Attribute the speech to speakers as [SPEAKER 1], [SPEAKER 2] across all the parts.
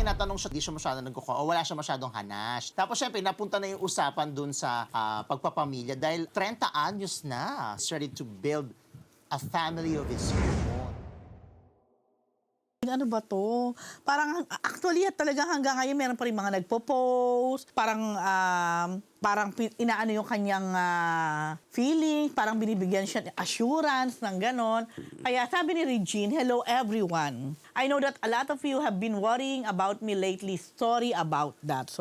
[SPEAKER 1] tinatanong siya, di siya masyadong o wala siya masyadong hanash. Tapos syempre, napunta na yung usapan dun sa pagpapamilya dahil 30 anyos na. He's ready to build a family of his own.
[SPEAKER 2] Ano ba to? Parang actually talaga hanggang ngayon meron pa rin mga nagpo-post, parang inaano yung kanyang feeling, parang binibigyan siya assurance ng ganon. Kaya sabi ni Regine, hello everyone. I know that a lot of you have been worrying about me lately. Sorry about that.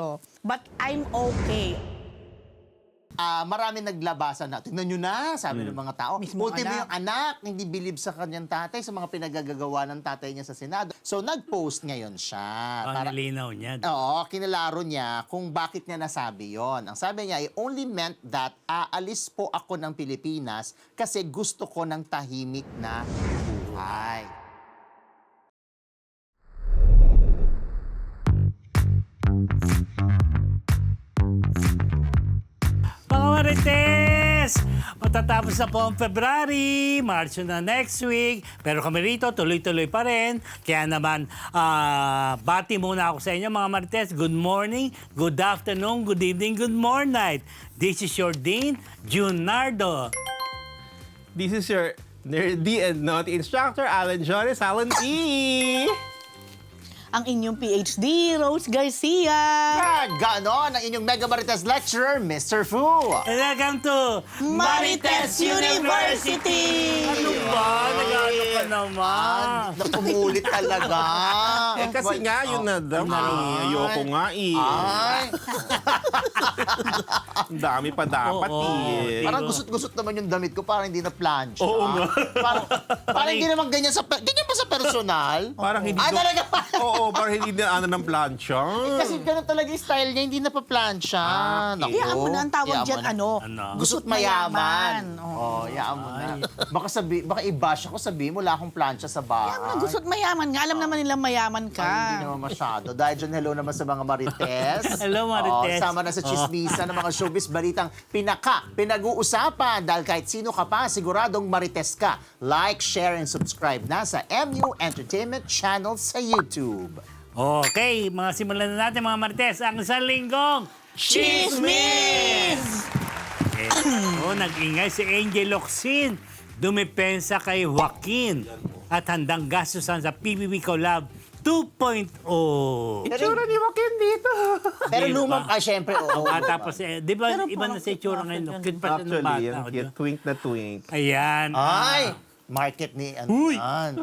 [SPEAKER 2] But I'm okay.
[SPEAKER 1] Marami naglabasan na. Tingnan nyo na, sabi ng mga tao.
[SPEAKER 2] Mismo
[SPEAKER 1] Ultimo
[SPEAKER 2] anak.
[SPEAKER 1] yung anak, hindi believe sa kanyang tatay, sa mga pinagagagawa ng tatay niya sa Senado. So, nag-post ngayon siya.
[SPEAKER 3] Nilinaw niya.
[SPEAKER 1] Oo, kinalaro niya kung bakit niya nasabi yon. Ang sabi niya, I only meant that aalis po ako ng Pilipinas kasi gusto ko ng tahimik na buhay.
[SPEAKER 3] Mga Marites! Matatapos na po ang February, March na next week, pero kami rito tuloy-tuloy pa rin. Kaya naman, bati muna ako sa inyo mga Marites. Good morning, good afternoon, good evening, good morning night. This is your Dean, Junardo.
[SPEAKER 4] This is your nerdy and naughty instructor, Alan Jones, Alan E.
[SPEAKER 2] Ang inyong PhD, Rose Garcia.
[SPEAKER 1] Ganon ang inyong Mega Marites lecturer, Mr. Fu.
[SPEAKER 3] Welcome to
[SPEAKER 2] Marites University!
[SPEAKER 3] Ano ba? Nag-ano ka naman?
[SPEAKER 1] Napumulit talaga.
[SPEAKER 4] Kasi nga, yun na daw. Ayoko nga eh.
[SPEAKER 1] Ay,
[SPEAKER 4] Ang dami pa dapat eh.
[SPEAKER 1] parang gusot-gusot naman yung damit ko, parang hindi na plancha.
[SPEAKER 4] Oo nga.
[SPEAKER 1] Parang hindi naman ganyan ganyan ba sa personal?
[SPEAKER 4] Parang hindi
[SPEAKER 1] talaga pa.
[SPEAKER 4] Oo, parang hindi na ng plancha.
[SPEAKER 1] Kasi ganun talaga yung style niya, hindi na pa plancha. Naku,
[SPEAKER 2] Iyaan mo na ang tawag
[SPEAKER 1] iyaan
[SPEAKER 2] dyan,
[SPEAKER 1] mo na.
[SPEAKER 2] ano?
[SPEAKER 1] Gusot mayaman.
[SPEAKER 2] Oo.
[SPEAKER 1] Iyaan mo na. Baka i-bash ako, sabihin mo, wala akong plancha sa bahay.
[SPEAKER 2] Iyaan mo na, gusot mayaman nga. Alam naman nilang mayaman ka.
[SPEAKER 1] Hindi naman masyado. Dahil dyan, hello naman sa mga Marites.
[SPEAKER 3] Hello, Marites.
[SPEAKER 1] Sama na sa chismisa ng mga showbiz balitang pinag-uusapan. Dahil kahit sino ka pa, siguradong Marites ka. Like, share, and subscribe na sa MU Entertainment Channel sa YouTube.
[SPEAKER 3] Okay, simulan na natin mga Marites. Ang isang linggong
[SPEAKER 2] Chismis!
[SPEAKER 3] Nag-ingay si Angel Locsin. Dumipensa kay Joaquin at handang gastusan sa PBB Collab 2.0.
[SPEAKER 4] Itsura ni Joaquin dito.
[SPEAKER 1] Pero lumang ka, syempre. Oo.
[SPEAKER 3] Tapos, di ba,
[SPEAKER 2] Pero
[SPEAKER 3] iba na
[SPEAKER 2] parang
[SPEAKER 3] sa itsura
[SPEAKER 2] cute
[SPEAKER 3] ngayon.
[SPEAKER 2] outfit
[SPEAKER 3] Cute pa siya ng bata.
[SPEAKER 4] Actually, yan, twink na twink.
[SPEAKER 3] Ayan.
[SPEAKER 1] Ay! Market ni Alan.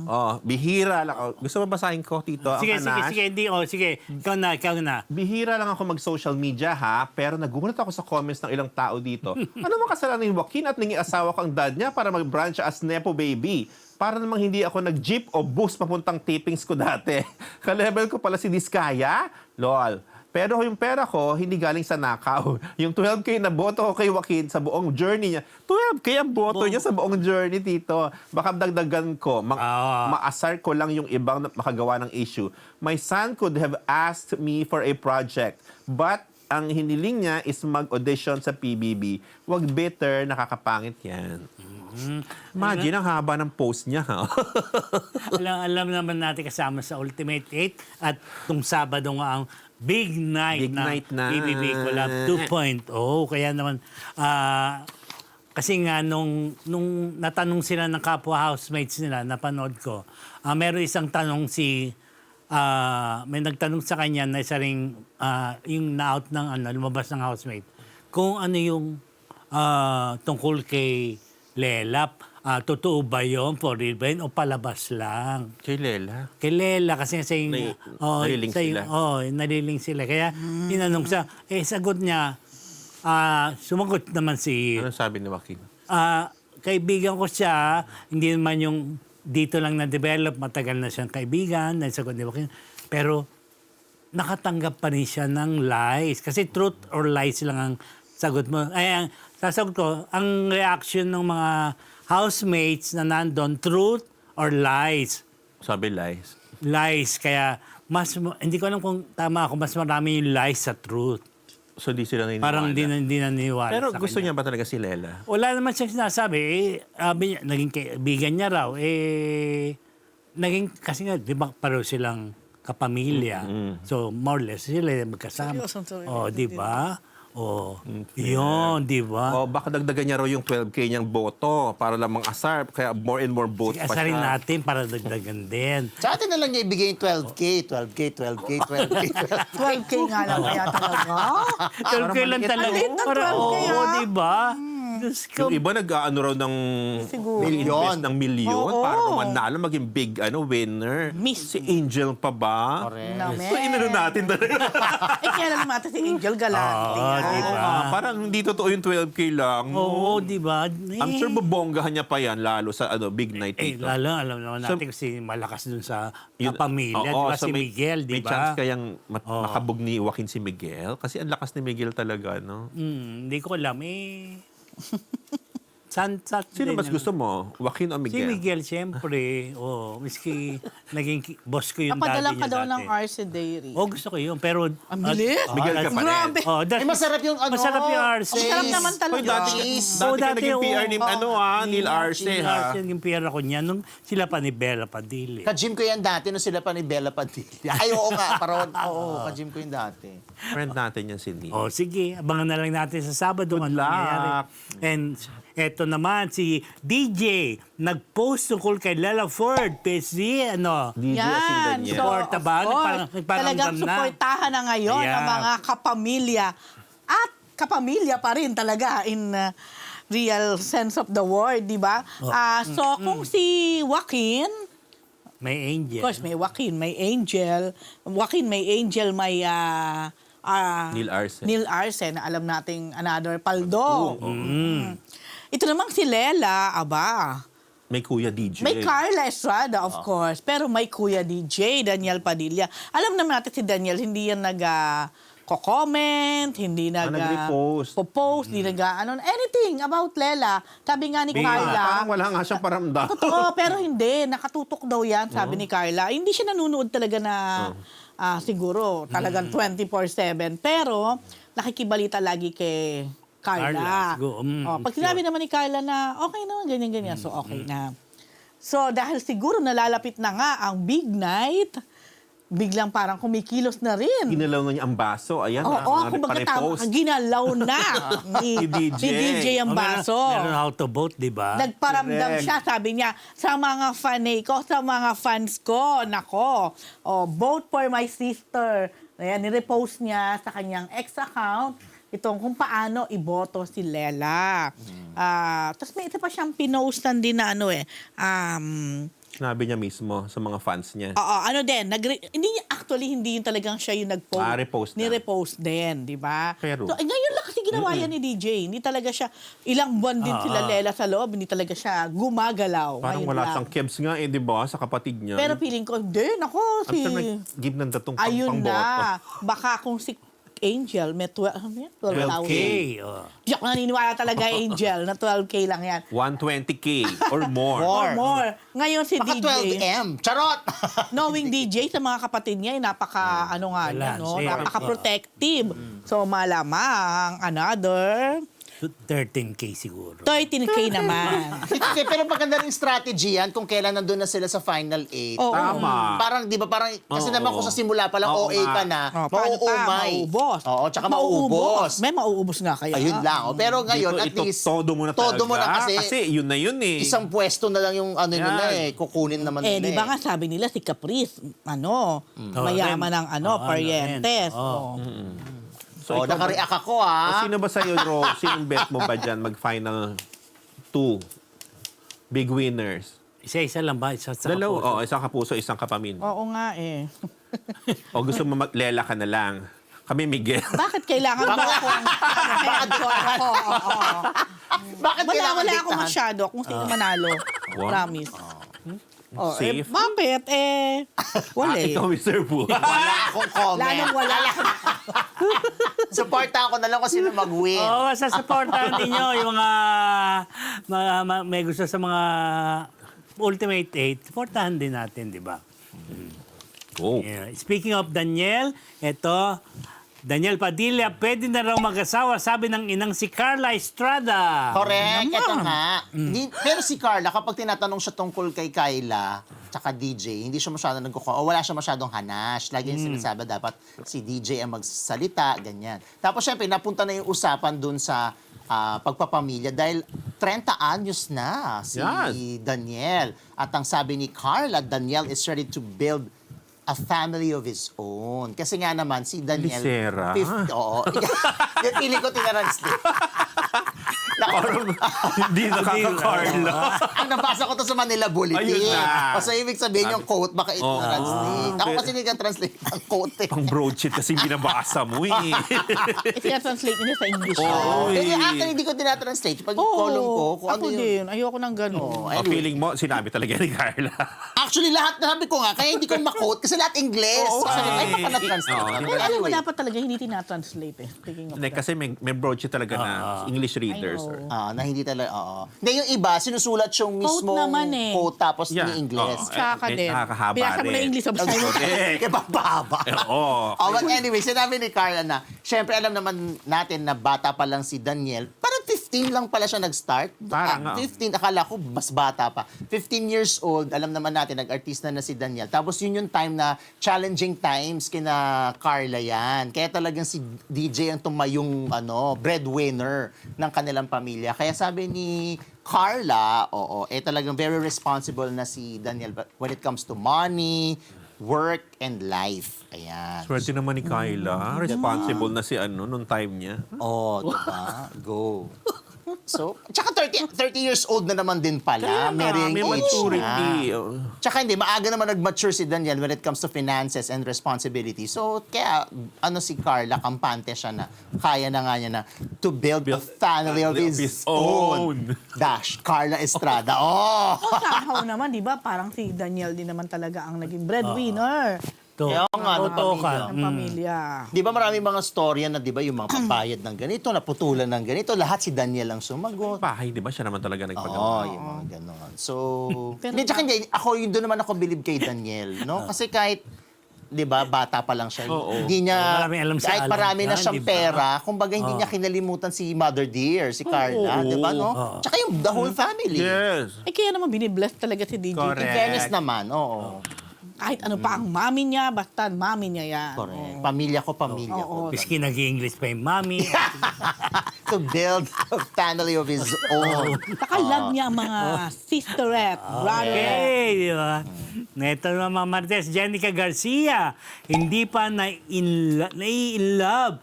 [SPEAKER 4] Oh, bihira lang ako. Gusto mo basahin ko, Tito?
[SPEAKER 3] Sige,
[SPEAKER 4] ang hanash?
[SPEAKER 3] hindi. Sige, ikaw na.
[SPEAKER 4] Bihira lang ako mag-social media, ha? Pero nagulat ako sa comments ng ilang tao dito. Ano mang kasalanan ni Joaquin at naging asawa ko ang dad niya para mag-branch as Nepo Baby? Para namang hindi ako nag-jeep o bus papuntang tapings ko dati. Ka-level ko pala si Diskaya? Lol. Pero yung pera ko, hindi galing sa nakaw. Yung 12K na boto ko kay Joaquin sa buong journey niya. 12K ang boto niya sa buong journey, Tito. Baka dagdagan ko. Maasar ko lang yung ibang makagawa ng issue. My son could have asked me for a project. But ang hiniling niya is mag-audition sa PBB. Wag bitter, nakakapangit yan. Imagine, ang haba ng post niya.
[SPEAKER 3] alam naman natin kasama sa Ultimate 8 at itong Sabado nga ang Big Night
[SPEAKER 4] na
[SPEAKER 3] PBB Collab 2.0. Kaya naman, kasi nga nung natanong sila ng kapwa housemates nila, napanood ko, meron isang tanong may nagtanong sa kanya na isa ring yung na-out ng lumabas ng housemate, kung ano yung tungkol kay Lela. Totoo ba yun? For real ba yun? O palabas lang?
[SPEAKER 4] Kay Lela.
[SPEAKER 3] Kay Lela kasi sa yung...
[SPEAKER 4] naliling sila.
[SPEAKER 3] Naliling sila. Kaya tinanong siya, sagot niya, sumagot naman si...
[SPEAKER 4] Ano sabi ni Joaquin?
[SPEAKER 3] Kaibigan ko siya, hindi naman yung dito lang na-develop, matagal na siyang kaibigan, nasagot ni Joaquin. Pero nakatanggap pa rin siya ng lies. Kasi truth or lies lang ang sagot mo. Ang sasagot ko, ang reaction ng mga housemates na nandun, truth or lies?
[SPEAKER 4] Sabi lies.
[SPEAKER 3] Lies. Kaya hindi ko alam kung tama ako, mas marami yung lies sa truth.
[SPEAKER 4] So di sila naniniwala?
[SPEAKER 3] Parang hindi naniniwala
[SPEAKER 4] Pero
[SPEAKER 3] sa
[SPEAKER 4] gusto
[SPEAKER 3] kanya.
[SPEAKER 4] niya ba talaga si Lela?
[SPEAKER 3] Wala naman siyang sinasabi. Naging kaibigan niya raw. Naging, kasi nga, di ba pareho silang kapamilya. So, more or less, sila magkasama.
[SPEAKER 2] Seryoso.
[SPEAKER 3] Di ba? Yun, di ba?
[SPEAKER 4] O baka dagdagan niya raw yung 12K niyang boto para lang mang-asar. Kaya more and more votes pa
[SPEAKER 3] Asarin
[SPEAKER 4] siya.
[SPEAKER 3] natin para dagdagan din.
[SPEAKER 1] Sa atin na lang niya ibigay yung 12K, 12K, 12K, 12K, 12K.
[SPEAKER 2] 12K nga lang kaya talaga.
[SPEAKER 3] 12K lang talaga.
[SPEAKER 2] Maliit na
[SPEAKER 3] Para,
[SPEAKER 2] 12K,
[SPEAKER 3] oo,
[SPEAKER 2] ha?
[SPEAKER 3] di ba? Diyos ko.
[SPEAKER 4] Yung iba nag-ano raw ng
[SPEAKER 2] Siguro.
[SPEAKER 4] invest ng milyon
[SPEAKER 2] Oo.
[SPEAKER 4] para manalo maging big winner.
[SPEAKER 2] Miss.
[SPEAKER 4] Si Angel pa ba?
[SPEAKER 1] Correct.
[SPEAKER 2] Namen.
[SPEAKER 4] So inano natin talaga.
[SPEAKER 2] Kaya lang naman si Angel Galante.
[SPEAKER 3] Oo, di ba?
[SPEAKER 4] Parang hindi totoo yung 12K lang.
[SPEAKER 3] Oo, di ba?
[SPEAKER 4] I'm sure babonggahan niya pa yan lalo sa big night dito.
[SPEAKER 3] Lalo, alam naman natin kasi malakas dun sa
[SPEAKER 4] Yun-
[SPEAKER 3] pamilya. Di
[SPEAKER 4] Oo,
[SPEAKER 3] ba
[SPEAKER 4] so
[SPEAKER 3] si
[SPEAKER 4] may-
[SPEAKER 3] Miguel, di
[SPEAKER 4] May chance
[SPEAKER 3] ba?
[SPEAKER 4] kayang makabog ni Joaquin si Miguel kasi ang lakas ni Miguel talaga, no?
[SPEAKER 3] Hindi ko alam eh.
[SPEAKER 4] Sino mas gusto mo? Joaquin o
[SPEAKER 3] Si
[SPEAKER 4] Miguel?
[SPEAKER 3] Miguel, siyempre. Miski naging boss ko yung
[SPEAKER 2] Napadala
[SPEAKER 3] daddy
[SPEAKER 2] ka
[SPEAKER 3] niya
[SPEAKER 2] daw
[SPEAKER 3] dati.
[SPEAKER 2] ng RC Diary.
[SPEAKER 3] Gusto ko yun. Pero...
[SPEAKER 2] Ang bilis.
[SPEAKER 4] Miguel ka pa rin.
[SPEAKER 2] Grabe.
[SPEAKER 1] Eh, masarap yung ano.
[SPEAKER 3] Masarap yung RC.
[SPEAKER 2] Ang sarap naman talaga.
[SPEAKER 4] Hoy, dati
[SPEAKER 3] Oo,
[SPEAKER 4] ka naging
[SPEAKER 3] oo.
[SPEAKER 4] PR ni Neil Arce,
[SPEAKER 3] Neil
[SPEAKER 4] ha?
[SPEAKER 3] Arce, yung PR ako niya. Nung sila pa ni Bella Padilla.
[SPEAKER 1] Ka-gym ko yan dati nung sila pa ni Bella Padilla. Ay, oo nga, parod. Oo, ka-gym ko yan dati.
[SPEAKER 4] Friend natin yan si Neil.
[SPEAKER 3] Sige, abangan na lang natin sa Sabado.
[SPEAKER 4] Good
[SPEAKER 3] ano
[SPEAKER 4] luck.
[SPEAKER 3] mangyayari. And eto naman, si DJ, nag-post tungkol kay Lela Ford. PSG,
[SPEAKER 4] DJ Asing
[SPEAKER 2] Yan.
[SPEAKER 4] Daniel.
[SPEAKER 3] Suporta ba?
[SPEAKER 2] of course,
[SPEAKER 3] Nagparamdam
[SPEAKER 2] talagang
[SPEAKER 3] na.
[SPEAKER 2] suportahan na ngayon
[SPEAKER 3] Ayan.
[SPEAKER 2] ang mga kapamilya. At kapamilya pa rin talaga in real sense of the word, di ba? So, kung si Joaquin,
[SPEAKER 3] May Angel.
[SPEAKER 2] of course, may Joaquin, may Angel. Joaquin, may Angel, may
[SPEAKER 4] Neil Arce.
[SPEAKER 2] Neil Arce, na alam nating another paldo. Ito namang si Lela, aba,
[SPEAKER 4] May Kuya DJ.
[SPEAKER 2] may Carla Estrada, of course. Pero may Kuya DJ, Daniel Padilla. Alam naman natin si Daniel, hindi yan nag-comment, hindi
[SPEAKER 4] nag-repost.
[SPEAKER 2] post, hindi anything about Lela. Sabi nga ni Carla,
[SPEAKER 4] Parang wala nga siyang paramdam.
[SPEAKER 2] totoo, pero hindi. Nakatutok daw yan, sabi ni Carla. Hindi siya nanonood talaga na siguro talagang 24/7. Pero nakikibalita lagi kay
[SPEAKER 3] Carla,
[SPEAKER 2] Carla.
[SPEAKER 3] siguro.
[SPEAKER 2] Pag sinabi naman ni Carla na okay naman, ganyan-ganyan, so okay na. So dahil siguro nalalapit na nga ang big night, biglang parang kumikilos na rin.
[SPEAKER 4] Ginalaw na niya ang baso. Ayan,
[SPEAKER 2] Oo, kumbaga tama, ginalaw na ni
[SPEAKER 4] Ni DJ.
[SPEAKER 2] DJ ang baso.
[SPEAKER 3] Meron how to vote, di ba?
[SPEAKER 2] Nagparamdam
[SPEAKER 4] Correct.
[SPEAKER 2] siya, sabi niya, sa mga fanay ko, sa mga fans ko, nako, vote for my sister. Ayan, nirepost niya sa kanyang ex account itong kung paano iboto si Lela. Tapos may ito pa siyang pinostan din na
[SPEAKER 4] Sinabi niya mismo sa mga fans niya.
[SPEAKER 2] din, hindi yun talagang siya yung nag-post.
[SPEAKER 4] Repost na.
[SPEAKER 2] Ni-repost din, di ba?
[SPEAKER 4] Pero-
[SPEAKER 2] So, ngayon lang kasi ginawa yan ni DJ. Hindi talaga siya, ilang buwan din sila Lela sa loob, hindi talaga siya gumagalaw.
[SPEAKER 4] Parang
[SPEAKER 2] Ngayon
[SPEAKER 4] wala
[SPEAKER 2] lang.
[SPEAKER 4] siyang kebs nga di ba? Sa kapatid niya.
[SPEAKER 2] Pero feeling ko, hindi, nako,
[SPEAKER 4] I'm
[SPEAKER 2] si...
[SPEAKER 4] sure nag-give ng datong
[SPEAKER 2] Ayun
[SPEAKER 4] pangboto.
[SPEAKER 2] na. Baka kung si Angel, may 12,000.
[SPEAKER 3] 12K.
[SPEAKER 2] Di ako naniniwala talaga, Angel, na 12K lang yan.
[SPEAKER 4] 120K or more.
[SPEAKER 2] Or more. Ngayon si
[SPEAKER 1] Baka
[SPEAKER 2] DJ,
[SPEAKER 1] 12M. Charot!
[SPEAKER 2] knowing DJ sa mga kapatid niya, napaka, niya, no?
[SPEAKER 3] Balance.
[SPEAKER 2] Napaka-protective. So, malamang, another
[SPEAKER 3] 13K siguro.
[SPEAKER 2] 13K naman.
[SPEAKER 1] Hindi, pero maganda rin strategy yan kung kailan nandun na sila sa Final 8.
[SPEAKER 2] Oo.
[SPEAKER 4] Tama.
[SPEAKER 1] Parang, di ba, parang, kasi naman kung sa simula pa lang
[SPEAKER 4] Oo
[SPEAKER 1] OA ka na,
[SPEAKER 2] Paano pa?
[SPEAKER 1] mauumay.
[SPEAKER 2] Mauubos.
[SPEAKER 1] Oo, tsaka mauubos.
[SPEAKER 2] May mauubos nga kaya.
[SPEAKER 1] Ayun lang. Pero ngayon, at
[SPEAKER 4] Dito,
[SPEAKER 1] least,
[SPEAKER 4] todo mo na talaga.
[SPEAKER 1] todo mo na kasi,
[SPEAKER 4] yun na yun eh.
[SPEAKER 1] isang pwesto na lang yung ano nila kukunin naman nila
[SPEAKER 2] Di ba nga sabi nila si Caprice, mayaman ng parientes.
[SPEAKER 3] Oo.
[SPEAKER 1] So,
[SPEAKER 4] ikaw
[SPEAKER 1] nakareact ako ha.
[SPEAKER 4] Sino ba sa'yo, Ro? Sinong bet mo ba dyan mag-final 2 big winners?
[SPEAKER 3] Isa-isa lang ba? Isa sa
[SPEAKER 4] Dalawa. Isang kapuso, isang kapamilya.
[SPEAKER 2] Oo nga eh.
[SPEAKER 4] O gusto mo maglela ka na lang. Kami, Miguel.
[SPEAKER 2] Bakit kailangan mo akong ako?
[SPEAKER 1] Bakit
[SPEAKER 2] Wala
[SPEAKER 1] kailangan
[SPEAKER 2] ako
[SPEAKER 1] diktahan?
[SPEAKER 2] masyado kung sino manalo.
[SPEAKER 4] Wow.
[SPEAKER 2] Promise.
[SPEAKER 4] Safe?
[SPEAKER 2] Bakit? Wala eh.
[SPEAKER 4] Ikaw, Mr. Bu.
[SPEAKER 1] Wala akong comment.
[SPEAKER 2] Lalong wala.
[SPEAKER 1] Supportahan ko na lang kung sino mag-win.
[SPEAKER 3] Oo, sasaportahan ninyo yung mga may gusto sa mga Ultimate 8. Supportahan din natin, di ba?
[SPEAKER 4] Go.
[SPEAKER 3] Yeah. Speaking of Daniel, ito, Daniel Padilla, pwede na raw mag-asawa, sabi ng inang si Carla Estrada.
[SPEAKER 1] Correct, ito nga. Pero si Carla, kapag tinatanong siya tungkol kay Kyla, tsaka DJ, hindi siya masyadong o wala siya masyadong hanash. Lagi yung sinasabi, dapat si DJ ang magsalita, ganyan. Tapos syempre, napunta na yung usapan dun sa pagpapamilya dahil 30 anyos na si
[SPEAKER 4] Yes.
[SPEAKER 1] Daniel. At ang sabi ni Carla, Daniel is ready to build a family of his own. Kasi nga naman, si Daniel...
[SPEAKER 4] Lisera.
[SPEAKER 1] Oo. Yung feeling ko tinranslate.
[SPEAKER 4] Hindi nakaka-Carla.
[SPEAKER 1] Ang nabasa ko to sa Manila Bulletin.
[SPEAKER 4] Ayun na.
[SPEAKER 1] O so, ibig sabihin yung quote, baka ito-translate. Ako kasi hindi ka translate ang quote eh.
[SPEAKER 4] Pang broadsheet kasi binabasa mo eh.
[SPEAKER 2] Translate niya sa English.
[SPEAKER 1] Kasi actually, hindi ko tinatranslate. Pag column ko, kung ano
[SPEAKER 2] ako
[SPEAKER 1] yung...
[SPEAKER 2] din. Ayoko nang gano'n.
[SPEAKER 4] Ang feeling mo, sinabi talaga ni Carla.
[SPEAKER 1] Actually, lahat nabi ko nga, kaya hindi ko ma-quote kasi lahat Ingles.
[SPEAKER 4] Oo,
[SPEAKER 1] Sabi ko, ay,
[SPEAKER 4] eh.
[SPEAKER 1] baka na-translate.
[SPEAKER 4] Oo,
[SPEAKER 1] na.
[SPEAKER 4] hindi
[SPEAKER 1] But
[SPEAKER 2] Alam mo,
[SPEAKER 1] anyway,
[SPEAKER 2] dapat talaga hindi tinatranslate eh. Speaking of
[SPEAKER 4] Hindi,
[SPEAKER 2] that.
[SPEAKER 4] kasi may broadsheet talaga na English readers.
[SPEAKER 2] I know.
[SPEAKER 1] na hindi talaga, oo. Hindi, yung iba, sinusulat yung mismo
[SPEAKER 2] naman eh.
[SPEAKER 1] quote tapos
[SPEAKER 4] Yeah.
[SPEAKER 1] ni Ingles.
[SPEAKER 4] Oo.
[SPEAKER 2] Tsaka
[SPEAKER 4] Eh,
[SPEAKER 2] din.
[SPEAKER 4] nakakahaba
[SPEAKER 2] Binasa mo na
[SPEAKER 4] rin.
[SPEAKER 2] English, sabi sa'yo.
[SPEAKER 1] Kaya bababa.
[SPEAKER 4] Oo.
[SPEAKER 1] Oh, but anyway, sinabi ni Carla na, syempre alam naman natin na bata pa lang si Daniel. Parang 15 lang pala siya nag-start.
[SPEAKER 4] Parang,
[SPEAKER 1] 15, akala ko mas bata pa. 15 years old, alam naman natin, nag-artista na si Daniel. Tapos yun yung time na challenging times kina Carla yan. Kaya talagang si DJ ang tumayong breadwinner ng kanilang pamilya. Kaya sabi ni Carla, talagang very responsible na si Daniel when it comes to money, work, and life. Ayan.
[SPEAKER 4] Swerte naman ni Kyla. Responsible na si nung time niya.
[SPEAKER 1] Diba? Go. So, tsaka 30 years old na naman din pala.
[SPEAKER 4] May
[SPEAKER 1] Marrying age
[SPEAKER 4] maturity.
[SPEAKER 1] na. Tsaka hindi, maaga naman nag-mature si Daniel when it comes to finances and responsibility. So, kaya, si Carla, kampante siya na kaya na nga niya na to build a family of his own. Dash, Carla Estrada.
[SPEAKER 2] Somehow naman, di ba? Parang si Daniel din naman talaga ang naging breadwinner
[SPEAKER 1] Kaya nga,
[SPEAKER 3] Totoo ka.
[SPEAKER 2] ng pamilya.
[SPEAKER 1] Di ba maraming mga storya na, di ba, yung mga papayad ng ganito, naputulan ng ganito, lahat si Daniel ang sumagot.
[SPEAKER 4] Bahay, di ba? Siya naman talaga
[SPEAKER 1] Oo,
[SPEAKER 4] nagpagawa.
[SPEAKER 1] yung mga ganon. So,
[SPEAKER 2] Pero
[SPEAKER 1] hindi, tsaka hindi, ako yun doon naman ako believe kay Daniel, no? Kasi kahit, di ba, bata pa lang siya,
[SPEAKER 4] Oo.
[SPEAKER 1] hindi niya,
[SPEAKER 3] Maraming alam sa
[SPEAKER 1] kahit
[SPEAKER 3] alam
[SPEAKER 1] marami na
[SPEAKER 3] niya,
[SPEAKER 1] siyang
[SPEAKER 3] di ba?
[SPEAKER 1] pera, kumbaga hindi niya kinalimutan si Mother Dear, si Carla, di ba, no? Tsaka yung the whole family.
[SPEAKER 4] Yes.
[SPEAKER 2] Kaya naman binibless talaga si DJ.
[SPEAKER 4] Correct.
[SPEAKER 1] In fairness naman, oo.
[SPEAKER 2] Kahit ano pa ang mami niya, basta mami niya yan.
[SPEAKER 1] Correct. Pamilya ko, pamilya ko.
[SPEAKER 3] Piski nag-English pa yung mami.
[SPEAKER 1] To build a family of his own.
[SPEAKER 2] Saka love niya ang mga sisterette, brother.
[SPEAKER 3] Okay, di ba? Neto naman Martes, Jenica Garcia, hindi pa in love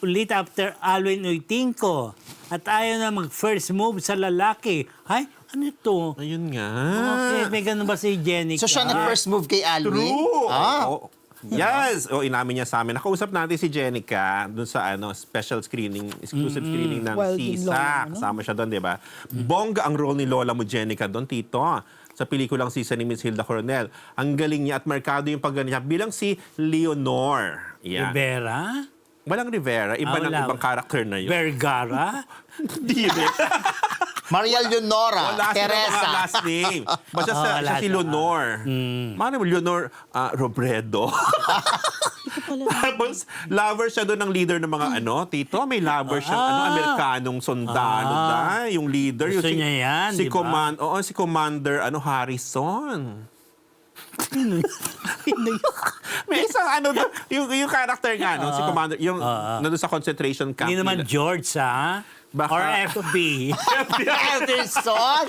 [SPEAKER 3] ulit after Alwin Uytingko. At ayaw na mag-first move sa lalaki. Ay, ano ito?
[SPEAKER 4] Ayun nga.
[SPEAKER 3] Okay, may ganun ba si Jenica?
[SPEAKER 1] So siya nag-first move kay Alvin?
[SPEAKER 4] True.
[SPEAKER 1] Ah.
[SPEAKER 4] Oo. Yes. Inamin niya sa amin. Nakausap natin si Jenica dun sa special screening, exclusive screening ng
[SPEAKER 2] Wild in
[SPEAKER 4] Sisa.
[SPEAKER 2] Lola, no?
[SPEAKER 4] Kasama siya doon, di ba? Bongga ang role ni Lola mo, Jenica, doon, Tito. Sa pelikulang Sisa ni Miss Hilda Coronel. Ang galing niya at markado yung pagganyan niya bilang si Leonor. Yeah.
[SPEAKER 3] Rivera?
[SPEAKER 4] Walang Rivera. Iba ng
[SPEAKER 3] wala.
[SPEAKER 4] ibang karakter na yun.
[SPEAKER 3] Vergara?
[SPEAKER 4] Hindi rin.
[SPEAKER 1] Maria Leonora,
[SPEAKER 4] Wala sila mga
[SPEAKER 1] Teresa.
[SPEAKER 4] last name. Basta
[SPEAKER 3] Oo,
[SPEAKER 4] siya
[SPEAKER 3] wala
[SPEAKER 4] si
[SPEAKER 3] siya.
[SPEAKER 4] Leonor. Mano mo, Leonor Robredo. Tapos, lover siya doon ng leader ng mga Tito, may lover siya, Amerikanong sundalo yung leader.
[SPEAKER 3] Gusto
[SPEAKER 4] yung
[SPEAKER 3] niya yan,
[SPEAKER 4] si
[SPEAKER 3] di ba?
[SPEAKER 4] si Commander, Harrison. May isang yung character nga, si Commander, yung nandun sa concentration camp.
[SPEAKER 3] Hindi naman
[SPEAKER 4] nila.
[SPEAKER 3] George, ha?
[SPEAKER 4] Baka-
[SPEAKER 3] Or FB?
[SPEAKER 1] Anderson?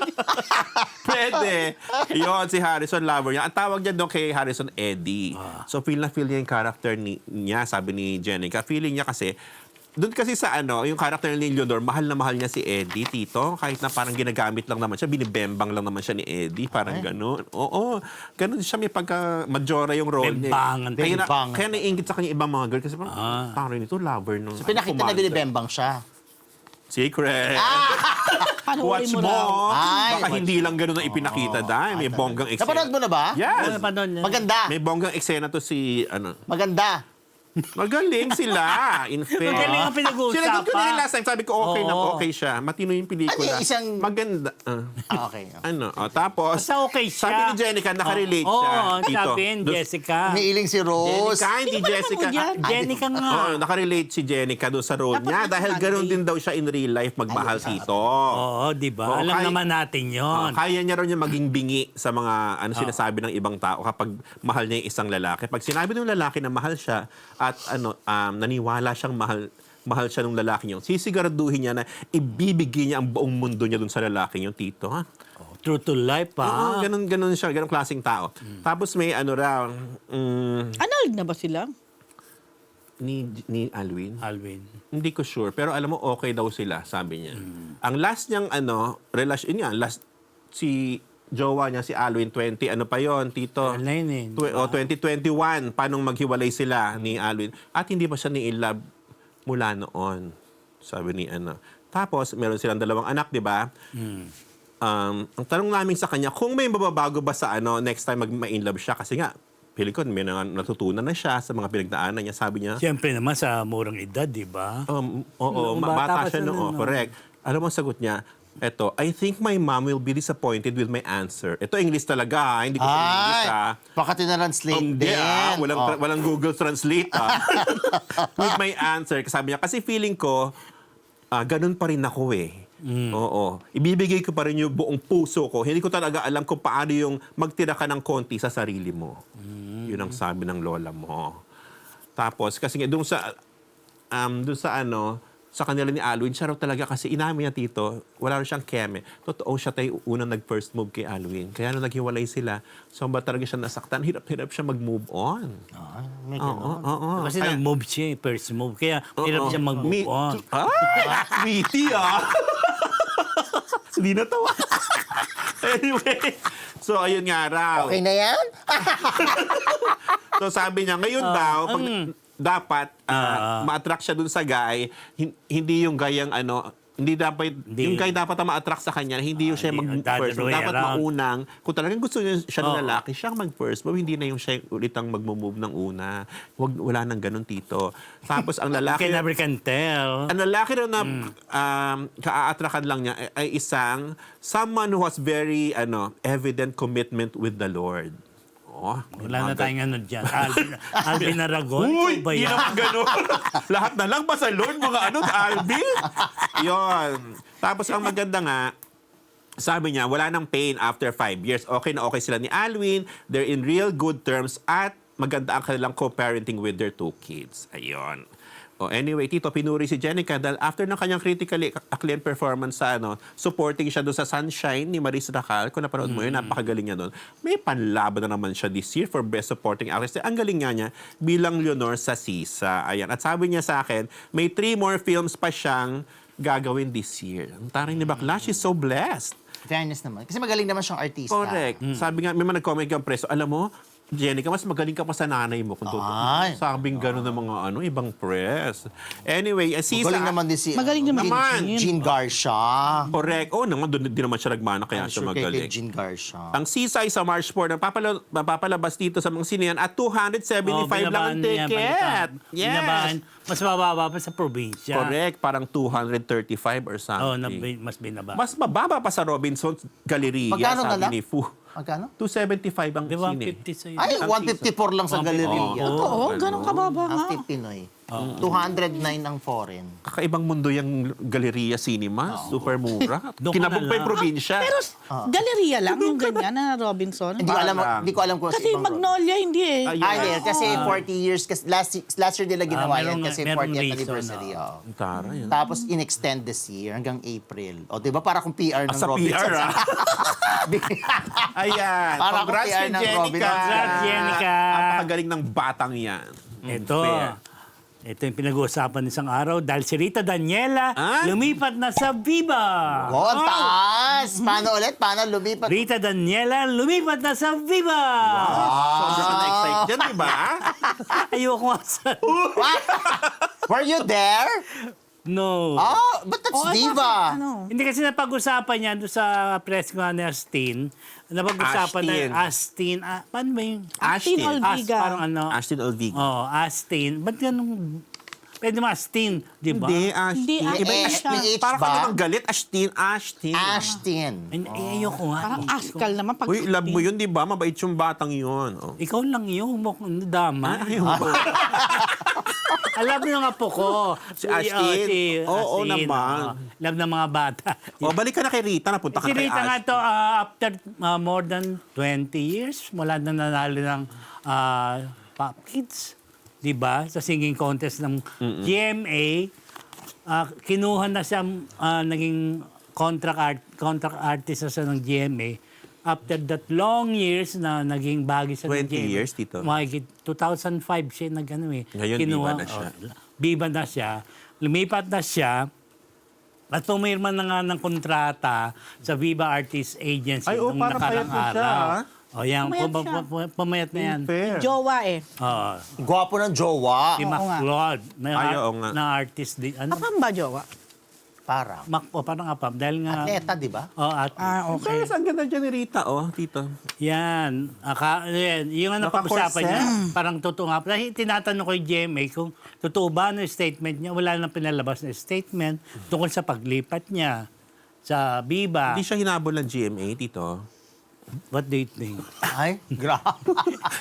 [SPEAKER 4] Pwede. Yun, si Harrison, lover niya. Ang tawag niya doon kay Harrison, Eddie. So, feel na feel niya yung character niya, sabi ni Jenica. Feeling niya kasi, doon kasi sa yung character ni Leonor, mahal na mahal niya si Eddie, Tito. Kahit na parang ginagamit lang naman siya, binibembang lang naman siya ni Eddie. Parang gano'n. Oo. Gano'n siya, may pagka-majora yung role niya.
[SPEAKER 3] Bembangan.
[SPEAKER 4] Kaya naiingit sa kanya ibang mga girl. Kasi parang nito, lover nung
[SPEAKER 1] Pinakita na binibembang siya.
[SPEAKER 4] Secret.
[SPEAKER 2] Panoorin
[SPEAKER 4] Watch
[SPEAKER 2] mo
[SPEAKER 4] mo.
[SPEAKER 2] raw.
[SPEAKER 1] Ay,
[SPEAKER 4] Baka
[SPEAKER 1] watch.
[SPEAKER 4] hindi lang gano'n ang ipinakita dahil. May bonggang eksena.
[SPEAKER 1] Napanood mo na ba?
[SPEAKER 4] Yes.
[SPEAKER 3] Ano pa doon?
[SPEAKER 1] Maganda.
[SPEAKER 4] May bonggang eksena to si,
[SPEAKER 1] Maganda.
[SPEAKER 4] Magaling sila. In fact.
[SPEAKER 3] Magaling ang pinag-uusapan.
[SPEAKER 4] Sinagot ko na rin last time. Sabi ko, okay na,
[SPEAKER 3] Oo.
[SPEAKER 4] okay siya. Matino yung pelikula.
[SPEAKER 1] Ano, isang-
[SPEAKER 4] Maganda.
[SPEAKER 1] Okay.
[SPEAKER 4] Tapos,
[SPEAKER 3] Basta okay siya.
[SPEAKER 4] sabi ni Jenica, nakarelate siya.
[SPEAKER 3] Oo,
[SPEAKER 4] dito.
[SPEAKER 3] sabi ni Jessica.
[SPEAKER 1] Umiiling si Rose.
[SPEAKER 4] Jenica, hindi Jessica.
[SPEAKER 2] yan?
[SPEAKER 3] Jenica nga.
[SPEAKER 4] Oo, nakarelate si Jenica doon sa role
[SPEAKER 2] Dapat
[SPEAKER 4] niya
[SPEAKER 2] nasa
[SPEAKER 4] dahil ganoon
[SPEAKER 2] Sunday.
[SPEAKER 4] din daw siya in real life magmahal dito.
[SPEAKER 3] Oo, di ba?
[SPEAKER 4] Oo,
[SPEAKER 3] Alam
[SPEAKER 4] kaya-
[SPEAKER 3] naman natin yon.
[SPEAKER 4] Kaya niya raw niya maging bingi sa mga sinasabi ng ibang tao kapag mahal niya yung isang lalaki. Pag sinabi ng lalaki na mahal siya at naniwala siyang mahal siya ng lalaki niyo, sisiguraduhin niya na ibibigay niya ang buong mundo niya dun sa lalaki niyo, Tito. Ha?
[SPEAKER 3] True to life,
[SPEAKER 4] Oo,
[SPEAKER 3] ha?
[SPEAKER 4] ganun siya, ganun klaseng tao. Tapos may raw,
[SPEAKER 2] Annulled na ba sila?
[SPEAKER 4] ni Alwin.
[SPEAKER 3] Alvin.
[SPEAKER 4] Hindi ko sure, pero alam mo, okay daw sila, sabi niya. Ang last niyang, relasyon niya, si jowa niya, si Alwin, 20, ano pa yon Tito? 2021, paano maghiwalay sila ni Alwin. At hindi pa siya ni in love mula noon, sabi ni Tapos, meron silang dalawang anak, di ba? Ang tanong namin sa kanya, kung may mababago ba sa next time ma-in love siya, kasi nga, pili ko, may natutunan na siya sa mga pinagdaanan niya. Sabi niya,
[SPEAKER 3] Siyempre naman sa murang edad, di ba?
[SPEAKER 4] oo,
[SPEAKER 3] Bata pa
[SPEAKER 4] bata siya
[SPEAKER 3] siya
[SPEAKER 4] noon.
[SPEAKER 3] nun, no?
[SPEAKER 4] Correct. Alam mo ang sagot niya, eto, I think my mom will be disappointed with my answer. Ito, English talaga, hindi ko sa English,
[SPEAKER 1] Baka tinranslate
[SPEAKER 4] Hindi,
[SPEAKER 1] din.
[SPEAKER 4] walang Google Translate, with my answer. Sabi niya, kasi feeling ko, ganun pa rin ako eh. Oo. Ibibigay ko pa rin yung buong puso ko. Hindi ko talaga alam kung paano yung magtira ka ng konti sa sarili mo. Yun ang sabi ng lola mo. Tapos, kasi nga, doon sa sa kanila ni Alwin, siya raw talaga kasi inamin niya, Tito, wala rin siyang keme. Totoo, siya tayo unang nag-first move kay Alwin. Kaya nung naghiwalay sila, so ba talaga siya nasaktan, hirap-hirap siya mag-move on.
[SPEAKER 1] May
[SPEAKER 4] Oo,
[SPEAKER 1] ganun.
[SPEAKER 4] oo.
[SPEAKER 3] Kasi
[SPEAKER 4] Kaya-
[SPEAKER 3] nag-move siya, first move. Kaya hirap
[SPEAKER 4] Oo.
[SPEAKER 3] siya mag-move on.
[SPEAKER 4] Sweetie, Hindi natawa. Anyway, so ayun nga raw.
[SPEAKER 1] Okay na yan?
[SPEAKER 4] So sabi niya, ngayon daw, pag dapat ma-attract siya dun sa guy, hindi yung gayang hindi dapat, yung guy dapat ang ma-attract sa kanya, hindi yung siya
[SPEAKER 3] hindi
[SPEAKER 4] mag-first move.
[SPEAKER 3] the other way
[SPEAKER 4] Dapat
[SPEAKER 3] around.
[SPEAKER 4] maunang, kung talagang gusto niya siya ng lalaki, siya ang mag-first move, hindi na yung siya ulit ang mag-move ng una. Wala nang ganun, Tito. Tapos ang lalaki,
[SPEAKER 3] Can never can tell.
[SPEAKER 4] ang lalaki raw na ka-attrakan lang niya ay isang someone who has very evident commitment with the Lord.
[SPEAKER 3] Wala na tayong dyan. Alvin Aragon.
[SPEAKER 4] Uy,
[SPEAKER 3] Ikaw ba
[SPEAKER 4] hindi
[SPEAKER 3] yan?
[SPEAKER 4] naman gano'n. Lahat na lang ba sa Lord, mga Alvin? Yon. Tapos ang maganda nga, sabi niya, wala nang pain after 5 years. Okay na okay sila ni Alwin. They're in real good terms at maganda ang kanilang co-parenting with their 2 kids. Ayun. Anyway, Tito, pinuri si Jenica dahil after ng kanyang critically acclaimed performance sa supporting siya doon sa Sunshine ni Maris Racal, kung napanood mo yun, napakagaling niya doon. May panlaban na naman siya this year for Best Supporting Actress. Ang galing nga niya bilang Leonor sa Sisa. Ayan. At sabi niya sa akin, may 3 more films pa siyang gagawin this year. Ang taring ni Bakla, she's so blessed.
[SPEAKER 1] Fairness naman. Kasi magaling naman siyang artista.
[SPEAKER 4] Correct. Sabi nga, may mga nag-comment kang preso, alam mo, Jenica, mas magaling ka pa sa nanay mo. Kung
[SPEAKER 1] Ay.
[SPEAKER 4] sabing gano'n ng mga ibang press. Anyway, si
[SPEAKER 1] Magaling naman din si...
[SPEAKER 2] Magaling naman
[SPEAKER 4] Naman.
[SPEAKER 1] Jean Garcia.
[SPEAKER 4] Correct. Naman, doon din naman siya nagmana, kaya siya
[SPEAKER 1] Sure kay
[SPEAKER 4] magaling.
[SPEAKER 1] Jean Garcia.
[SPEAKER 4] Ang Sisay sa March 4, mapapalabas dito sa mga sinehan at 275 lang ang ticket. Yes.
[SPEAKER 3] Mas mababa pa sa probinsya.
[SPEAKER 4] Correct. Parang 235 or something.
[SPEAKER 3] Mas binaba.
[SPEAKER 4] Mas mababa pa sa Robinson's Galleria,
[SPEAKER 1] Magkano na
[SPEAKER 4] sabi
[SPEAKER 1] lang?
[SPEAKER 4] ni Fu.
[SPEAKER 1] Magkano?
[SPEAKER 4] 275 ang
[SPEAKER 3] Di ba,
[SPEAKER 4] sine.
[SPEAKER 3] 50 sa'yo?
[SPEAKER 1] Ay,
[SPEAKER 4] Ang
[SPEAKER 1] 154 lang sa Galleria.
[SPEAKER 2] Oo, ganun kababa nga.
[SPEAKER 1] Ang 50 Pinoy. 209 ang foreign.
[SPEAKER 4] Kakaibang mundo yung Galleria Cinema. Super mura.
[SPEAKER 3] Doon ka
[SPEAKER 4] Kinabog
[SPEAKER 3] na
[SPEAKER 4] pa yung
[SPEAKER 3] lang.
[SPEAKER 4] probinsya.
[SPEAKER 2] Pero galeria lang yung ganyan na Robinson.
[SPEAKER 1] Hindi ko alam kung sa
[SPEAKER 2] Kasi
[SPEAKER 1] ibang
[SPEAKER 2] Magnolia hindi eh.
[SPEAKER 4] Ay,
[SPEAKER 1] Ah, yes. Kasi 40 years. Kasi last year nila ginawa yan
[SPEAKER 3] merong-
[SPEAKER 1] kasi
[SPEAKER 3] merong
[SPEAKER 1] 40th
[SPEAKER 3] reason,
[SPEAKER 1] anniversary. oo.
[SPEAKER 4] Ang tara yan.
[SPEAKER 1] Tapos in-extend this year hanggang April. O, di ba? Para kung PR ng
[SPEAKER 4] Sa
[SPEAKER 1] Robinson.
[SPEAKER 4] PR, Ayan.
[SPEAKER 1] Para
[SPEAKER 4] Congrats
[SPEAKER 1] ako PR
[SPEAKER 4] kay
[SPEAKER 1] ng
[SPEAKER 4] Jenica.
[SPEAKER 1] Robin.
[SPEAKER 3] Congrats, Jenica.
[SPEAKER 4] Napakagaling ng batang yan. Fair.
[SPEAKER 3] Ito yung pinag-uusapan isang araw dahil si Rita Daniela lumipat na sa Viva.
[SPEAKER 1] Oh, ang taas! Paano ulit? Paano lumipat?
[SPEAKER 3] Rita Daniela lumipat na sa Viva.
[SPEAKER 4] Sobrang ka na-excite dyan, di ba?
[SPEAKER 3] Ayoko nga sa...
[SPEAKER 1] What? Were you there?
[SPEAKER 3] No.
[SPEAKER 1] But that's
[SPEAKER 2] Oo,
[SPEAKER 1] diva.
[SPEAKER 2] bakit? Ano?
[SPEAKER 3] Hindi kasi napag-usapan niya doon sa press ko ni Astin. Napag-usapan na Astin. Paano ba yung?
[SPEAKER 2] Astin
[SPEAKER 4] Ashtin.
[SPEAKER 2] Olviga.
[SPEAKER 3] Parang ano.
[SPEAKER 4] Ashtin Olviga.
[SPEAKER 3] Oh, Astin. Ba't ganun? Pwede mo Astin, di ba?
[SPEAKER 4] Hindi, Ashtin.
[SPEAKER 2] Hindi,
[SPEAKER 4] Iba yung
[SPEAKER 2] Ashtin.
[SPEAKER 1] May H
[SPEAKER 4] Parang
[SPEAKER 1] ba?
[SPEAKER 4] ka namang galit. Ashtin.
[SPEAKER 1] Ashtin.
[SPEAKER 3] Ayoko nga.
[SPEAKER 2] Parang askal naman. Pag
[SPEAKER 4] Uy, love mo yun, di ba? Mabait yung batang yun. Oh.
[SPEAKER 3] Ikaw lang yun. Mukhang dama.
[SPEAKER 4] Ayaw mo.
[SPEAKER 3] Alam mo yung apo ko.
[SPEAKER 4] Si Astin? Oo
[SPEAKER 3] Astin,
[SPEAKER 4] naman.
[SPEAKER 3] Alam ng mga bata.
[SPEAKER 4] O, balik ka na kay Rita. Napunta ka
[SPEAKER 3] Si
[SPEAKER 4] kay
[SPEAKER 3] Rita nga
[SPEAKER 4] Ashtin.
[SPEAKER 3] to, after more than 20 years, mula na nanalo ng Pop Kids, di ba? Sa singing contest ng GMA, kinuha na siya, naging contract artist na siya ng GMA. After that long years na naging bagay sa
[SPEAKER 4] 20
[SPEAKER 3] GMA.
[SPEAKER 4] years, Tito?
[SPEAKER 3] Mahigit 2005 siya nag-ano eh.
[SPEAKER 4] Ngayon, biba na siya.
[SPEAKER 3] Biba na siya. Lumipat na siya. At pumirma na nga ng kontrata sa Viva Artist Agency
[SPEAKER 4] Ay,
[SPEAKER 3] nung
[SPEAKER 4] parang
[SPEAKER 3] nakarang
[SPEAKER 4] payat na siya,
[SPEAKER 3] araw.
[SPEAKER 4] ah.
[SPEAKER 3] O yan,
[SPEAKER 2] Pumayat siya.
[SPEAKER 3] pumayat na yan.
[SPEAKER 4] Fair.
[SPEAKER 2] jowa eh.
[SPEAKER 3] Oo.
[SPEAKER 1] Gwapo ng jowa.
[SPEAKER 3] Si
[SPEAKER 2] Oo
[SPEAKER 3] Mac
[SPEAKER 2] nga.
[SPEAKER 3] Claude,
[SPEAKER 4] Ay, oo nga.
[SPEAKER 3] na artist din. Ano?
[SPEAKER 2] Apam ba jowa?
[SPEAKER 1] Parang.
[SPEAKER 3] Parang apam. Dahil nga...
[SPEAKER 1] Atleta, di ba?
[SPEAKER 3] At
[SPEAKER 2] Okay.
[SPEAKER 4] Pero ang ganda dyan ni Rita, Tito.
[SPEAKER 3] yan. Yan. Yung ano pag-usapan
[SPEAKER 4] Naka-corset.
[SPEAKER 3] niya, parang totoo nga. Dahil tinatanong ko yung GMA kung totoo ba ano yung statement niya. Wala nang pinalabas na statement tungkol sa paglipat niya sa Viva.
[SPEAKER 4] Hindi siya hinabol ng GMA, Tito.
[SPEAKER 3] What do you think?
[SPEAKER 1] Ay, grabe.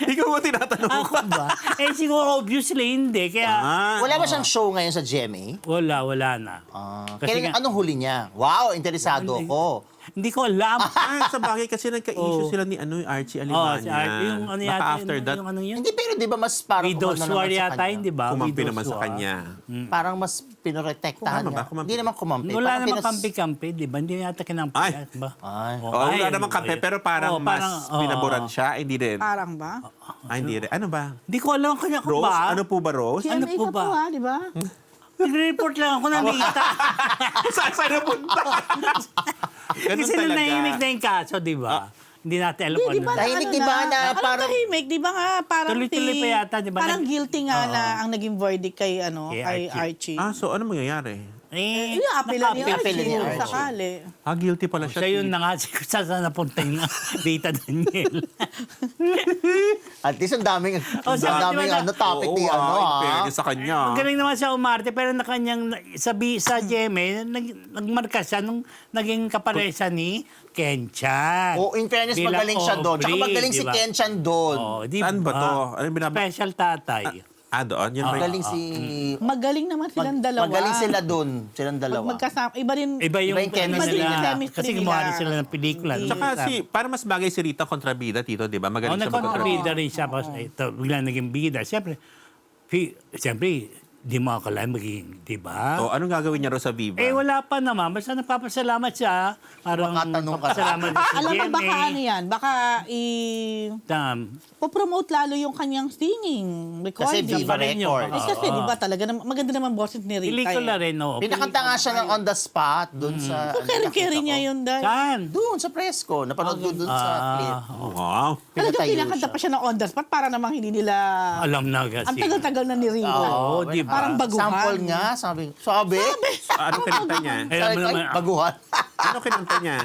[SPEAKER 4] Ikaw mo tinatanong
[SPEAKER 3] Ako ba? Siguro obviously hindi. Kaya
[SPEAKER 1] Wala ba siyang show ngayon sa GMA?
[SPEAKER 3] wala na. Kasi
[SPEAKER 1] Kailan,
[SPEAKER 3] nga-
[SPEAKER 1] anong huli niya? Wow, interesado ako.
[SPEAKER 3] Hindi ko alam.
[SPEAKER 4] Sa bagay kasi nagka-issue sila ni Archie Alemania.
[SPEAKER 3] si Art, yung ano yata,
[SPEAKER 4] After that,
[SPEAKER 3] yung ano yun?
[SPEAKER 1] Hindi, pero di ba mas parang
[SPEAKER 3] Widow
[SPEAKER 1] kumano
[SPEAKER 3] Swar
[SPEAKER 1] naman sa
[SPEAKER 3] yata
[SPEAKER 1] kanya?
[SPEAKER 3] yun, di ba?
[SPEAKER 4] kumampi
[SPEAKER 3] Widow
[SPEAKER 4] naman sa
[SPEAKER 3] Swar.
[SPEAKER 4] kanya.
[SPEAKER 1] Parang mas pinoprotektahan
[SPEAKER 4] Kumampi ba?
[SPEAKER 1] niya.
[SPEAKER 4] Kumampi.
[SPEAKER 1] Hindi naman kumampi.
[SPEAKER 3] Wala
[SPEAKER 1] Parang
[SPEAKER 3] namang kampi-kampi, di ba? Hindi yata kinampi.
[SPEAKER 4] Ay.
[SPEAKER 3] Ba?
[SPEAKER 1] Ay.
[SPEAKER 4] Wala namang kape, pero parang mas pinaboran siya. Hindi din.
[SPEAKER 2] Parang ba?
[SPEAKER 4] Hindi rin. Ano ba?
[SPEAKER 3] Hindi ko alam kanya ko
[SPEAKER 4] Rose?
[SPEAKER 3] ba?
[SPEAKER 4] Ano po ba, Rose?
[SPEAKER 3] Ano
[SPEAKER 2] GMA
[SPEAKER 3] po
[SPEAKER 2] ka
[SPEAKER 3] ba?
[SPEAKER 2] po ha, di ba?
[SPEAKER 3] Nag-report lang ako ng Rita.
[SPEAKER 4] Saan napunta? Ganun
[SPEAKER 3] Kasi
[SPEAKER 4] talaga.
[SPEAKER 3] nanahimik na yung kaso, di ba? Hindi natin alam kung
[SPEAKER 2] Di ba
[SPEAKER 3] ano.
[SPEAKER 1] Tahimik,
[SPEAKER 2] ano
[SPEAKER 1] di ba, na
[SPEAKER 2] Anong
[SPEAKER 1] parang-
[SPEAKER 2] tahimik? Di ba nga parang
[SPEAKER 3] Tuloy-tuloy pa yata, di ba?
[SPEAKER 2] Parang guilty nga na ang naging verdict kay
[SPEAKER 3] Kay
[SPEAKER 2] Archie.
[SPEAKER 4] So ano mangyayari?
[SPEAKER 2] Yung apela ni
[SPEAKER 1] Apela ni
[SPEAKER 2] Archie.
[SPEAKER 1] Archie.
[SPEAKER 2] Sakali.
[SPEAKER 4] Guilty pala siya.
[SPEAKER 3] Siya yun na nga, saan napunta yung Rita Daniel.
[SPEAKER 1] At least ang daming,
[SPEAKER 3] Oh,
[SPEAKER 1] ang
[SPEAKER 3] sabi
[SPEAKER 1] daming
[SPEAKER 3] diba na-
[SPEAKER 1] ano, topic ni
[SPEAKER 4] Oo,
[SPEAKER 1] ano,
[SPEAKER 4] in
[SPEAKER 1] ha?
[SPEAKER 4] fairness sa kanya.
[SPEAKER 3] Ang galing naman siya umarte, pero na kanyang, sa GMA, nagmarka siya nung naging kaparesa ni Kenchan.
[SPEAKER 1] Oh, in fairness,
[SPEAKER 3] Bilang
[SPEAKER 1] magaling siya doon. Tsaka
[SPEAKER 3] Aubrey,
[SPEAKER 1] magaling si
[SPEAKER 3] di ba?
[SPEAKER 1] Kenchan doon.
[SPEAKER 3] Oh, di
[SPEAKER 4] Saan ba
[SPEAKER 3] ba?
[SPEAKER 4] to? Ano yung
[SPEAKER 3] Special tatay.
[SPEAKER 4] doon? Yan ba yun?
[SPEAKER 1] Magaling si...
[SPEAKER 2] Magaling naman silang dalawa.
[SPEAKER 1] Magaling sila doon. Silang
[SPEAKER 2] Pag
[SPEAKER 1] dalawa.
[SPEAKER 2] magkasama, iba rin.
[SPEAKER 3] Iba yung
[SPEAKER 1] Iba yung chemistry
[SPEAKER 3] nila.
[SPEAKER 1] nila.
[SPEAKER 3] Kasi gumawa rin sila ng pelikula.
[SPEAKER 2] Hindi.
[SPEAKER 4] Tsaka para mas bagay si Rita kontrabida, Tito, di ba? Magaling siya magkontrabida.
[SPEAKER 3] nagkontrabida rin siya. Tapos ito, bigla naging bida. Siyempre, di mo akalain magiging, di ba?
[SPEAKER 4] O, anong gagawin niya ro sa Viva?
[SPEAKER 3] Wala pa naman. Basta nagpapasalamat siya. Parang
[SPEAKER 1] Makatanong ka.
[SPEAKER 3] nagpapasalamat din sa
[SPEAKER 2] Alam mo,
[SPEAKER 3] GMA.
[SPEAKER 2] baka ano yan? Baka popromote lalo yung kanyang singing,
[SPEAKER 1] Kasi
[SPEAKER 2] recording.
[SPEAKER 1] Viva
[SPEAKER 3] pa rin yun.
[SPEAKER 1] Records.
[SPEAKER 2] Kasi di ba talaga, maganda naman boses ni Rita.
[SPEAKER 3] Pelikula rin, no?
[SPEAKER 1] Pinakanta nga siya ng on the spot doon sa...
[SPEAKER 2] Carry
[SPEAKER 1] nakita
[SPEAKER 2] niya
[SPEAKER 1] ko.
[SPEAKER 2] yun dahil.
[SPEAKER 3] Saan?
[SPEAKER 1] Doon sa presko. Napanood ko doon sa clip.
[SPEAKER 4] Wow.
[SPEAKER 2] Talagang
[SPEAKER 1] Pinatayo
[SPEAKER 2] pinakanta
[SPEAKER 1] siya.
[SPEAKER 2] pa siya ng on the spot para namang hindi nila...
[SPEAKER 3] Alam na kasi.
[SPEAKER 2] Ang tagal-tagal na ni Rita.
[SPEAKER 3] Oo, di ba?
[SPEAKER 2] Parang baguhan.
[SPEAKER 1] Sample nga, sabi.
[SPEAKER 4] Anong kinanta niya?
[SPEAKER 3] Alam mo naman,
[SPEAKER 1] Baguhan.
[SPEAKER 4] Ano kinanta niya?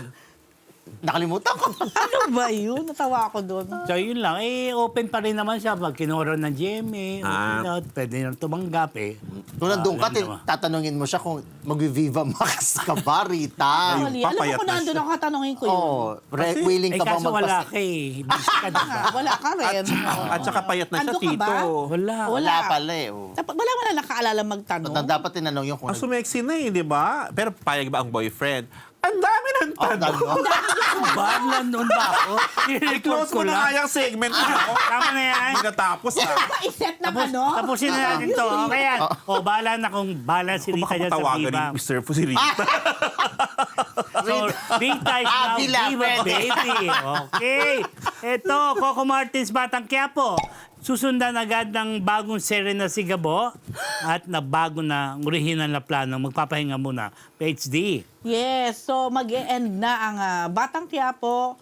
[SPEAKER 1] Nakalimutan ko.
[SPEAKER 2] Ano ba yun? Natawa ako doon.
[SPEAKER 3] So yun lang, open pa rin naman siya pag kinuro ng GMA. Pwede nang tumanggap eh.
[SPEAKER 1] Kung nandun ka,
[SPEAKER 3] alam naman.
[SPEAKER 1] tatanungin mo siya kung mag-Viva Max ka ba, Rita?
[SPEAKER 2] Actually, alam mo
[SPEAKER 4] papayat
[SPEAKER 2] kung
[SPEAKER 4] na
[SPEAKER 2] nandun
[SPEAKER 4] siya.
[SPEAKER 2] ako katanungin ko yun.
[SPEAKER 1] Oh, willing ka ba
[SPEAKER 3] Kaso wala
[SPEAKER 1] magpas...
[SPEAKER 3] ka eh. Busy ka diba?
[SPEAKER 2] Wala ka rin.
[SPEAKER 4] At saka payat na siya,
[SPEAKER 2] Ando ka ba?
[SPEAKER 4] Tito.
[SPEAKER 3] Wala.
[SPEAKER 1] Wala pala eh. Oh.
[SPEAKER 2] Wala mo na nakaalala magtanong.
[SPEAKER 1] Dapat tinanong yung kung...
[SPEAKER 4] Ang sumexy na di ba? Pero payag ba ang boyfriend? Ang dami ng tanong.
[SPEAKER 3] Ba, nandun ba ako? I-record
[SPEAKER 4] I-close
[SPEAKER 3] ko
[SPEAKER 4] mo na
[SPEAKER 3] lang.
[SPEAKER 4] kaya ang segment mo.
[SPEAKER 3] Tama na yan.
[SPEAKER 4] Hindi natapos
[SPEAKER 2] Ba, iset ng ano?
[SPEAKER 3] Tapusin na natin to. Okay yan. Bahala na kung bahala si
[SPEAKER 4] Kung
[SPEAKER 3] Rita
[SPEAKER 4] baka
[SPEAKER 3] dyan sa
[SPEAKER 4] patawagan
[SPEAKER 3] Viva.
[SPEAKER 4] ni Mr. Fu si Rita.
[SPEAKER 3] So, Rita is now
[SPEAKER 1] Avila,
[SPEAKER 3] Viva
[SPEAKER 1] pwede.
[SPEAKER 3] baby. Okay. Ito, Coco Martins Batang Quiapo. Susundan agad ng bagong Serena Sigabo at bago na original na plano. Magpapahinga muna. PhD.
[SPEAKER 2] Yes, so mag-e-end na ang Batang Quiapo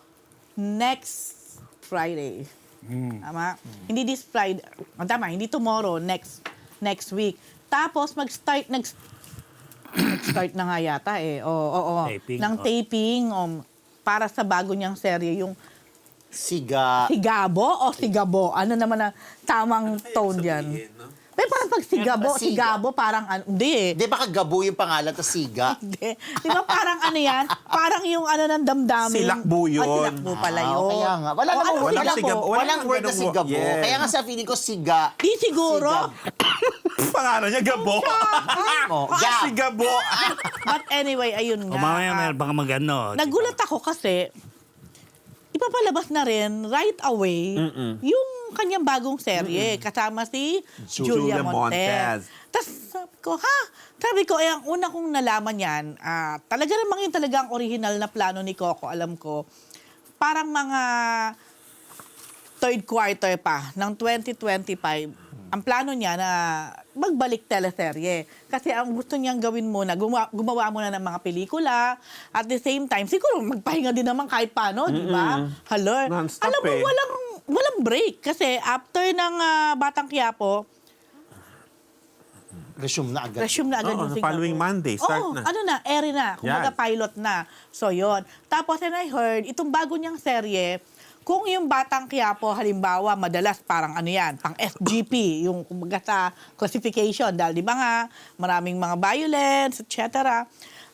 [SPEAKER 2] next Friday. Tama? Hindi this Friday. Tama, hindi tomorrow, next week. Tapos mag-start Nag-start na nga yata eh. Oo.
[SPEAKER 3] Taping,
[SPEAKER 2] Ng
[SPEAKER 3] oh.
[SPEAKER 2] taping para sa bago niyang serye, yung
[SPEAKER 1] Siga.
[SPEAKER 2] Sigabo o Sigabo? Ano naman ang tamang tone diyan? Pero parang pag Sigabo,
[SPEAKER 1] Siga.
[SPEAKER 2] Sigabo parang hindi eh.
[SPEAKER 1] Di baka Gabo yung pangalan to Siga?
[SPEAKER 2] Hindi. Di ba parang ano yan? Parang yung ano ng damdamin.
[SPEAKER 4] Silakbo yun.
[SPEAKER 2] Silakbo pala yun.
[SPEAKER 1] Kaya nga. Wala
[SPEAKER 2] O,
[SPEAKER 1] namang
[SPEAKER 2] ano
[SPEAKER 1] walang
[SPEAKER 2] Sigabo?
[SPEAKER 4] Sigabo.
[SPEAKER 1] Walang word na
[SPEAKER 4] ganung-
[SPEAKER 1] Sigabo.
[SPEAKER 4] Yes.
[SPEAKER 1] Kaya nga sa feeling ko Siga.
[SPEAKER 2] Di siguro.
[SPEAKER 4] Pangalan niya, Gabo.
[SPEAKER 1] Oh,
[SPEAKER 4] Si Gabo.
[SPEAKER 2] But anyway, ayun
[SPEAKER 3] O
[SPEAKER 2] nga.
[SPEAKER 3] mamaya meron baka magano.
[SPEAKER 2] Nagulat ako kasi ipapalabas na rin right away yung kanyang bagong serye kasama si Julia
[SPEAKER 4] Julia
[SPEAKER 2] Montes.
[SPEAKER 4] Montes.
[SPEAKER 2] Tapos sabi ko, ang una kong nalaman yan, talaga namang yun talaga ang original na plano ni Coco, alam ko. Parang mga third quarter pa ng 2025, ang plano niya na magbalik teleserye. Kasi ang gusto niyang gawin muna, gumawa muna ng mga pelikula. At the same time, siguro magpahinga din naman kahit paano, di ba? Hello.
[SPEAKER 4] Non-stop
[SPEAKER 2] Alam mo,
[SPEAKER 4] eh.
[SPEAKER 2] walang break. Kasi after ng Batang Quiapo,
[SPEAKER 1] Resume na agad.
[SPEAKER 2] resume na agad
[SPEAKER 4] Oo,
[SPEAKER 2] yung Sigabo.
[SPEAKER 4] following Monday, start na.
[SPEAKER 2] Ano na, ere na. Kumbaga
[SPEAKER 4] Yan.
[SPEAKER 2] pilot na. So, yon. Tapos, and I heard, itong bago niyang serye, kung yung Batang Quiapo, halimbawa, madalas parang ano yan, pang SGP, yung kumbaga sa classification. Dahil di ba nga, maraming mga violence, etc.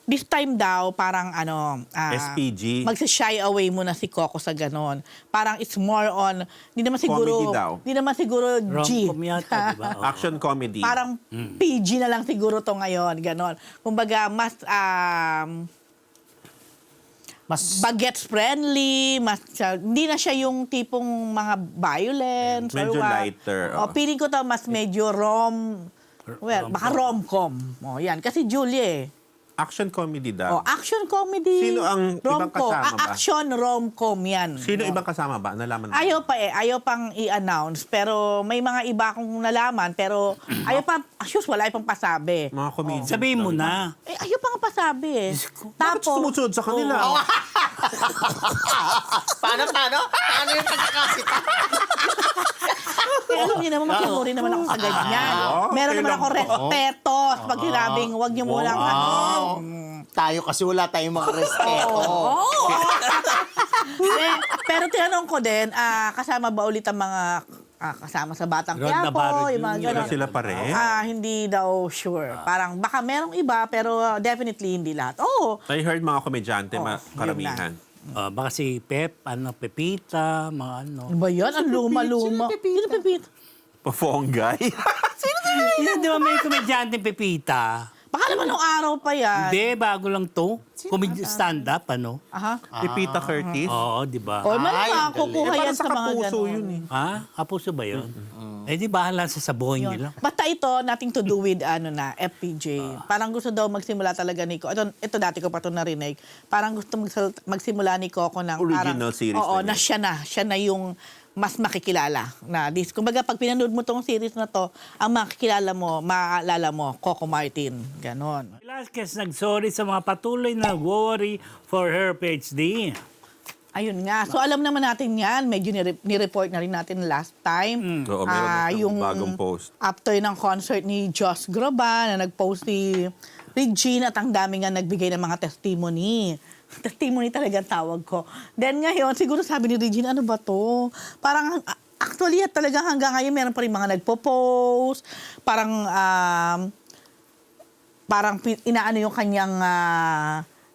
[SPEAKER 2] This time daw, parang
[SPEAKER 4] SPG.
[SPEAKER 2] Magsa-shy away muna si Coco sa ganon. Parang it's more on, hindi naman siguro,
[SPEAKER 4] Comedy daw.
[SPEAKER 2] hindi naman siguro G.
[SPEAKER 3] Rom-com yata, di ba? Oo.
[SPEAKER 4] Action comedy.
[SPEAKER 2] Parang PG na lang siguro to ngayon, ganon. Kumbaga, mas bagets friendly, hindi na siya yung tipong mga violence.
[SPEAKER 4] Medyo
[SPEAKER 2] or what.
[SPEAKER 4] lighter,
[SPEAKER 2] O, feeling ko to mas medyo baka rom-com. O, yan. Kasi Julie
[SPEAKER 4] Action comedy daw.
[SPEAKER 2] action comedy.
[SPEAKER 4] Sino ang ibang
[SPEAKER 2] rom-com.
[SPEAKER 4] kasama ba?
[SPEAKER 2] Action rom-com yan.
[SPEAKER 4] Sino ibang kasama ba? Nalaman mo?
[SPEAKER 2] Ayaw pang i-announce, pero may mga iba akong nalaman, pero ayaw pa, wala pang pasabi.
[SPEAKER 4] Mga comedian.
[SPEAKER 3] Sabihin mo na.
[SPEAKER 2] Ayaw pang pasabi eh.
[SPEAKER 4] Bakit sumusunod sa kanila?
[SPEAKER 1] Paano? Paano yung pagkakasita?
[SPEAKER 2] Kaya alam niyo naman, makinuri naman ako sa ganyan. Meron naman ako respeto. Pag sinabing, huwag niyo muna
[SPEAKER 1] Tayo kasi wala tayong mga respeto.
[SPEAKER 2] Pero tinanong ko din, kasama ba ulit ang mga kasama sa Batang
[SPEAKER 3] Rod Navarro
[SPEAKER 2] Quiapo, yung mga
[SPEAKER 3] Jr.
[SPEAKER 2] gano'n.
[SPEAKER 4] Sila pa rin?
[SPEAKER 2] Hindi daw sure. Parang baka merong iba, pero definitely hindi lahat.
[SPEAKER 4] I heard mga komedyante,
[SPEAKER 2] yun
[SPEAKER 4] karamihan.
[SPEAKER 3] Baka si Pepita, mga ano.
[SPEAKER 2] Ano ba yan? Ang luma-luma. Sino Pepita?
[SPEAKER 4] Pafonggay.
[SPEAKER 3] Hindi ba may komedyante Pepita?
[SPEAKER 2] Baka naman nung araw pa yan.
[SPEAKER 3] Hindi, bago lang to. Stand-up, ano?
[SPEAKER 2] Aha.
[SPEAKER 4] Pipita Curtis.
[SPEAKER 3] Oo, di ba?
[SPEAKER 2] O, malamang
[SPEAKER 1] ang
[SPEAKER 2] kukuha
[SPEAKER 4] Eh,
[SPEAKER 2] yan
[SPEAKER 4] parang
[SPEAKER 2] sa
[SPEAKER 4] sa
[SPEAKER 2] mga
[SPEAKER 4] kapuso
[SPEAKER 2] gano'n.
[SPEAKER 4] yun eh.
[SPEAKER 3] Ha? Kapuso ba yun? Eh, di bahala sa sabuhin
[SPEAKER 2] Yun.
[SPEAKER 3] niyo lang.
[SPEAKER 2] Basta ito, nothing to do with FPJ. Parang gusto daw magsimula talaga ni Coco. Ito dati ko pa ito narinig. Parang gusto magsimula ni Coco ng
[SPEAKER 4] Original series
[SPEAKER 2] Oo,
[SPEAKER 4] na
[SPEAKER 2] na siya na yung mas makikilala na this. Kumbaga, pag pinanood mo tong series na to, ang makikilala mo, maaalala mo, Coco Martin. Ganon.
[SPEAKER 3] Velasquez nag-sorry sa mga patuloy na worry for her PhD.
[SPEAKER 2] Ayun nga. So, alam naman natin yan. Medyo nireport na rin natin last time.
[SPEAKER 4] Oo, meron na siyang
[SPEAKER 2] yung
[SPEAKER 4] bagong post.
[SPEAKER 2] After ng concert ni Josh Groban, na nag-post si Regine at ang dami nga nagbigay ng mga testimony. Testimony talaga ang tawag ko. Then ngayon, siguro sabi ni Regine, ano ba to? Parang, actually, talaga hanggang ngayon, meron pa rin mga nagpo-post. Parang inaano yung kanyang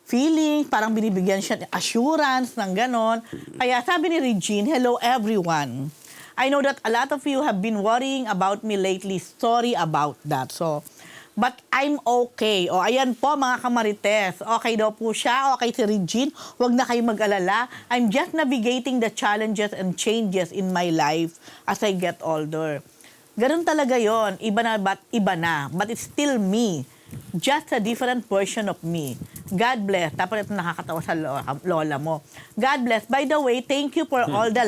[SPEAKER 2] feeling, parang binibigyan siya assurance ng ganon. Kaya sabi ni Regine, hello everyone. I know that a lot of you have been worrying about me lately. Sorry about that. But I'm okay. O, ayan po mga kamarites. Okay daw po siya. Okay si Regine. Huwag na kayo mag-alala. I'm just navigating the challenges and changes in my life as I get older. Ganun talaga yon. Iba na. But it's still me. Just a different version of me. God bless. Tapos ito nakakatawa sa lola mo. God bless. By the way, thank you for all the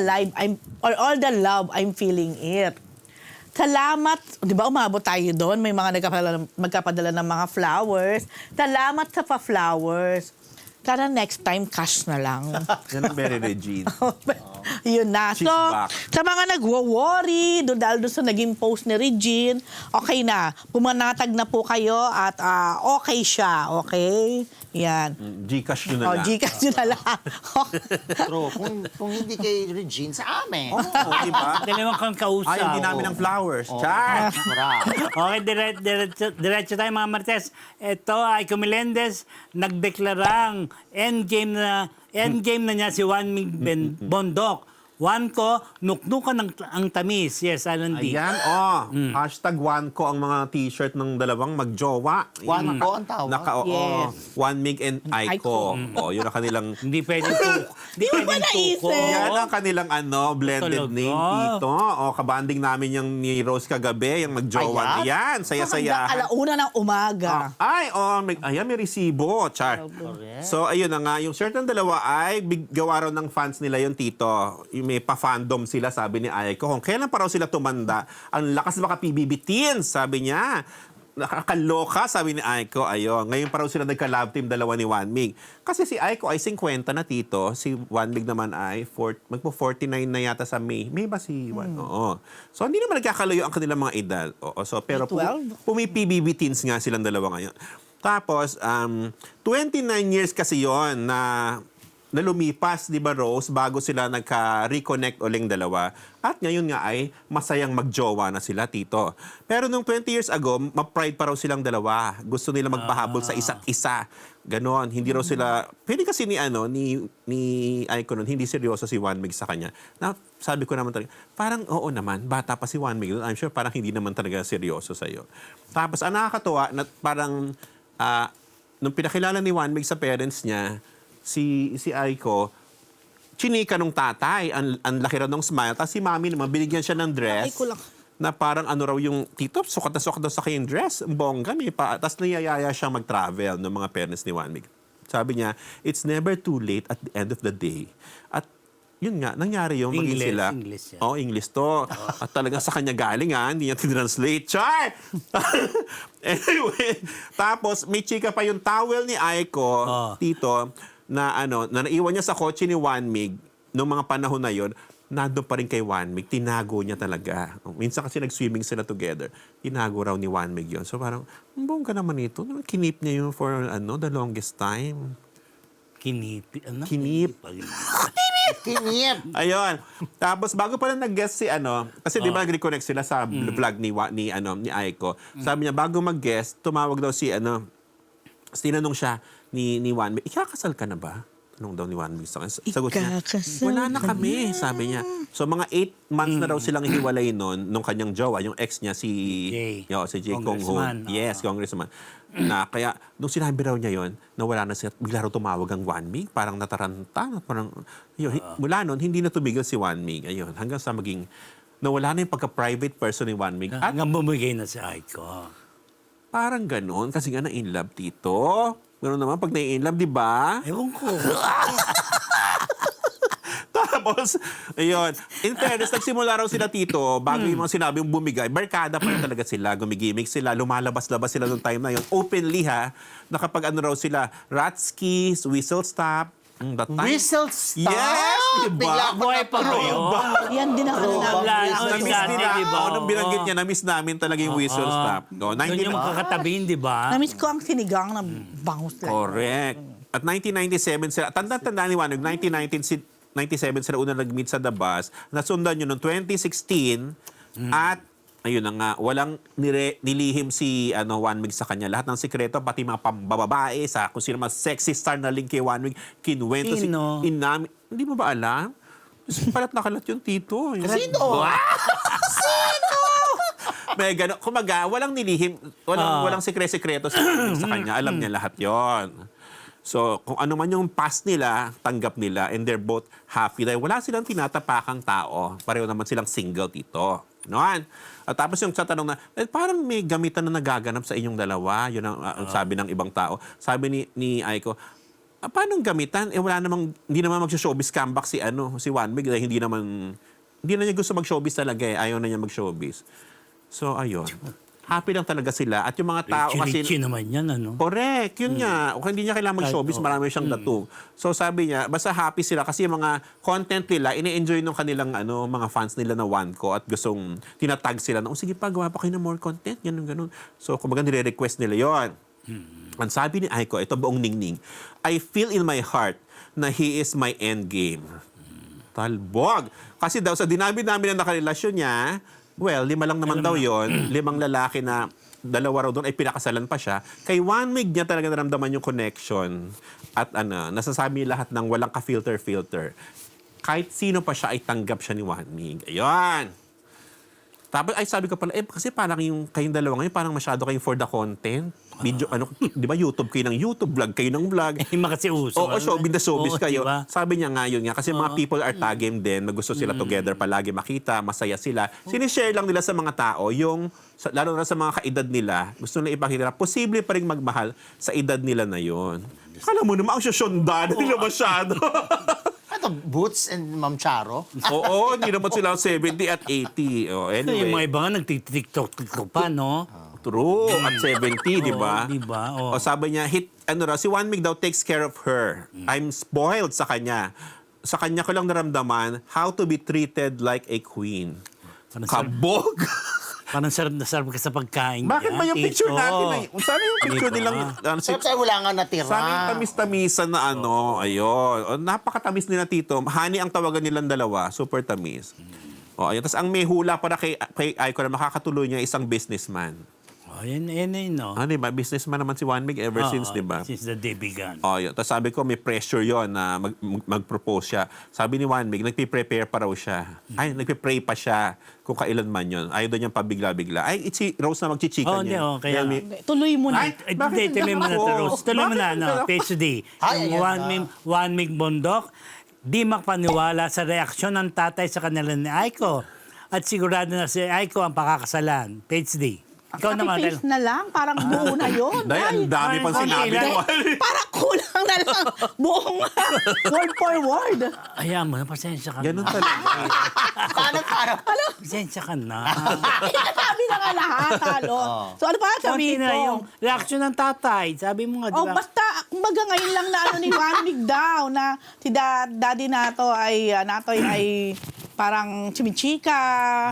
[SPEAKER 2] love I'm feeling it. Salamat. Di ba umabot tayo doon? May mga magkapadala ng mga flowers. Salamat sa pa-flowers. Sana next time, cash na lang.
[SPEAKER 4] Yan ang very Regine.
[SPEAKER 2] Yun na. So,
[SPEAKER 4] She's back.
[SPEAKER 2] sa mga nagwo-worry, dahil doon sa naging post ni Regine, okay na. Pumanatag na po kayo at okay siya. Okay? Yan.
[SPEAKER 4] Gcash nyo na
[SPEAKER 2] O,
[SPEAKER 4] lang.
[SPEAKER 2] Gcash nyo na lang.
[SPEAKER 1] True. Kung hindi kay Regine, sa amin.
[SPEAKER 4] Oo, di ba?
[SPEAKER 3] Dalawang kang kausap.
[SPEAKER 4] Ay, hindi namin ng flowers. Char!
[SPEAKER 1] Mura.
[SPEAKER 3] Okay, diretso tayo mga Marites. Ito ay Melendez nagdeklarang endgame na niya si Juan Mig Bondok. Juan ko, nuknukan ang tamis. Yes, Alan D.
[SPEAKER 4] Ayan, Hashtag one ko ang mga t-shirt ng dalawang magjowa.
[SPEAKER 1] One ko ang tawag?
[SPEAKER 2] Yes.
[SPEAKER 4] One Mig and Aiko. Yun ang kanilang...
[SPEAKER 3] Hindi pwedeng tuko. Hindi
[SPEAKER 2] Di mo ba
[SPEAKER 3] pwedeng tuko.
[SPEAKER 2] naisip?
[SPEAKER 4] Yan ang kanilang blended
[SPEAKER 3] Talaga?
[SPEAKER 4] name dito. Kabanding namin yung ni Rose kagabi, yung magjowa. Yan,
[SPEAKER 2] Hanggang
[SPEAKER 4] saya-saya.
[SPEAKER 2] alauna ng umaga.
[SPEAKER 4] May resibo. Char. So, ayun na nga. Yung shirt ng dalawa ay gawa raw ng fans nila yung tito. May pa-fandom sila, sabi ni Aiko. Kung kailan pa raw sila tumanda, ang lakas maka PBB teens, sabi niya. Nakakaloka, sabi ni Aiko. Ayun. Ngayon pa raw sila nagka-love team dalawa ni Juan Mig. Kasi si Aiko ay 50 na tito. Si Juan Mig naman ay magpo-49 na yata sa May. May ba si Juan? Oo. So, hindi naman nagkakalayo ang kanilang mga edad. Oo. So, pero pumi-PBB teens nga silang dalawa ngayon. Tapos, 29 years kasi yon na lumipas, di ba Rose, bago sila nagka-reconnect uling dalawa. At ngayon nga ay masayang magjowa na sila, tito. Pero nung 20 years ago, ma-pride pa raw silang dalawa. Gusto nila magpahabol sa isa't isa. Ganon, hindi raw sila... Pwede kasi ni Aiko nun, hindi seryoso si Juan Mig sa kanya. Na, sabi ko naman talaga, parang oo naman, bata pa si Juan Mig. I'm sure parang hindi naman talaga seryoso sa'yo. Tapos, ang nakakatuwa, na parang... nung pinakilala ni Juan Mig sa parents niya, si Aiko, chinika nung tatay, ang laki raw ng smile. Tapos si mami naman, binigyan siya ng dress
[SPEAKER 2] Aiko lang.
[SPEAKER 4] na parang raw yung, tito, sukat daw sa kayong dress. Ang bongga, tapos niyayaya siyang mag-travel ng mga parents ni Juan Mig. Sabi niya, it's never too late at the end of the day. At yun nga, nangyari yung maging sila.
[SPEAKER 3] English yan.
[SPEAKER 4] English to. At talagang sa kanya galing hindi niya tinranslate. Char! Anyway, tapos may chika pa yung towel ni Aiko, tito, na naiwan niya sa kotse ni Juan Mig noong mga panahon na yon, nandun pa rin kay Juan Mig, tinago niya talaga. Minsan kasi nag-swimming sila together, tinago raw ni Juan Mig yun. So parang, bongga naman ito. Kinip niya yun for the longest time.
[SPEAKER 3] Kinip.
[SPEAKER 4] Kinip.
[SPEAKER 1] Kinip.
[SPEAKER 4] Ayun. Tapos bago pa lang nag-guest si kasi di ba nag-reconnect sila sa vlog ni Aiko. Sabi niya bago mag-guest, tumawag daw tinanong siya ni Juan Mig, ikakasal ka na ba? Tanong daw ni Juan Mig sa kanya. Sagot niya, wala na kami, sabi niya. So mga 8 months na daw silang hiwalay nung kanyang jowa, yung ex niya si Jay Kong Ho. Yes, congressman. Na kaya nung sinabi raw niya yon, nawala na siya, bigla raw tumawag ang Juan Mig, parang nataranta, parang mula noon hindi na tumigil si Juan Mig. Ayun, hanggang sa maging nawala na yung pagka-private person ni Juan Mig. At
[SPEAKER 3] Hanggang bumigay na si Aiko.
[SPEAKER 4] parang ganoon kasi nga na-in love, tito. Ganoon naman pag na-in love, di ba?
[SPEAKER 3] Ewan ko.
[SPEAKER 4] Tapos, ayun. In fairness, nagsimula raw sila, tito, bago yung mga sinabi yung bumigay, barkada pa rin talaga sila, gumigimik sila, lumalabas-labas sila noong time na yun. Openly na kapag ano raw sila, Ratskis, Whistle Stop, that time.
[SPEAKER 1] Whistle stop?
[SPEAKER 4] Yes, diba?
[SPEAKER 1] Bigla ako
[SPEAKER 3] Buhay pa kayo.
[SPEAKER 2] Yan din ang ano namin.
[SPEAKER 4] Na-miss
[SPEAKER 3] Dati,
[SPEAKER 4] nila.
[SPEAKER 3] diba?
[SPEAKER 4] Nung binanggit niya, na-miss namin talaga yung Whistle Stop. No,
[SPEAKER 3] Yun yung kakatabihin, di ba?
[SPEAKER 2] Namiss ko ang sinigang na bangus lang.
[SPEAKER 4] Correct. At 1997 sila, tanda-tanda ni Juan, 1997 sila una nag-meet sa The Bus. Nasundan yun noong 2016 at ayun na nga, walang nilihim si Juan Mig sa kanya. Lahat ng sikreto, pati mga pambababae, kung sino mas sexy star na link kay Juan Mig, kinuwento
[SPEAKER 3] Sino?
[SPEAKER 4] Hindi mo ba alam? Palat na kalat yung tito.
[SPEAKER 1] Sino?
[SPEAKER 4] May gano'n. Kumaga, walang nilihim, walang sikreto sa kanya. Alam niya lahat yon. So, kung ano man yung past nila, tanggap nila, and they're both happy. Dahil wala silang tinatapakang tao. Pareho naman silang single dito. Noon. At tapos yung sa tanong na, parang may gamitan na nagaganap sa inyong dalawa. Yun ang sabi ng ibang tao. Sabi ni Aiko, paano gamitan? Wala namang, hindi naman mag-showbiz comeback si Juan Mig. Dahil hindi na niya gusto mag-showbiz talaga eh. Ayaw na niya mag-showbiz. So, ayun. happy lang talaga sila. At yung mga tao kasi...
[SPEAKER 3] Richie naman yan, ano?
[SPEAKER 4] Correct, yun nga. O hindi niya kailangan mag-showbiz, marami siyang datong. So sabi niya, basta happy sila kasi yung mga content nila, ini-enjoy ng kanilang mga fans nila na Wanko at gustong tinatag sila na, sige pa, gawa pa kayo ng more content, ganun. So kumbaga nire-request nila yon. Ang sabi ni Aiko, ito buong ningning, I feel in my heart na he is my endgame. Talbog! Kasi daw sa dinami-dami na nakarelasyon niya, well, 5 lang naman daw yon, 5 lalaki na 2 raw doon ay pinakasalan pa siya. Kay One Mig niya talaga naramdaman yung connection at nasasabi niya lahat ng walang ka-filter. Kahit sino pa siya ay tanggap siya ni One Mig. Ayun! Tapos ay sabi ko pala, kasi parang yung kayong dalawa ngayon, parang masyado kayong for the content. Video, di ba YouTube kayo ng YouTube, vlog kayo ng vlog.
[SPEAKER 3] Kasi uso.
[SPEAKER 4] Oo, showbiz kayo.
[SPEAKER 3] Diba?
[SPEAKER 4] Sabi niya nga yun nga, kasi mga people are tagging din, na gusto sila together palagi makita, masaya sila. Sinishare lang nila sa mga tao, lalo na sa mga kaedad nila, gusto nila ipakita, posible pa rin magmahal sa edad nila na yun. Kala mo naman, ang susyondan, hindi na masyado.
[SPEAKER 1] Ito, Boots and Ma'am Charo.
[SPEAKER 4] Oo, hindi naman sila 70 at 80. Oh,
[SPEAKER 3] Anyway. Yung mga
[SPEAKER 4] anyway.
[SPEAKER 3] iba nga nagtitiktok pa, no?
[SPEAKER 4] True, at 70, di ba?
[SPEAKER 3] Di ba?
[SPEAKER 4] O sabi niya, si One Mig daw takes care of her. I'm spoiled sa kanya. Sa kanya ko lang naramdaman how to be treated like a queen. Kabog!
[SPEAKER 3] Parang sarap na sarap ka sa pagkain.
[SPEAKER 4] Bakit ba yung picture natin na yun? Sana yung picture
[SPEAKER 3] Diba?
[SPEAKER 4] nilang...
[SPEAKER 1] Sarap sa'yo, wala nga natira.
[SPEAKER 4] Sana yung tamis-tamisan na ayun. O, napakatamis nila, Tito. Honey ang tawagan nilang dalawa. Super tamis. O, ayun. Tapos ang may hula para kay Aiko na makakatuloy niya isang businessman.
[SPEAKER 3] Oh, yan, no?
[SPEAKER 4] Diba? Businessman naman si One Mig ever since, diba?
[SPEAKER 3] Since the day began.
[SPEAKER 4] Yun. Tapos sabi ko, may pressure yon na mag-propose siya. Sabi ni One Mig, nagpe-prepare pa raw siya. Ay, nagpe-pray pa siya kung kailan man yun. Ayaw daw niyang pabigla-bigla. Ay, si Rose na magchichika
[SPEAKER 3] Hindi,
[SPEAKER 4] niya.
[SPEAKER 3] kaya...
[SPEAKER 2] Tuloy mo na.
[SPEAKER 4] Ay, bakit
[SPEAKER 3] Tuloy mo na,
[SPEAKER 4] ako?
[SPEAKER 3] Rose. Tuloy mo na, PhD.
[SPEAKER 1] Ay,
[SPEAKER 3] Yung
[SPEAKER 1] ayan
[SPEAKER 3] One Mig Bondok, di makapaniwala sa reaksyon ng tatay sa kanila ni Aiko. At sigurado na si Aiko ang pakakasalan. PhD. Ikaw naman.
[SPEAKER 2] Copy-paste na lang, parang buo na yun.
[SPEAKER 4] Dahil ang dami pang sinabi
[SPEAKER 3] konti
[SPEAKER 4] mo.
[SPEAKER 2] Parang kulang na lang. Buong word for word.
[SPEAKER 3] Ayan mo, pasensya ka
[SPEAKER 4] Ganun
[SPEAKER 3] na.
[SPEAKER 4] talaga.
[SPEAKER 1] Paano?
[SPEAKER 3] Pasensya ka na.
[SPEAKER 2] Sabi na nga lahat, halo. So ano pa
[SPEAKER 3] Konti
[SPEAKER 2] sabihin
[SPEAKER 3] na
[SPEAKER 2] ko?
[SPEAKER 3] yung reaksyon ng tatay. Sabi mo nga, di
[SPEAKER 2] Oh,
[SPEAKER 3] ba?
[SPEAKER 2] basta, kumbaga ngayon lang na ni One Mig daw na si daddy nato ay parang chimichika,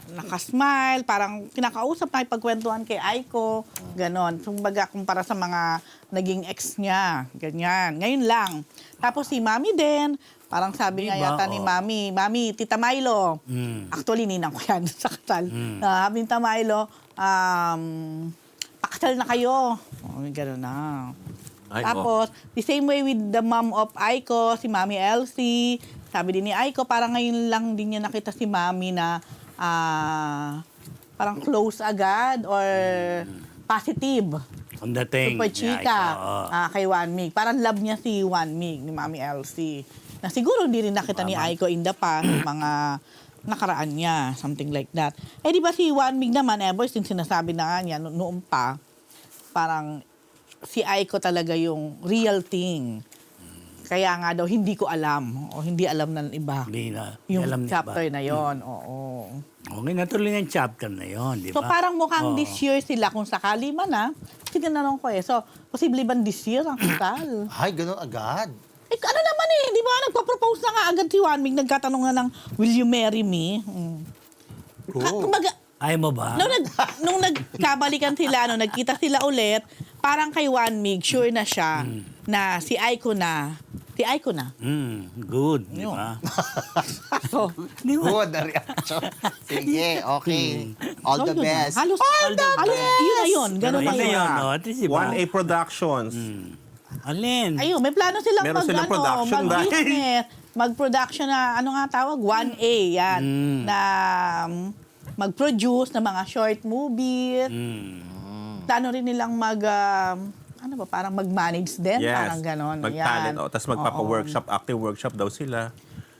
[SPEAKER 2] nakasmile, parang kinakausap na ipagkwentuhan kay Aiko, ganon. Kumbaga, kumpara sa mga naging ex niya, ganyan. Ngayon lang. Tapos si Mami din, parang sabi nga
[SPEAKER 3] Diba?
[SPEAKER 2] yata ni Mami, Tita Milo. Actually, ninang ko yan sa kasal. Sabi ni Tita Milo, pakasal na kayo. Oh, gano'n na.
[SPEAKER 4] Ay,
[SPEAKER 2] Tapos, the same way with the mom of Aiko, si Mami Elsie. Sabi din ni Aiko, parang ngayon lang din niya nakita si Mami na parang close agad or positive.
[SPEAKER 3] Ang dating.
[SPEAKER 2] Super chika
[SPEAKER 3] Yeah,
[SPEAKER 2] kay One Mig. Parang love niya si One Mig, ni Mami Elsie. Na siguro hindi rin nakita ni Aiko in the past, mga nakaraan niya, something like that. Eh di ba si One Mig naman, ever since sinasabi na nga niya, noon pa, parang si Aiko talaga yung real thing. Kaya nga daw, hindi ko alam. O hindi alam ng iba.
[SPEAKER 3] Hindi na.
[SPEAKER 2] Yung
[SPEAKER 3] alam na
[SPEAKER 2] chapter
[SPEAKER 3] ba?
[SPEAKER 2] na yon. Oo.
[SPEAKER 3] Okay, natuloy na yung chapter na yon, di ba?
[SPEAKER 2] So parang mukhang
[SPEAKER 3] Oo.
[SPEAKER 2] this year sila, kung sakali man tinanong ko so posible ba this year ang kasal?
[SPEAKER 1] Ay, ganun agad.
[SPEAKER 2] Ano naman di ba nagpa-propose na nga agad si One Mig, nagkatanong nga ng, will you marry me? Kumbaga,
[SPEAKER 3] Ayaw mo ba?
[SPEAKER 2] nung nagkabalikan sila, nagkita sila ulit, parang kay One Mig, sure na siya na si Aiko na.
[SPEAKER 3] Good, di ba?
[SPEAKER 2] So,
[SPEAKER 3] Di ba?
[SPEAKER 1] Good na reaction. Sige, okay. All the
[SPEAKER 2] yun na.
[SPEAKER 1] best.
[SPEAKER 2] Halos,
[SPEAKER 3] the
[SPEAKER 2] halos, yun na yun. Ganun
[SPEAKER 3] Yun
[SPEAKER 2] na
[SPEAKER 3] na
[SPEAKER 2] yun.
[SPEAKER 3] yun, no? At least, di ba?
[SPEAKER 4] 1A Productions.
[SPEAKER 3] Alin?
[SPEAKER 2] Ayun, may plano silang
[SPEAKER 4] Meron silang production ba?
[SPEAKER 2] mag-business, mag-production na, ano nga tawag? 1A, yan. Na mag-produce ng mga short movies. Plano rin nilang parang mag-manage din, parang ganon.
[SPEAKER 4] Mag-talent. Tapos
[SPEAKER 2] Oo.
[SPEAKER 4] magpapa-workshop, acting workshop daw sila.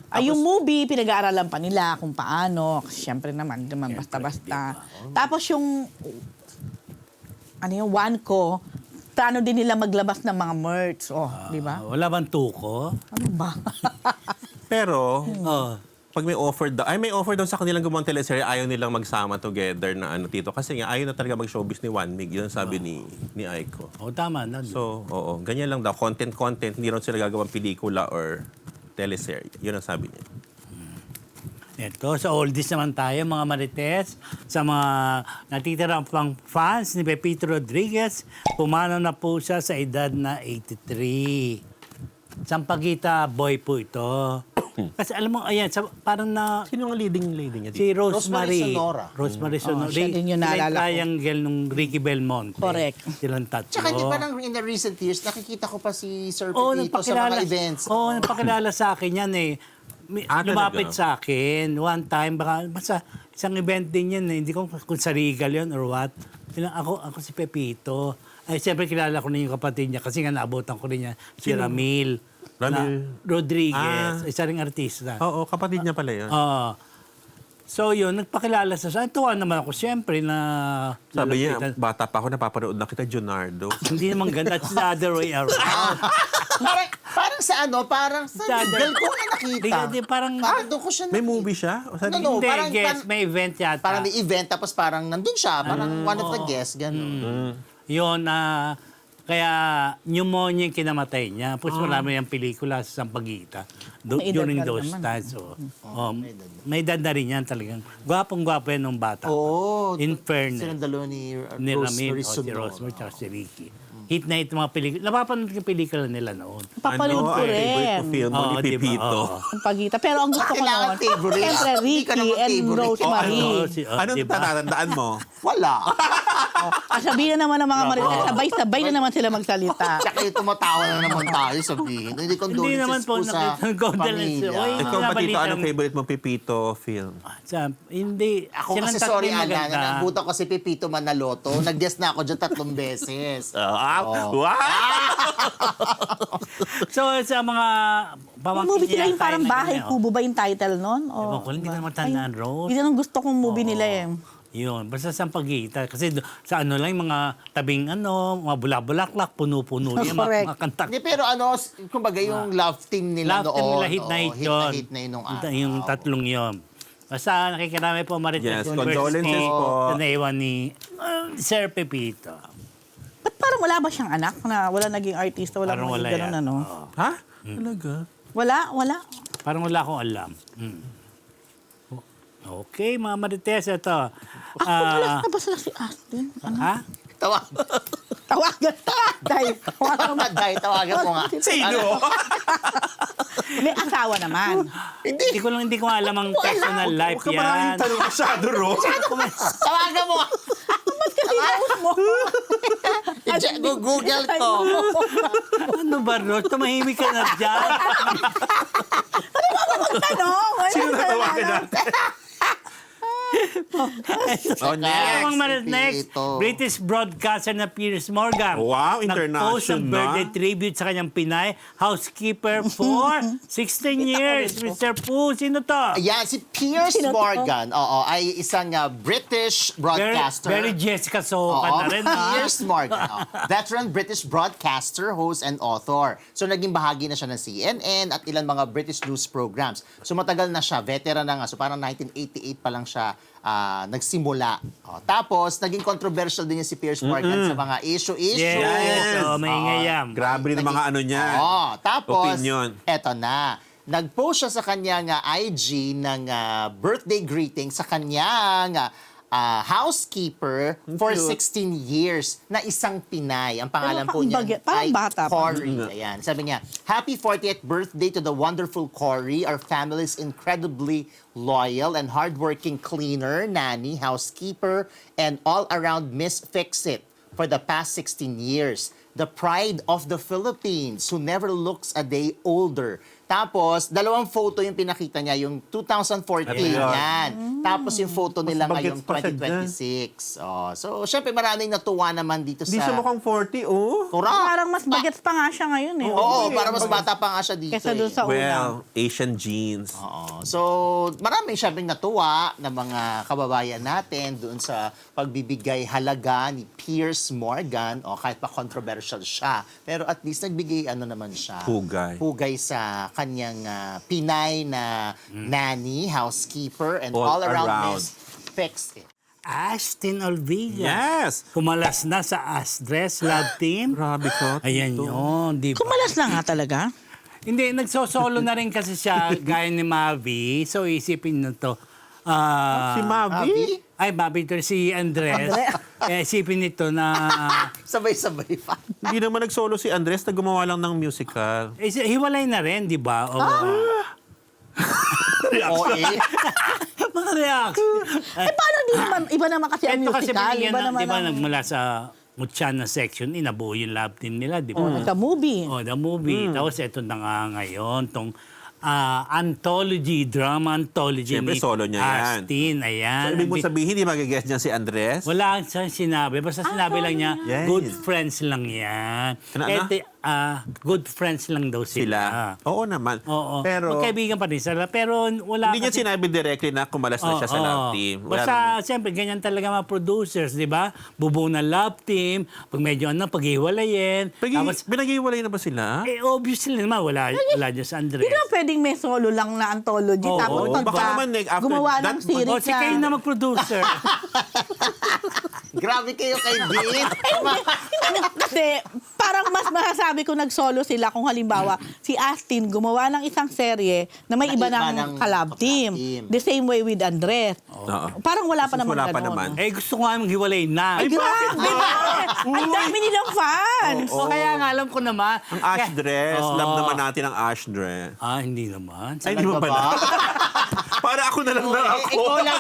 [SPEAKER 2] Ay, yung movie, pinag-aaralan pa nila kung paano. Kasi syempre naman basta-basta. Tapos yung, Wanko, plano din nila maglabas ng mga merch. Oh, di ba?
[SPEAKER 3] Wala bang tuko?
[SPEAKER 2] Ano ba?
[SPEAKER 4] Pero,
[SPEAKER 3] Oh.
[SPEAKER 5] pag may offer daw, may offer daw sa kanilang gumawang teleserye, ayaw nilang magsama together na ano, Tito. Kasi nga, ayaw na talaga mag-showbiz ni Juan Mig. Yun ang sabi ni Aiko.
[SPEAKER 3] O, tama na.
[SPEAKER 5] So, oo, ganyan lang daw. Content, hindi rin sila gagawang pelikula or teleserye. Yun ang sabi niya.
[SPEAKER 3] Ito, sa oldies naman tayo, mga Marites. Sa mga natitirang pang fans ni Pepito Rodriguez, pumanaw na po siya sa edad na 83. Sampaguita boy po ito. Kasi alam mo, ayan, parang na...
[SPEAKER 5] Sino ang leading lady niya dito?
[SPEAKER 3] Si Rosemary.
[SPEAKER 1] Sonora.
[SPEAKER 3] Rosemary Sonora.
[SPEAKER 2] siya din yung
[SPEAKER 3] Sila
[SPEAKER 2] naalala ko.
[SPEAKER 3] triangle nung Ricky Belmonte.
[SPEAKER 2] Correct.
[SPEAKER 3] Silang tatlo.
[SPEAKER 1] Tsaka di ba in the recent years, nakikita ko pa si Sir
[SPEAKER 3] Oo,
[SPEAKER 1] Pepito sa mga events.
[SPEAKER 3] Oo, nagpakilala sa akin yan eh. Lumapit
[SPEAKER 5] talaga?
[SPEAKER 3] sa akin. One time, basta isang event din yan eh. Hindi ko kung sa Regal yun or what. Ako si Pepito. Ay, siyempre kilala ko na yung kapatid niya kasi nga naabotan ko rin niya. Si Ramil.
[SPEAKER 5] Ramil?
[SPEAKER 3] Rodriguez. Isa ring artista.
[SPEAKER 5] Oo, kapatid niya pala yun.
[SPEAKER 3] Oo. So yun, nagpakilala sa akin. Tuwa naman ako siyempre na...
[SPEAKER 5] Sabi niya,
[SPEAKER 3] lalapitan.
[SPEAKER 5] bata pa ako, napapanood na kita, Junardo.
[SPEAKER 3] Hindi naman ganda. It's the other way around.
[SPEAKER 1] Parang sa ano, parang sa
[SPEAKER 3] Dada.
[SPEAKER 1] legal ko nga nakita.
[SPEAKER 3] Di, parang...
[SPEAKER 1] Doon ko siya
[SPEAKER 5] May
[SPEAKER 1] nakita.
[SPEAKER 5] movie siya? O sabi,
[SPEAKER 1] No,
[SPEAKER 3] Hindi,
[SPEAKER 1] parang-
[SPEAKER 3] guess. May event yata.
[SPEAKER 1] Parang may event, tapos parang nandun siya. Parang one of the guests, gano'n.
[SPEAKER 3] Yun, kaya pneumonia yung kinamatay niya. Tapos marami yung pelikula sa Sampaguita
[SPEAKER 2] May edad
[SPEAKER 3] during
[SPEAKER 2] ka
[SPEAKER 3] those
[SPEAKER 2] naman.
[SPEAKER 3] times. So, may edad na rin yan talagang. Gwapong-gwapo yan nung bata.
[SPEAKER 1] Oo.
[SPEAKER 3] In fairness.
[SPEAKER 1] Silang dalawa ni
[SPEAKER 3] Ni Ramil,
[SPEAKER 1] Rosemary
[SPEAKER 3] si
[SPEAKER 1] Sonora.
[SPEAKER 3] Rosemary, tsaka si Ricky. Hit na hit mga pelikula. Napapanood yung pelikula nila noon.
[SPEAKER 2] Papanood ko
[SPEAKER 5] ang favorite
[SPEAKER 2] rin.
[SPEAKER 5] ko film mo ni
[SPEAKER 3] Oo, diba?
[SPEAKER 5] Pepito.
[SPEAKER 3] Oo.
[SPEAKER 2] Ang pagita. Pero ang gusto ko
[SPEAKER 1] Kailangan
[SPEAKER 2] noon,
[SPEAKER 1] favorite.
[SPEAKER 2] siyempre
[SPEAKER 1] Hindi ka
[SPEAKER 2] Ricky
[SPEAKER 1] naman
[SPEAKER 2] and
[SPEAKER 1] favorite.
[SPEAKER 2] Rosemary.
[SPEAKER 5] Anong
[SPEAKER 3] diba?
[SPEAKER 5] natatandaan mo?
[SPEAKER 1] Wala.
[SPEAKER 2] Sabihin na naman ng mga marites, sabay-sabay na naman sila magsalita.
[SPEAKER 1] Tsaka yung tumatawa na naman tayo sabihin. Hindi condolences
[SPEAKER 3] naman po
[SPEAKER 1] sa
[SPEAKER 3] nakita ng condolences.
[SPEAKER 1] pamilya.
[SPEAKER 3] Oy,
[SPEAKER 5] Ikaw ba, Tito,
[SPEAKER 3] Nabalitan-
[SPEAKER 5] anong favorite mo Pepito film?
[SPEAKER 3] Hindi.
[SPEAKER 1] Ako
[SPEAKER 3] Silang
[SPEAKER 1] kasi
[SPEAKER 3] tatlo
[SPEAKER 1] sorry,
[SPEAKER 3] yung
[SPEAKER 1] Alan.
[SPEAKER 3] maganda.
[SPEAKER 1] Nabuto ko si Pepito Manaloto. Nag-guest na ako dyan 3 beses.
[SPEAKER 5] Wow!
[SPEAKER 3] So, sa mga
[SPEAKER 2] Yung
[SPEAKER 3] pamangkin
[SPEAKER 2] movie nila
[SPEAKER 3] niya,
[SPEAKER 2] yung parang
[SPEAKER 3] tayo na
[SPEAKER 2] Bahay
[SPEAKER 3] ganyan,
[SPEAKER 2] Kubo ba yung title nun?
[SPEAKER 3] Ewan ko, hindi ko na matandaan,
[SPEAKER 2] Ay,
[SPEAKER 3] Rose.
[SPEAKER 2] Yun ang gusto kong movie nila eh.
[SPEAKER 3] Yun, basta sa Sampaguita. Kasi sa ano lang, yung mga tabing mga bulabulaklak, puno-puno yung
[SPEAKER 2] Correct.
[SPEAKER 3] mga kanta.
[SPEAKER 1] Hindi, pero ano, kumbaga yung love team nila
[SPEAKER 3] Love
[SPEAKER 1] noon.
[SPEAKER 3] team nila, hit na
[SPEAKER 1] oo,
[SPEAKER 3] hit yun.
[SPEAKER 1] Hit na hit nung araw.
[SPEAKER 3] Yung tatlong yun. Basta nakikirami po, Marites.
[SPEAKER 5] Yes, condolences po.
[SPEAKER 3] Sa naiwan ni Sir Pepito.
[SPEAKER 2] Ba't parang wala ba siyang anak na wala naging artista, wala
[SPEAKER 3] Parang
[SPEAKER 2] naging
[SPEAKER 3] wala
[SPEAKER 2] ganun
[SPEAKER 3] yan.
[SPEAKER 2] ano?
[SPEAKER 3] Oo.
[SPEAKER 5] Ha? Talaga?
[SPEAKER 2] Wala.
[SPEAKER 3] Parang wala akong alam. Okay, mga Marites, ito.
[SPEAKER 2] Ako wala na ba sila si Astin? Ano?
[SPEAKER 3] Ha?
[SPEAKER 2] Tawagan. Dahil,
[SPEAKER 1] Tawagan mo nga.
[SPEAKER 5] Sino?
[SPEAKER 2] may asawa naman.
[SPEAKER 3] Hindi ko alam ang personal life
[SPEAKER 5] Huwag ka maraming
[SPEAKER 3] yan.
[SPEAKER 5] tanong masyado, Ro.
[SPEAKER 1] Tawagan mo nga.
[SPEAKER 2] Ba't kasi knows mo?
[SPEAKER 1] Google ko.
[SPEAKER 3] Ano ba, Ros? Tumahimik ka na dyan.
[SPEAKER 2] Tanong.
[SPEAKER 5] Sino natawagan natin? Oh,
[SPEAKER 3] Ang
[SPEAKER 5] next.
[SPEAKER 3] next,
[SPEAKER 1] Pepito.
[SPEAKER 3] British broadcaster na Piers Morgan.
[SPEAKER 5] Wow,
[SPEAKER 3] Nag-post ng
[SPEAKER 5] international.
[SPEAKER 3] birthday tribute sa kanyang Pinay housekeeper for 16 years. Mr. Poo, sino to?
[SPEAKER 1] Ayan, si Piers
[SPEAKER 2] Sino to?
[SPEAKER 1] Morgan, ay isang British broadcaster.
[SPEAKER 3] Very Jessica Soho ka na rin, ha?
[SPEAKER 1] Piers Morgan. Veteran British broadcaster, host, and author. So, naging bahagi na siya ng CNN at ilan mga British news programs. So, matagal na siya. Veteran na nga. So, parang 1988 pa lang siya nagsimula. Tapos, naging controversial din yung si Piers Morgan sa mga issue.
[SPEAKER 3] Yes, so may ngayam.
[SPEAKER 5] Grabe rin ang mga ano niya.
[SPEAKER 1] Tapos,
[SPEAKER 5] Opinion.
[SPEAKER 1] eto na. Nag-post siya sa kanyang IG ng birthday greeting sa kanyang housekeeper for
[SPEAKER 5] Cute.
[SPEAKER 1] 16 years na isang Pinay. Ang pangalan po
[SPEAKER 2] Parang
[SPEAKER 1] niya
[SPEAKER 2] bagay- parang bata pa.
[SPEAKER 1] Cory. Ayan. Sabi niya, Happy 40th birthday to the wonderful Cory. Our family is incredibly loyal and hardworking cleaner, nanny, housekeeper, and all-around Miss Fix-It for the past 16 years. The pride of the Philippines who never looks a day older. Tapos, 2 photo yung pinakita niya, yung 2014
[SPEAKER 5] Ito yun.
[SPEAKER 1] yan. Tapos yung photo nila ngayong
[SPEAKER 5] bagets pa siya dyan.
[SPEAKER 1] 2026. So, syempre maraming natuwa naman dito
[SPEAKER 5] Hindi
[SPEAKER 1] sa...
[SPEAKER 5] siya mukhang 40, oh.
[SPEAKER 1] Correct.
[SPEAKER 2] Parang mas bagets pa nga siya ngayon eh.
[SPEAKER 1] Oo, para mas bata pa nga siya dito.
[SPEAKER 2] Kesa doon sa una.
[SPEAKER 5] Well, Asian genes.
[SPEAKER 1] Oo. So, maraming syempre natuwa na mga kababayan natin doon sa pagbibigay halaga ni Piers Morgan, kahit pa controversial siya. Pero at least nagbigay naman siya.
[SPEAKER 5] Hugay.
[SPEAKER 1] Hugay sa kanyang Pinay na nanny, housekeeper, and
[SPEAKER 4] All
[SPEAKER 1] all around
[SPEAKER 4] around.
[SPEAKER 1] Miss fixed it.
[SPEAKER 3] Ashton Olvilla.
[SPEAKER 5] Yes!
[SPEAKER 3] Kumalas na sa Asdres Love Team.
[SPEAKER 5] Grabe ka.
[SPEAKER 3] Ayan yun, di ba?
[SPEAKER 2] Kumalas na nga talaga.
[SPEAKER 3] Hindi, nagsosolo na rin kasi siya gaya ni Mavi. So isipin nyo to.
[SPEAKER 5] Si Mavi?
[SPEAKER 1] Abi?
[SPEAKER 3] Ay, Mavi to si Andres. Isipin nito na
[SPEAKER 1] Sabay-sabay pa.
[SPEAKER 5] Hindi naman nagsolo si Andres na gumawa lang ng musical.
[SPEAKER 3] hiwalay na rin, di ba? O,
[SPEAKER 1] OA.
[SPEAKER 3] mga reaction.
[SPEAKER 2] Paano di naman, iba naman kasi ang
[SPEAKER 3] Ito kasi
[SPEAKER 2] musical,
[SPEAKER 3] binigyan
[SPEAKER 2] iba
[SPEAKER 3] na,
[SPEAKER 2] naman
[SPEAKER 3] di ba,
[SPEAKER 2] ang
[SPEAKER 3] nagmula sa Mutchana section, inabuo yung love team nila, di ba?
[SPEAKER 2] nagka-movie.
[SPEAKER 3] Oh, the movie. Tapos ito na nga ngayon, tong anthology, drama anthology
[SPEAKER 5] Siyempre,
[SPEAKER 3] ni
[SPEAKER 5] solo niya yan.
[SPEAKER 3] Astin. Ayan.
[SPEAKER 5] So, ibig mo sabihin, hindi mag-guess niya si Andres?
[SPEAKER 3] Wala siyang sinabi. Basta sinabi lang niya,
[SPEAKER 5] Yes.
[SPEAKER 3] good friends lang yan.
[SPEAKER 5] Ano?
[SPEAKER 3] Ete, good friends lang daw sila.
[SPEAKER 5] Oo naman.
[SPEAKER 3] Oo.
[SPEAKER 5] Pero,
[SPEAKER 3] Magkaibigan pa rin sila. Pero wala
[SPEAKER 5] hindi niya sinabi directly na kumalas na siya sa love team. Wala
[SPEAKER 3] Basta,
[SPEAKER 5] naman.
[SPEAKER 3] siyempre, ganyan talaga mga producers, di ba? Bubuo ng love team, pag medyo paghiwalayin. Tapos,
[SPEAKER 5] Pinag-iwalay na ba sila?
[SPEAKER 3] obviously naman, wala dyan sa Andres.
[SPEAKER 2] Hindi naman pwedeng may solo lang na anthology.
[SPEAKER 3] Oo,
[SPEAKER 2] tapos
[SPEAKER 3] oo.
[SPEAKER 2] pagka
[SPEAKER 5] Baka naman, after
[SPEAKER 2] gumawa
[SPEAKER 5] that,
[SPEAKER 2] ng series
[SPEAKER 3] O, si kayo na mag-producer.
[SPEAKER 1] Grabe kayo kay Dean.
[SPEAKER 2] Kasi parang mas masasabi ko nag-solo sila kung halimbawa si Astin gumawa ng isang serye na may
[SPEAKER 1] Na
[SPEAKER 2] iba
[SPEAKER 1] iba
[SPEAKER 2] ng
[SPEAKER 1] ng
[SPEAKER 2] kalab team.
[SPEAKER 1] team.
[SPEAKER 2] The same way with Andres.
[SPEAKER 5] Oo.
[SPEAKER 2] Parang wala pa
[SPEAKER 5] Since
[SPEAKER 2] naman
[SPEAKER 5] wala pa
[SPEAKER 2] ganun.
[SPEAKER 5] naman.
[SPEAKER 3] Eh, gusto ko nga maghiwalay na.
[SPEAKER 2] Ay, grabe! Ang dami nilang fans!
[SPEAKER 3] O, kaya nga alam ko naman.
[SPEAKER 5] Ang ash dress.
[SPEAKER 3] Oo.
[SPEAKER 5] Love naman natin ang ash dress.
[SPEAKER 3] Hindi naman.
[SPEAKER 5] Ay, di ba pala? Para ako na lang na ako.
[SPEAKER 1] Ikaw lang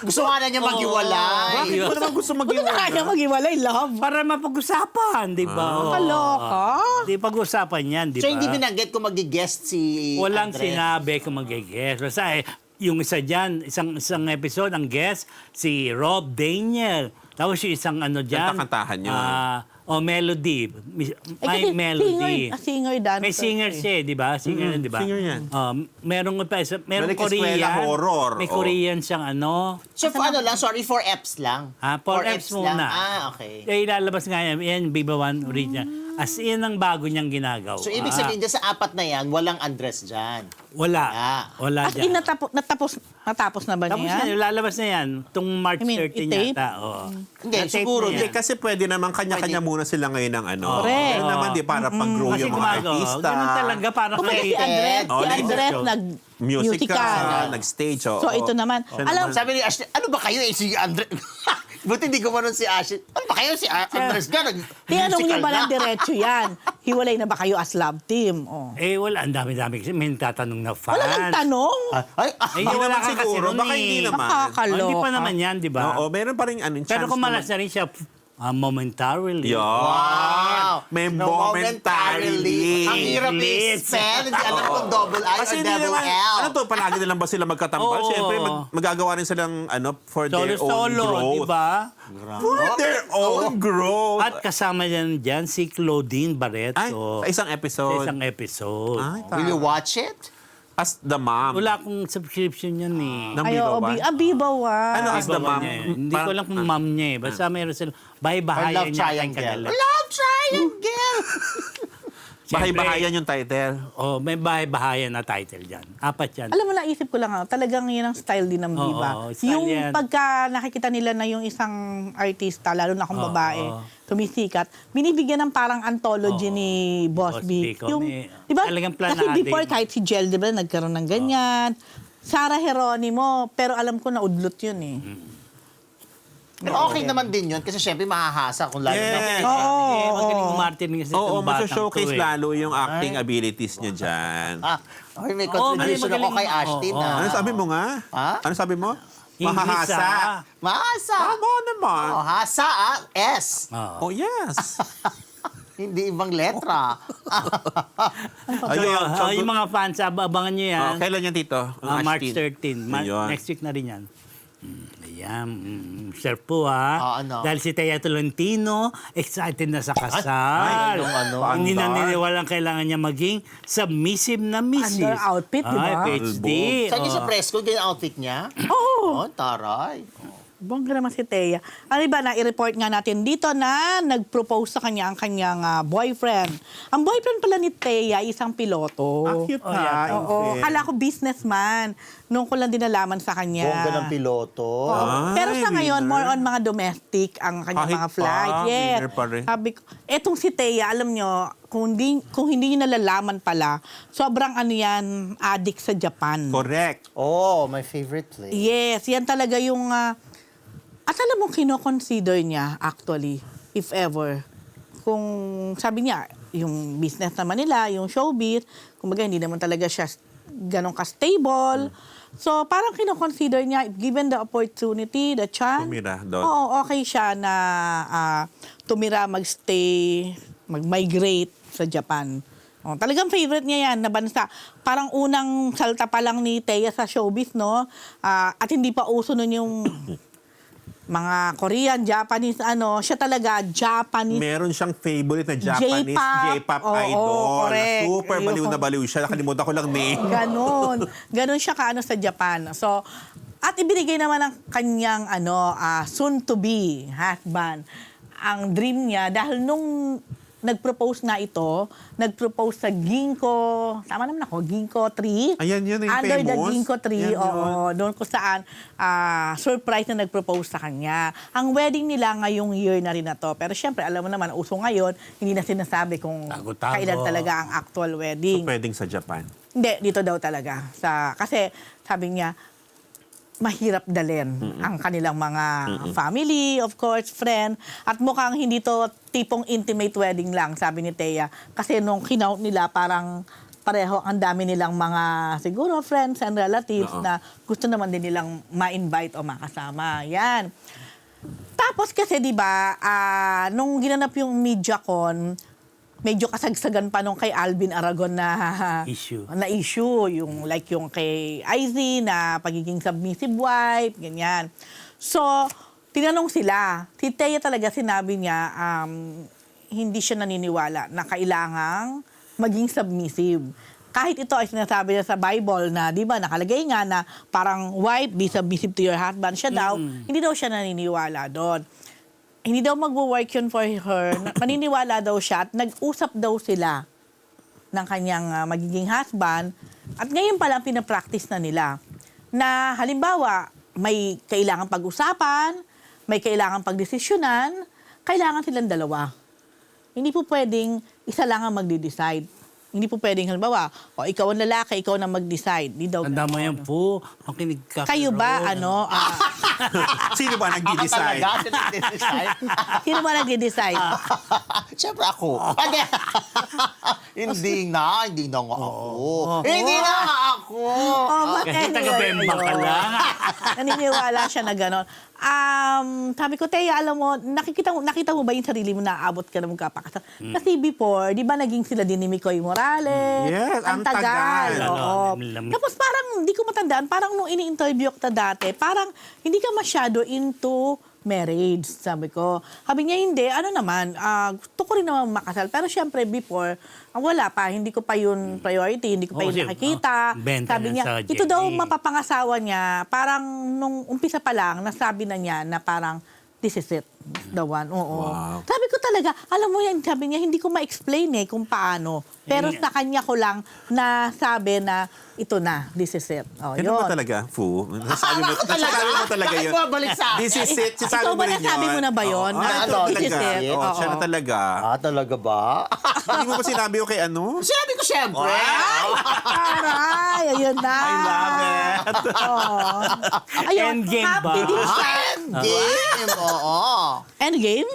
[SPEAKER 1] gusto nga na niya maghiwalay.
[SPEAKER 5] Bakit mo naman gusto
[SPEAKER 2] Kung na kaya
[SPEAKER 5] mag-iwalay?
[SPEAKER 2] mag-iwalay, love.
[SPEAKER 3] Para mapag-usapan, di ba? Oo.
[SPEAKER 2] Kaloka.
[SPEAKER 3] Di pag-usapan yan, di ba?
[SPEAKER 1] So hindi binanggit kung mag-guest si
[SPEAKER 3] Walang
[SPEAKER 1] Andres.
[SPEAKER 3] sinabi kung mag-guest. Basta yung isa dyan, isang episode, ang guest, si Rob Daniel. Tapos yung isang dyan.
[SPEAKER 5] Kanta-kantahan yun.
[SPEAKER 3] Melody.
[SPEAKER 2] Eh,
[SPEAKER 3] May
[SPEAKER 2] kasi
[SPEAKER 3] melody.
[SPEAKER 2] singer, dancer.
[SPEAKER 3] May singer siya, di ba? Singer, di ba?
[SPEAKER 5] singer yan.
[SPEAKER 3] Merong
[SPEAKER 5] Balik
[SPEAKER 3] Korean.
[SPEAKER 5] eskwela, horror.
[SPEAKER 3] May
[SPEAKER 5] Oh.
[SPEAKER 3] Korean siyang
[SPEAKER 1] So lang, sorry, 4 Fs lang.
[SPEAKER 3] 4 Fs muna.
[SPEAKER 1] Lang. Okay.
[SPEAKER 3] Eh, ilalabas nga yan, Viva One original. As in ang bago niyang ginagawa.
[SPEAKER 1] So ibig sabihin dyan sa 4 na yan, walang Andres dyan.
[SPEAKER 3] Wala.
[SPEAKER 1] Ah.
[SPEAKER 3] Wala
[SPEAKER 2] As in,
[SPEAKER 3] dyan.
[SPEAKER 2] natapos na ba
[SPEAKER 3] Tapos
[SPEAKER 2] niya?
[SPEAKER 3] yan, lalabas na yan. Itong March
[SPEAKER 2] I mean,
[SPEAKER 3] 13
[SPEAKER 2] i-tape?
[SPEAKER 3] yata. Oo.
[SPEAKER 1] Hindi,
[SPEAKER 3] Na-tape
[SPEAKER 1] siguro
[SPEAKER 3] na yan.
[SPEAKER 5] Hindi, kasi pwede naman kanya-kanya muna sila ngayon ng ano.
[SPEAKER 2] Correct.
[SPEAKER 5] Pero naman, di, para pag-grow
[SPEAKER 3] Kasi
[SPEAKER 5] yung mga
[SPEAKER 3] gumagawa.
[SPEAKER 5] artista.
[SPEAKER 3] Ganun talaga para
[SPEAKER 2] Kumbaga si
[SPEAKER 3] kay...
[SPEAKER 2] Andres,
[SPEAKER 5] Oh,
[SPEAKER 3] show.
[SPEAKER 5] Musical, nag-stage.
[SPEAKER 2] So ito naman, alam,
[SPEAKER 1] Sabi ni Ashley, ano ba kayo si Andres? Buti hindi gumanon si Ashley. Ano ba kayo si Andres ka?
[SPEAKER 2] tinanong niyo ba lang diretso yan? Hiwalay na ba kayo as love team? Oh.
[SPEAKER 3] Eh, wala. Ang dami-dami kasi may nagtatanong na fans.
[SPEAKER 2] Wala nang tanong.
[SPEAKER 1] Ay,
[SPEAKER 5] Hindi
[SPEAKER 3] wala
[SPEAKER 5] naman
[SPEAKER 3] ka kasi
[SPEAKER 5] siguro,
[SPEAKER 3] nun
[SPEAKER 5] baka hindi
[SPEAKER 3] eh.
[SPEAKER 5] naman.
[SPEAKER 2] Nakakaloka.
[SPEAKER 3] Hindi pa naman yan, di ba?
[SPEAKER 5] Oo, meron pa rin chance
[SPEAKER 3] Pero kumalas
[SPEAKER 5] naman.
[SPEAKER 3] na rin siya momentarily.
[SPEAKER 5] Yun.
[SPEAKER 1] wow.
[SPEAKER 5] May
[SPEAKER 1] No,
[SPEAKER 5] momentarily.
[SPEAKER 1] Ang hirap i-spell. Hindi alam kung double I
[SPEAKER 5] Kasi
[SPEAKER 1] or
[SPEAKER 5] hindi
[SPEAKER 1] double
[SPEAKER 5] naman,
[SPEAKER 1] L.
[SPEAKER 5] ano to, palagi na lang ba sila magkatambal?
[SPEAKER 3] Oo.
[SPEAKER 5] Siyempre, magagawa rin silang, for their own
[SPEAKER 3] Solo-solo,
[SPEAKER 5] growth.
[SPEAKER 3] di ba?
[SPEAKER 5] For their own growth.
[SPEAKER 3] At kasama yan dyan si Claudine Barreto.
[SPEAKER 5] Ay, sa isang
[SPEAKER 3] Sa
[SPEAKER 5] episode.
[SPEAKER 3] isang episode.
[SPEAKER 5] Ay,
[SPEAKER 1] Will you watch it?
[SPEAKER 5] As the mom.
[SPEAKER 3] Wala akong subscription yan eh.
[SPEAKER 5] Ng
[SPEAKER 2] Ay,
[SPEAKER 5] Viva
[SPEAKER 2] oo,
[SPEAKER 5] One.
[SPEAKER 2] Viva One.
[SPEAKER 5] Ano, as the
[SPEAKER 3] Iba
[SPEAKER 5] mom?
[SPEAKER 3] niya eh. Hindi ko alam kung mom niya eh. Basta meron sila.
[SPEAKER 1] Or
[SPEAKER 3] Bahay-bahayan
[SPEAKER 1] Love
[SPEAKER 3] niya kay
[SPEAKER 1] Triangle?
[SPEAKER 3] Kadala.
[SPEAKER 1] Love Triangle!
[SPEAKER 5] Bahay-bahayan yung title.
[SPEAKER 3] Oh, may bahay-bahayan na title dyan. 4 yan.
[SPEAKER 2] Alam mo, naisip ko lang, talagang yun ang style din ng Viva.
[SPEAKER 3] Oo, style
[SPEAKER 2] Yung
[SPEAKER 3] yan.
[SPEAKER 2] pagka nakikita nila na yung isang artista, lalo na kung
[SPEAKER 3] Oo,
[SPEAKER 2] babae,
[SPEAKER 3] oo.
[SPEAKER 2] tumisikat, binibigyan ng parang anthology ni Boss
[SPEAKER 3] Boss
[SPEAKER 2] B.
[SPEAKER 3] B, kung may-
[SPEAKER 2] diba?
[SPEAKER 3] talagang
[SPEAKER 2] Kasi
[SPEAKER 3] planado
[SPEAKER 2] before,
[SPEAKER 3] yun.
[SPEAKER 2] kahit si Jel, diba, nagkaroon ng ganyan. Sarah Geronimo, pero alam ko na udlot yun eh.
[SPEAKER 1] Pero okay naman din yun kasi syempre mahahasa kung lalo na.
[SPEAKER 5] Yes.
[SPEAKER 3] Magaling umarte rin kasi
[SPEAKER 5] Oo,
[SPEAKER 3] itong batang
[SPEAKER 5] showcase
[SPEAKER 3] to eh.
[SPEAKER 5] lalo yung acting abilities niya dyan.
[SPEAKER 1] Ay, may
[SPEAKER 3] Oo,
[SPEAKER 1] contribution
[SPEAKER 3] magaling.
[SPEAKER 1] ako kay Ashton.
[SPEAKER 3] Oo, oo.
[SPEAKER 5] Ano sabi mo nga?
[SPEAKER 1] Ha?
[SPEAKER 5] Ano sabi mo?
[SPEAKER 3] English,
[SPEAKER 5] Mahahasa.
[SPEAKER 1] Mahasa.
[SPEAKER 5] Tama naman.
[SPEAKER 1] Oh, hasa, S.
[SPEAKER 3] Oo.
[SPEAKER 5] Oh, yes.
[SPEAKER 1] Hindi ibang letra.
[SPEAKER 5] Ayun. So,
[SPEAKER 3] yung mga fans, abangan nyo yan.
[SPEAKER 5] kailan yan, Tito? Ang
[SPEAKER 3] March
[SPEAKER 5] Ashtin?
[SPEAKER 3] 13.
[SPEAKER 5] Ayun.
[SPEAKER 3] Next week na rin yan. Ayan. Sir po ha.
[SPEAKER 1] ano?
[SPEAKER 3] Dahil si Thea Tolentino, excited na sa kasal.
[SPEAKER 1] Ay, ano.
[SPEAKER 3] Hindi na
[SPEAKER 5] Andar.
[SPEAKER 3] niniwalang kailangan niya maging submissive na misis.
[SPEAKER 2] Under outfit, di ba?
[SPEAKER 3] Ay, PhD.
[SPEAKER 1] Saan niya sa
[SPEAKER 3] Oo.
[SPEAKER 1] press ko, ganyan outfit niya?
[SPEAKER 2] Oo.
[SPEAKER 1] Oh, taray.
[SPEAKER 2] Bongga naman si Thea. Ano ba na i-report nga natin dito na nag-propose sa kanya ang kanyang boyfriend. Ang boyfriend pala ni Thea, isang piloto.
[SPEAKER 5] Cute
[SPEAKER 3] Oh, yeah.
[SPEAKER 5] ha.
[SPEAKER 2] Oo, kala ko businessman. Noong ko lang din nalaman sa kanya.
[SPEAKER 1] Bongga ng piloto.
[SPEAKER 2] Oo.
[SPEAKER 5] Ay,
[SPEAKER 2] Pero sa ngayon,
[SPEAKER 5] winner.
[SPEAKER 2] more on mga domestic ang kanyang
[SPEAKER 5] Kahit
[SPEAKER 2] mga
[SPEAKER 5] pa,
[SPEAKER 2] flight. Yes.
[SPEAKER 5] winner pa rin.
[SPEAKER 2] Sabi ko, etong si Thea, alam nyo, kung hindi nyo nalalaman pala, sobrang ano yan, addict sa Japan.
[SPEAKER 5] Correct.
[SPEAKER 1] Oh, my favorite place.
[SPEAKER 2] Yes, yan talaga yung... at alam mo, kino-consider niya actually, if ever, kung sabi niya, yung business naman nila, yung showbiz, kumbaga hindi naman talaga siya ganun ka-stable. So, parang kino-consider niya, given the opportunity, the chance,
[SPEAKER 5] Tumira doon.
[SPEAKER 2] oo, okay siya na tumira, magstay, mag-migrate sa Japan. Oh, talagang favorite niya yan na bansa. Parang unang salta pa lang ni Thea sa showbiz, no? At hindi pa uso nun yung mga Korean, Japanese, siya talaga, Japanese.
[SPEAKER 5] Meron siyang favorite na Japanese J-pop
[SPEAKER 2] Oo,
[SPEAKER 5] idol.
[SPEAKER 2] correct.
[SPEAKER 5] Super baliw na
[SPEAKER 2] Ayun.
[SPEAKER 5] baliw siya. Nakalimutan ko lang name.
[SPEAKER 2] Ganon siya kaano sa Japan. So, at ibinigay naman ng kanyang soon-to-be husband ang dream niya dahil nung nag-propose na ito, nag-propose sa Ginkgo, tama naman ako, Ginkgo tree.
[SPEAKER 5] Ayan yun, yung
[SPEAKER 2] Under the
[SPEAKER 5] famous.
[SPEAKER 2] Ginkgo tree,
[SPEAKER 5] Yan yun.
[SPEAKER 2] oo, doon kung saan surprise na nag-propose sa kanya. Ang wedding nila ngayong year na rin na to. Pero syempre, alam mo naman, uso ngayon, hindi na sinasabi kung
[SPEAKER 3] Tago-tago.
[SPEAKER 2] kailan talaga ang actual wedding.
[SPEAKER 5] Pwedeng sa Japan.
[SPEAKER 2] Hindi, dito daw talaga. Kasi sabi niya, mahirap dalhin ang kanilang mga family, of course, friend. At mukhang hindi to tipong intimate wedding lang, sabi ni Thea. Kasi nung kinout nila, parang pareho ang dami nilang mga, siguro, friends and relatives na gusto naman din nilang ma-invite o makasama. Yan. Tapos kasi, di ba, nung ginanap yung MediaCon, medyo kasagsagan pa nung kay Alvin Aragon na
[SPEAKER 3] Issue.
[SPEAKER 2] yung like yung kay IZ na pagiging submissive wife, ganyan. So, tinanong sila. Si Thea talaga sinabi niya, hindi siya naniniwala na kailangang maging submissive. Kahit ito ay sinasabi niya sa Bible na, di ba, nakalagay nga na parang wife, be submissive to your husband. Siya daw, hindi daw siya naniniwala doon. Hindi daw mag-work yun for her. Maniniwala daw siya at nag-usap daw sila ng kanyang magiging husband. At ngayon pala pinapractice na nila. Na halimbawa, may kailangan pag-usapan, may kailangan pagdesisyonan, kailangan silang dalawa. Hindi po pwedeng isa lang ang magde-decide. Hindi po pwedeng halimbawa, ikaw ang lalaki, ikaw na mag-decide. Hindi daw.
[SPEAKER 3] Tanda mo yan po. Makinig ka.
[SPEAKER 2] Kayo ba,
[SPEAKER 5] Sino ba
[SPEAKER 1] Ako
[SPEAKER 5] nag-decide?
[SPEAKER 1] talaga, sino nag-decide?
[SPEAKER 2] sino ba nag-decide?
[SPEAKER 1] Siyempre ako. Hindi na nga ako. Hindi na nga ako.
[SPEAKER 2] But
[SPEAKER 3] Kasi taga-Bembang ka
[SPEAKER 2] ayun.
[SPEAKER 3] lang.
[SPEAKER 2] Naniniwala siya na gano'n. Sabi ko, Thea, alam mo, nakita mo ba yung sarili mo na aabot ka na magkapakasal? Kasi before, di ba naging sila din ni Mikoy Morales?
[SPEAKER 5] Yes, ang tagal.
[SPEAKER 2] Oo.
[SPEAKER 3] Lamig.
[SPEAKER 2] Tapos parang, hindi ko matandaan, parang nung ini-interview kita dati, parang hindi ka masyado into marriage, sabi ko. Sabi niya, hindi, gusto ko rin naman makasal. Pero syempre, before, wala pa, hindi ko pa yun priority, hindi ko pa
[SPEAKER 3] Oo,
[SPEAKER 2] yun
[SPEAKER 3] kasi,
[SPEAKER 2] nakikita.
[SPEAKER 3] benta
[SPEAKER 2] Sabi
[SPEAKER 3] na
[SPEAKER 2] niya,
[SPEAKER 3] sa
[SPEAKER 2] ito daw
[SPEAKER 3] JD.
[SPEAKER 2] mapapangasawa niya, parang nung umpisa pa lang, nasabi na niya na parang, this is it, the one. Oo.
[SPEAKER 5] Wow.
[SPEAKER 2] Sabi ko talaga, alam mo yan, sabi niya, hindi ko ma-explain kung paano. Pero sa kanya ko lang nasabi na, ito na, this is it. Oh,
[SPEAKER 5] Ganun ba
[SPEAKER 2] yun.
[SPEAKER 5] talaga, Fu? Nasabi mo talaga
[SPEAKER 1] Bakit
[SPEAKER 5] yun.
[SPEAKER 1] mo balik sa akin?
[SPEAKER 5] This is it. Sinasabi
[SPEAKER 2] Ikaw
[SPEAKER 5] mo
[SPEAKER 2] ba
[SPEAKER 5] rin
[SPEAKER 2] nasabi
[SPEAKER 5] yun.
[SPEAKER 2] mo na ba yun?
[SPEAKER 5] Oo.
[SPEAKER 2] Na
[SPEAKER 5] Ito
[SPEAKER 1] this is
[SPEAKER 5] talaga.
[SPEAKER 2] it?
[SPEAKER 5] Oo, siya na
[SPEAKER 2] Oo.
[SPEAKER 5] talaga.
[SPEAKER 1] Talaga ba?
[SPEAKER 5] Hindi mo ba sinabi ko kay ano?
[SPEAKER 1] Sinabi ko siyempre.
[SPEAKER 2] Aray, ayun na.
[SPEAKER 5] I love it.
[SPEAKER 2] Oh. Ayun,
[SPEAKER 3] Endgame
[SPEAKER 2] happy
[SPEAKER 3] ba?
[SPEAKER 2] din siya.
[SPEAKER 1] Game. Oo.
[SPEAKER 2] Endgame?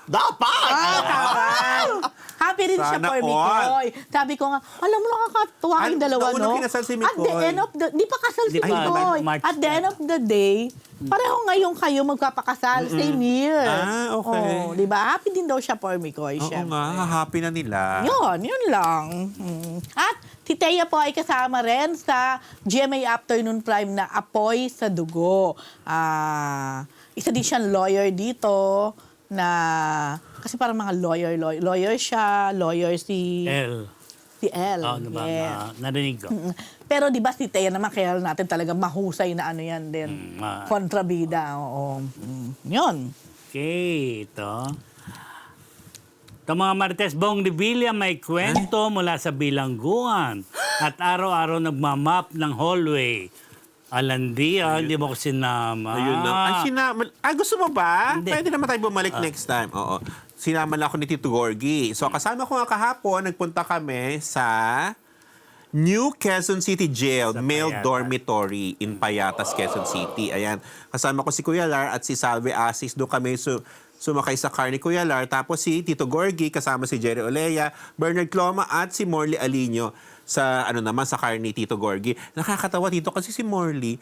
[SPEAKER 1] Dapat.
[SPEAKER 2] Taray. Happy rin siya
[SPEAKER 5] Sana
[SPEAKER 2] for
[SPEAKER 5] all.
[SPEAKER 2] Mikoy. Sabi ko nga, alam mo nakakatuwa yung dalawa,
[SPEAKER 5] nauna
[SPEAKER 2] no?
[SPEAKER 5] kinasal si
[SPEAKER 2] At the
[SPEAKER 5] Mikoy.
[SPEAKER 2] end of the, di pa kasal si
[SPEAKER 3] Di pa,
[SPEAKER 2] Mikoy.
[SPEAKER 3] March
[SPEAKER 2] At the end of the day, pareho ngayon kayo magpapakasal, same year.
[SPEAKER 5] Ah, okay.
[SPEAKER 2] Oh, di ba? Happy din daw siya for Mikoy,
[SPEAKER 5] Oo
[SPEAKER 2] syempre.
[SPEAKER 5] nga, happy na nila.
[SPEAKER 2] Yun lang. At si Thea po ay kasama rin sa GMA Afternoon Prime na Apoy sa Dugo. Isa din siyang lawyer dito na, kasi parang mga lawyer siya, lawyer si
[SPEAKER 3] L.
[SPEAKER 2] si L.
[SPEAKER 3] Ano ba?
[SPEAKER 2] Yeah.
[SPEAKER 3] Narinig ko.
[SPEAKER 2] Pero di ba si Thea naman, kaya natin talaga mahusay na ano yan din. Kontrabida, oo. Yun.
[SPEAKER 3] Okay, ito. Ito mga Marites, Bong Revilla may kwento mula sa bilangguan at araw-araw nagmamap ng hallway. Alandi, hindi mo ko sinama.
[SPEAKER 5] Ayun na. Gusto mo ba?
[SPEAKER 3] Hindi.
[SPEAKER 5] Pwede naman tayo bumalik next time. Oo. Sinama na ako ni Tito Gorgie. So, kasama ko nga kahapon, nagpunta kami sa New Quezon City Jail,
[SPEAKER 3] Sa
[SPEAKER 5] male
[SPEAKER 3] Payatas.
[SPEAKER 5] dormitory in Payatas, Quezon City. Ayan. Kasama ko si Kuya Lar at si Salve Asis. Doon kami sumakay sa car ni Kuya Lar. Tapos si Tito Gorgie, kasama si Jerry Olea, Bernard Cloma at si Morley Alino sa naman sa car ni Tito Gorgie. Nakakatawa dito kasi si Morley,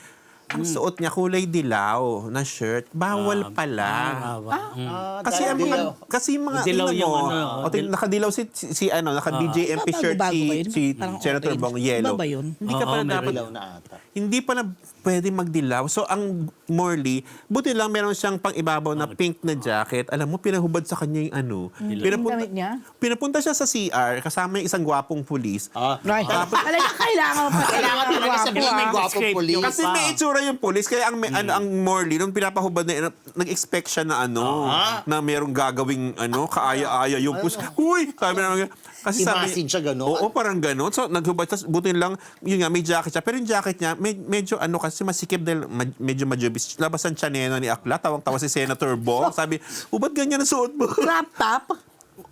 [SPEAKER 5] ang suot niya kulay dilaw na shirt. Bawal pala. Kasi ang mga
[SPEAKER 3] Dilaw
[SPEAKER 5] tingnan
[SPEAKER 3] yung
[SPEAKER 5] mo, nakadilaw naka-DJ MP shirt
[SPEAKER 2] Bago ba yun?
[SPEAKER 5] si
[SPEAKER 2] Parang
[SPEAKER 5] Senator
[SPEAKER 2] orange.
[SPEAKER 5] Bong yellow.
[SPEAKER 2] Iba ba yun?
[SPEAKER 5] Hindi ka pala
[SPEAKER 3] Oo,
[SPEAKER 5] dapat,
[SPEAKER 1] Dilaw na ata.
[SPEAKER 5] hindi pala pwede magdilaw. So ang Morley, buti lang meron siyang pang ibabaw na pink na jacket. Alam mo, pinahubad sa kanya yung
[SPEAKER 2] Yung damit niya?
[SPEAKER 5] Pinapunta siya sa CR kasama yung isang gwapong pulis.
[SPEAKER 2] Right. Talaga kailangan mo pa.
[SPEAKER 1] Kailangan talaga sabihin may gwapong
[SPEAKER 3] Escape
[SPEAKER 1] pulis.
[SPEAKER 5] Kasi may itsura yung pulis, kaya ang Morley, nung pinapahubad na nag-expect siya na na merong gagawing kaaya-aya yung pulis. Uy! Sabi naman, kasi
[SPEAKER 1] Imasin siya gano'n?
[SPEAKER 5] Oo, parang gano'n. So, naghubad. Tapos, butin lang, yun nga, may jacket siya. Pero yung jacket niya, medyo kasi masikip dahil medyo majubis. Labas ang tsanena ni Akla. Tawang-tawa si Senator Bong. Sabi, ba't ganyan ang suot mo?
[SPEAKER 2] Crop top?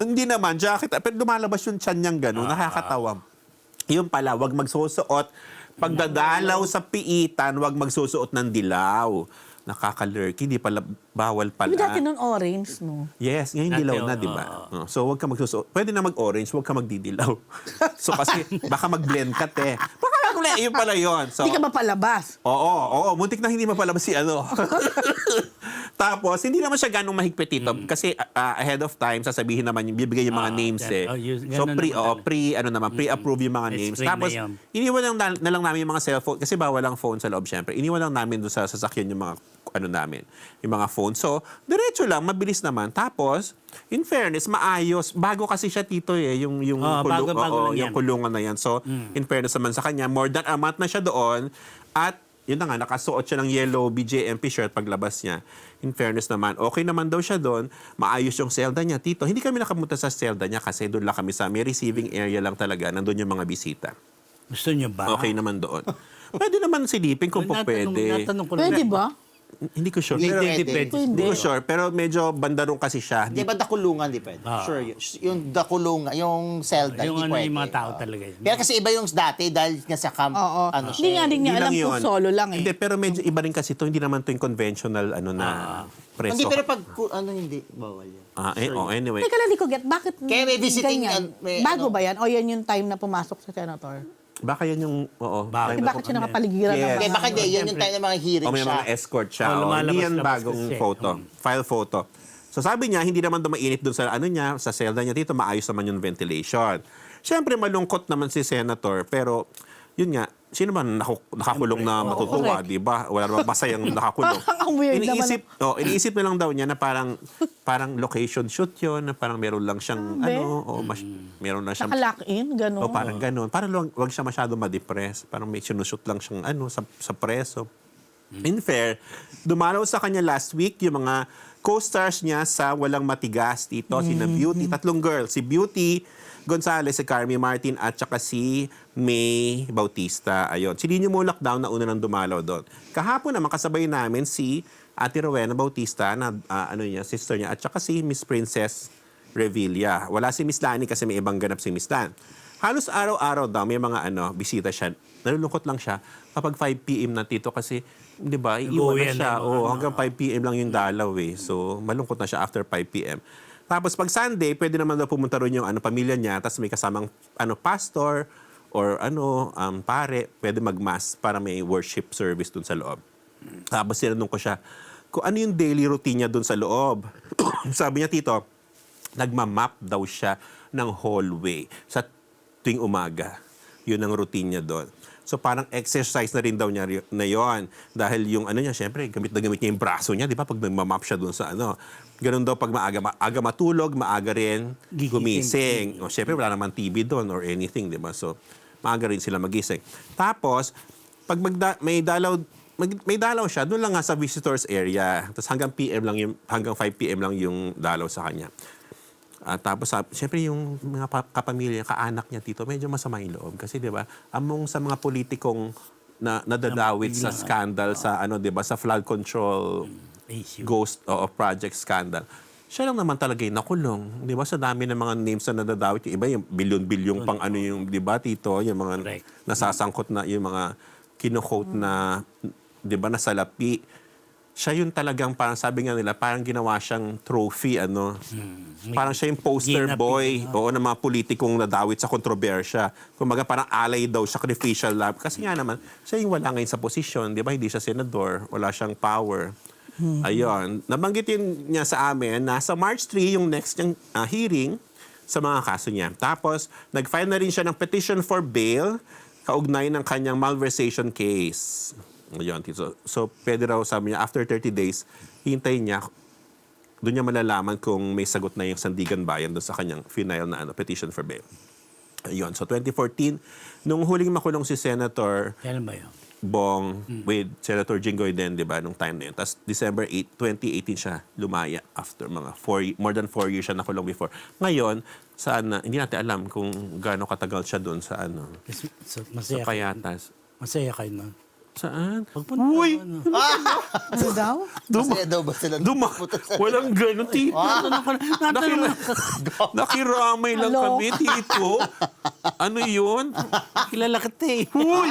[SPEAKER 5] Hindi naman, jacket. Pero lumalabas yung tiyan niyang gano'n. Nakakatawa. Yun pala, wag magsusuot. Pagdadalaw sa piitan, wag magsusuot ng dilaw. Nakakalurky, hindi pala, bawal pala.
[SPEAKER 2] Diba dati nun orange, no?
[SPEAKER 5] Yes, ngayon
[SPEAKER 3] Dati,
[SPEAKER 5] dilaw na,
[SPEAKER 3] oo.
[SPEAKER 5] di ba? So, wag ka magsusuot. Pwede na mag-orange, wag ka magdidilaw. So, kasi baka mag-blend ka, te. Baka yun pala yun. So,
[SPEAKER 2] Hindi ka ba palabas?
[SPEAKER 5] Oo. Muntik na hindi mapalabas si Tapos, hindi naman siya ganong mahigpit dito. Kasi ahead of time, sasabihin naman, bibigay yung mga names eh. So,
[SPEAKER 3] ganun naman
[SPEAKER 5] pre-approve yung mga names.
[SPEAKER 3] Explain
[SPEAKER 5] Tapos,
[SPEAKER 3] na yun.
[SPEAKER 5] iniwan na lang namin yung mga cellphone. Kasi bawal ang phone sa loob, syempre. Iniwan lang namin doon sa sasakyan yung mga namin, yung mga phone. So, diretso lang, mabilis naman. Tapos, in fairness, maayos. Bago kasi siya, Tito, yung
[SPEAKER 3] bago lang
[SPEAKER 5] yung
[SPEAKER 3] yan.
[SPEAKER 5] kulungan na yan. So, in fairness naman sa kanya, more than a month na siya doon. At, yun na nga, nakasuot siya ng yellow BJMP shirt paglabas niya. In fairness naman, okay naman daw siya doon. Maayos yung selda niya, Tito. Hindi kami nakapunta sa selda niya kasi doon lang kami sa may receiving area lang talaga. Nandun yung mga bisita.
[SPEAKER 3] Gusto niyo ba?
[SPEAKER 5] Okay naman doon. Pwede naman silipin kung po pwede.
[SPEAKER 3] Natanong ko
[SPEAKER 2] Pwede
[SPEAKER 3] na.
[SPEAKER 2] ba?
[SPEAKER 5] Hindi ko sure.
[SPEAKER 1] Pero
[SPEAKER 3] Hindi
[SPEAKER 1] pwede.
[SPEAKER 3] pwede.
[SPEAKER 5] Hindi ko sure, pero medyo bandarong kasi siya.
[SPEAKER 1] Di ba dakulungan, di pwede? Sure. Yung dakulungan, yung Zelda,
[SPEAKER 3] Yung
[SPEAKER 1] hindi pwede.
[SPEAKER 3] yung mga tao talaga yun.
[SPEAKER 1] Pero kasi iba yung dati dahil nga sa camp,
[SPEAKER 2] Oo.
[SPEAKER 1] siya.
[SPEAKER 2] Hindi nga din niya alam kung solo lang eh.
[SPEAKER 5] Hindi, pero medyo iba rin kasi ito. Hindi naman ito yung conventional na preso.
[SPEAKER 1] Hindi, pero pag, hindi, bawal yan.
[SPEAKER 5] Anyway.
[SPEAKER 2] Teka lang, di ko get. Bakit
[SPEAKER 1] Kaya may visiting,
[SPEAKER 2] ganyan?
[SPEAKER 1] may
[SPEAKER 2] Bago
[SPEAKER 1] ano.
[SPEAKER 2] ba yan? O yan yung time na pumasok sa senator?
[SPEAKER 5] Baka yan yung,
[SPEAKER 3] Bakit?
[SPEAKER 2] Bakit siya nakapaligiran
[SPEAKER 5] Yes.
[SPEAKER 2] ng
[SPEAKER 1] Hindi, baka hindi, yun yung time ng mga hearing
[SPEAKER 5] O may
[SPEAKER 1] siya.
[SPEAKER 5] mga escort siya.
[SPEAKER 3] Oh, lumalabas-
[SPEAKER 5] Hindi yan
[SPEAKER 3] labas
[SPEAKER 5] bagong
[SPEAKER 3] kasi.
[SPEAKER 5] photo. File photo. So sabi niya, hindi naman daw mainit dun sa niya, sa selda niya dito, maayos naman yung ventilation. Siyempre, malungkot naman si Senator, pero yun nga, sino man nakakulong na matutuwa,
[SPEAKER 2] correct.
[SPEAKER 5] di ba? Wala naman masayang nakakulong.
[SPEAKER 2] Parang ang weird
[SPEAKER 5] Iniisip na lang daw niya na parang location shoot yun, na parang meron lang siyang, meron lang siyang
[SPEAKER 2] Naka-lock in, gano'n.
[SPEAKER 5] O parang ganun. Parang wag siya masyado ma-depress. Parang may sinushoot lang siyang sa preso. In fair, dumalaw sa kanya last week yung mga co-stars niya sa Walang Matigas dito. Sina Beauty, tatlong girls. Si Beauty Gonzales, si Carmi Martin, at saka si May Bautista. Ayun. Si Nino Mulak daw na una nang dumalaw doon. Kahapon naman kasabay namin si Ate Rowena Bautista, na sister niya, at saka si Miss Princess Revilla. Wala si Miss Lani kasi may ibang ganap si Miss Lan. Halos araw-araw daw may mga bisita siya. Nalulungkot lang siya kapag 5 PM na, Tito, kasi 'di ba, iiwan na siya. Hanggang 5 PM lang yung dalaw eh. So malungkot na siya after 5 PM. Tapos pag Sunday, pwede naman daw pumunta rin yung pamilya niya, tapos may kasamang pastor or pare, pwede mag-mass para may worship service dun sa loob. Tapos sinanong ko siya kung ano yung daily routine niya dun sa loob. Sabi niya, Tito, nagmamap daw siya ng hallway sa tuwing umaga. Yun ang routine niya doon. So parang exercise na rin daw niya na yon. Dahil yung niya, syempre, gamit niya yung braso niya, di ba? Pag nagmamap siya doon sa Ganun daw pag maaga matulog, maaga rin gumising. O syempre, wala naman TV doon or anything, di ba? So maaga rin sila magising. Tapos, pag may dalaw siya, doon lang nga sa visitors area. Tapos hanggang 5 PM lang yung dalaw sa kanya. Tapos, siyempre yung mga kapamilya, kaanak niya tito, medyo masama yung loob. Kasi, di ba, among sa mga politikong nadadawit sa scandal, sa, di ba, sa flood control ghost o project scandal. Siya lang naman talaga yung nakulong. Di ba, sa dami ng mga names na nadadawit, yung iba yung bilyon-bilyong pang yung, di ba, tito, yung mga nasasangkot na, yung mga kino-quote na, di ba, na salapi. Siya yung talagang parang sabi nga nila, parang ginawa siyang trophy, Parang siya yung poster boy, ng mga politikong nadawit sa kontrobersya. Kumaga parang alay daw, sacrificial love. Kasi nga naman, siya yung wala ngayon sa posisyon, di ba? Hindi siya senador, wala siyang power. Ayun. Nabanggitin niya sa amin na sa March 3, yung next niyang hearing sa mga kaso niya. Tapos, nag-file na rin siya ng petition for bail kaugnay ng kanyang malversation case. Ayun, tito. So, pwede raw, sabi niya, after 30 days, hintayin niya, doon niya malalaman kung may sagot na yung Sandigan Bayan doon sa kanyang final na petition for bail. Ayun. So, 2014, nung huling makulong si Senator
[SPEAKER 3] Kailan ba yun?
[SPEAKER 5] Bong with Senator Jinggoy din, di ba, nung time na yun. Tapos December 8, 2018 siya lumaya after mga more than 4 years siya nakulong before. Ngayon, saan hindi natin alam kung gaano katagal siya doon sa
[SPEAKER 3] So,
[SPEAKER 5] sa Payatas.
[SPEAKER 3] Masaya kayo nun.
[SPEAKER 5] Saan?
[SPEAKER 3] Pagpunta
[SPEAKER 5] Uy!
[SPEAKER 2] Ano daw?
[SPEAKER 1] Masaya daw ba sila?
[SPEAKER 5] Walang gano'n, tito. Nakiramay lang
[SPEAKER 2] Hello?
[SPEAKER 5] kami, tito. Ano yun?
[SPEAKER 3] Kilala kita eh.
[SPEAKER 5] Uy!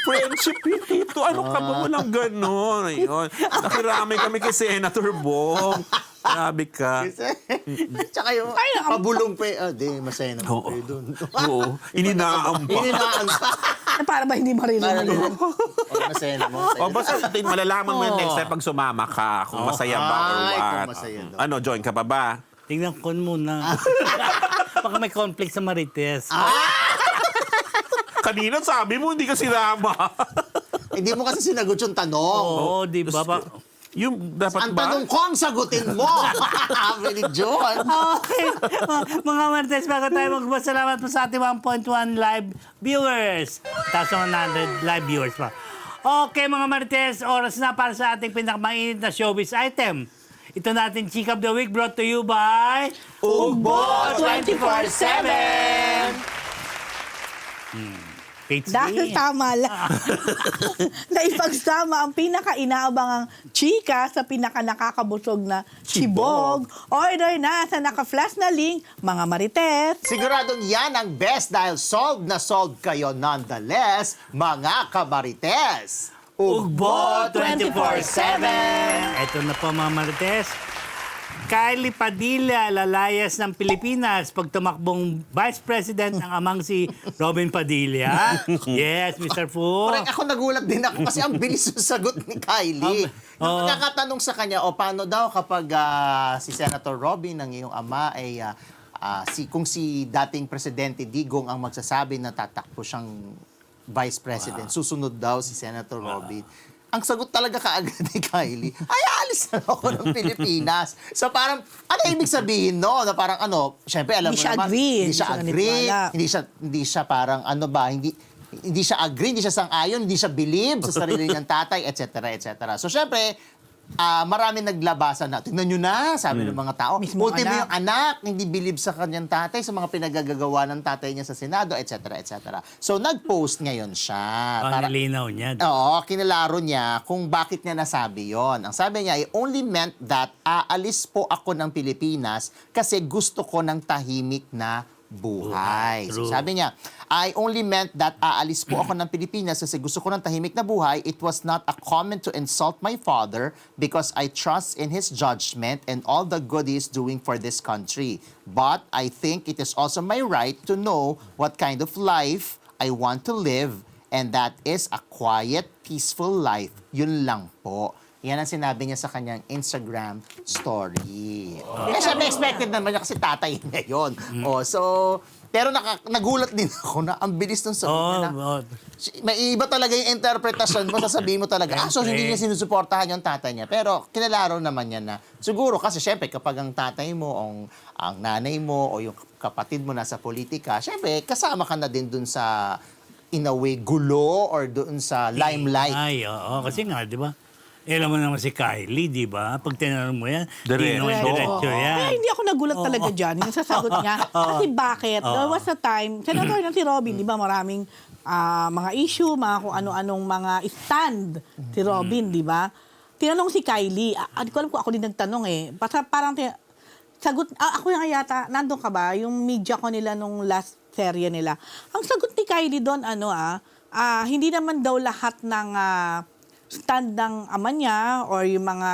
[SPEAKER 5] Friendship yun, tito. Ano ka ba? Walang gano'n. Ayun. Nakiramay kami kay Senator Bong. Sabi ka.
[SPEAKER 1] Tsaka yung pabulong pa. Di, masaya naman
[SPEAKER 5] Oo.
[SPEAKER 1] kayo doon.
[SPEAKER 5] Oo. Ininaan pa.
[SPEAKER 1] Ininaan pa.
[SPEAKER 2] Para ba hindi maririnig yun?
[SPEAKER 1] Masaya naman.
[SPEAKER 5] O basta malalaman mo yung next time pag sumama ka kung masaya ba or
[SPEAKER 1] Ay,
[SPEAKER 5] what.
[SPEAKER 1] kung masaya daw.
[SPEAKER 5] Ano, join ka pa ba?
[SPEAKER 3] Tingnan ko muna. Baka may conflict sa Marites.
[SPEAKER 5] Kanina sabi mo hindi ka sinama.
[SPEAKER 1] Hindi mo kasi sinagot yung tanong.
[SPEAKER 3] Oo, di ba?
[SPEAKER 5] Yung dapat
[SPEAKER 1] Ang
[SPEAKER 5] ba?
[SPEAKER 1] tanong ko ang sagutin mo. Really, John.
[SPEAKER 3] Okay. Mga Marites, bago tayo magpasalamat po sa ating 1.1 live viewers. Tapos 100 live viewers pa. Okay, mga Marites, oras na para sa ating pinakamainit na showbiz item. Ito natin Chika of the Week brought to you by
[SPEAKER 1] Ugbo 24/7.
[SPEAKER 3] Page
[SPEAKER 2] Dahil tama lang. Naipagsama ang pinaka-inaabangang chika sa pinaka-nakakabusog na chibog. Order na sa naka-flash na link, mga Marites.
[SPEAKER 1] Siguradong yan ang best dahil solved na solved kayo nonetheless, mga kabarites.
[SPEAKER 3] Ugbo 24/7. Ito na po mga Marites. Kylie Padilla lalayas ng Pilipinas pag tumakbong Vice President ng amang si Robin Padilla. Yes, Mr. Fu.
[SPEAKER 1] Correct, ako nagulat din ako kasi ang bilis yung sagot ni Kylie. Nung nakakatanong sa kanya, paano daw kapag si Senator Robin, ang iyong ama, ay kung si dating Presidente Digong ang magsasabi na tatakbo siyang Vice President, susunod daw si Senator Robin. Ang sagot talaga kaagad ni Kylie, ay alis na ako ng Pilipinas. So parang, ano ibig sabihin no? Na parang syempre alam
[SPEAKER 2] Hindi
[SPEAKER 1] mo
[SPEAKER 2] siya
[SPEAKER 1] naman,
[SPEAKER 2] agree.
[SPEAKER 1] hindi siya agree,
[SPEAKER 2] Naniniwala.
[SPEAKER 1] hindi siya parang hindi siya agree, hindi siya sang-ayon, hindi siya believe sa sarili niyang tatay, etc., etc. So syempre, marami naglabasan na. Tingnan nyo na, sabi ng mga tao.
[SPEAKER 2] Mismo
[SPEAKER 1] Ultimo
[SPEAKER 2] anak.
[SPEAKER 1] yung anak, hindi believe sa kanyang tatay, sa mga pinagagagawa ng tatay niya sa Senado, etc., etc. So nag-post ngayon siya.
[SPEAKER 3] Nilinaw niya.
[SPEAKER 1] Oo, kinalaro niya kung bakit niya nasabi yon. Ang sabi niya, I only meant that aalis po ako ng Pilipinas kasi gusto ko ng tahimik na buhay. So
[SPEAKER 3] True.
[SPEAKER 1] sabi niya, I only meant that aalis po ako ng Pilipinas kasi gusto ko ng tahimik na buhay. It was not a comment to insult my father because I trust in his judgment and all the good he is doing for this country. But I think it is also my right to know what kind of life I want to live, and that is a quiet, peaceful life. Yun lang po. Yan ang sinabi niya sa kanyang Instagram story. Eh, syempre expected naman niya kasi tatay niya yun. So, Pero nagulat din ako na ang bilis ng sagot niya na. May iba talaga yung interpretasyon mo, sasabihin mo talaga, so hindi niya sinusuportahan yung tatay niya. Pero kinalaro naman niya na, siguro kasi syempre kapag ang tatay mo, ang nanay mo, o yung kapatid mo nasa politika, syempre kasama ka na din dun sa, in a way, gulo or doon sa limelight.
[SPEAKER 3] Ay, oo. Kasi nga, di ba? Alam mo naman si Kylie, di ba? Pag tinanong mo yan,
[SPEAKER 5] Diretso.
[SPEAKER 3] diretso yan.
[SPEAKER 2] Kaya hindi ako nagulat talaga dyan, yung sasagot niya. Kasi bakit? There was a time, senator na si Robin, di ba, maraming mga issue, mga kung ano-anong mga stand si Robin, di ba? Tinanong si Kylie, hindi ko alam kung ako din nagtanong eh. Parang sagot, ako yung yata, nandun ka ba? Yung media ko nila nung last serye nila. Ang sagot ni Kylie doon, hindi naman daw lahat ng stand ng ama niya or yung mga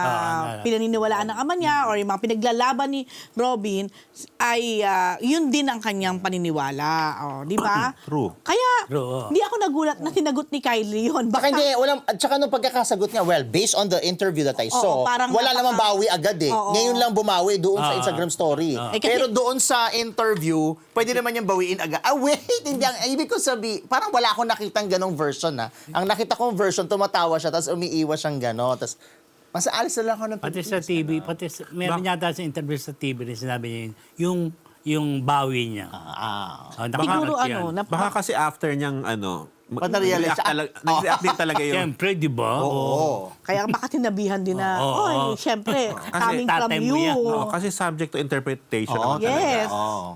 [SPEAKER 2] pinaniniwalaan ng ama niya or yung mga pinaglalaban ni Robin ay yun din ang kanyang paniniwala. Di ba?
[SPEAKER 5] True.
[SPEAKER 2] Kaya,
[SPEAKER 3] True.
[SPEAKER 2] hindi ako nagulat na sinagot ni Kylie yun.
[SPEAKER 1] Baka hindi, at saka nung pagkakasagot niya, well, based on the interview that I saw,
[SPEAKER 2] parang
[SPEAKER 1] wala namang bawi agad eh.
[SPEAKER 2] Oo.
[SPEAKER 1] Ngayon lang bumawi doon sa Instagram story.
[SPEAKER 2] Eh, kasi-
[SPEAKER 1] Pero doon sa interview, pwede naman niyang bawiin agad. Wait, hindi. Ang ibig ko sabihin, parang wala akong nakitang ganong version na. Ang nakita kong version, tumatawa siya, tapos umiiwas siyang gano'n. Tapos, mas aalis na lang ako ng
[SPEAKER 3] Pati sa TV, meron yata sa interview sa TV rin sinabi niya yung bawi niya.
[SPEAKER 2] Siguro
[SPEAKER 5] Baka kasi after niyang
[SPEAKER 1] Pag na-realize siya,
[SPEAKER 5] nag-react din talaga yun.
[SPEAKER 3] Siyempre, di ba?
[SPEAKER 1] Oo.
[SPEAKER 2] Kaya baka sinabihan din na, syempre, coming from
[SPEAKER 3] tatay mo
[SPEAKER 2] you.
[SPEAKER 3] yan.
[SPEAKER 5] Oo, kasi subject to interpretation naman talaga.
[SPEAKER 2] Yes.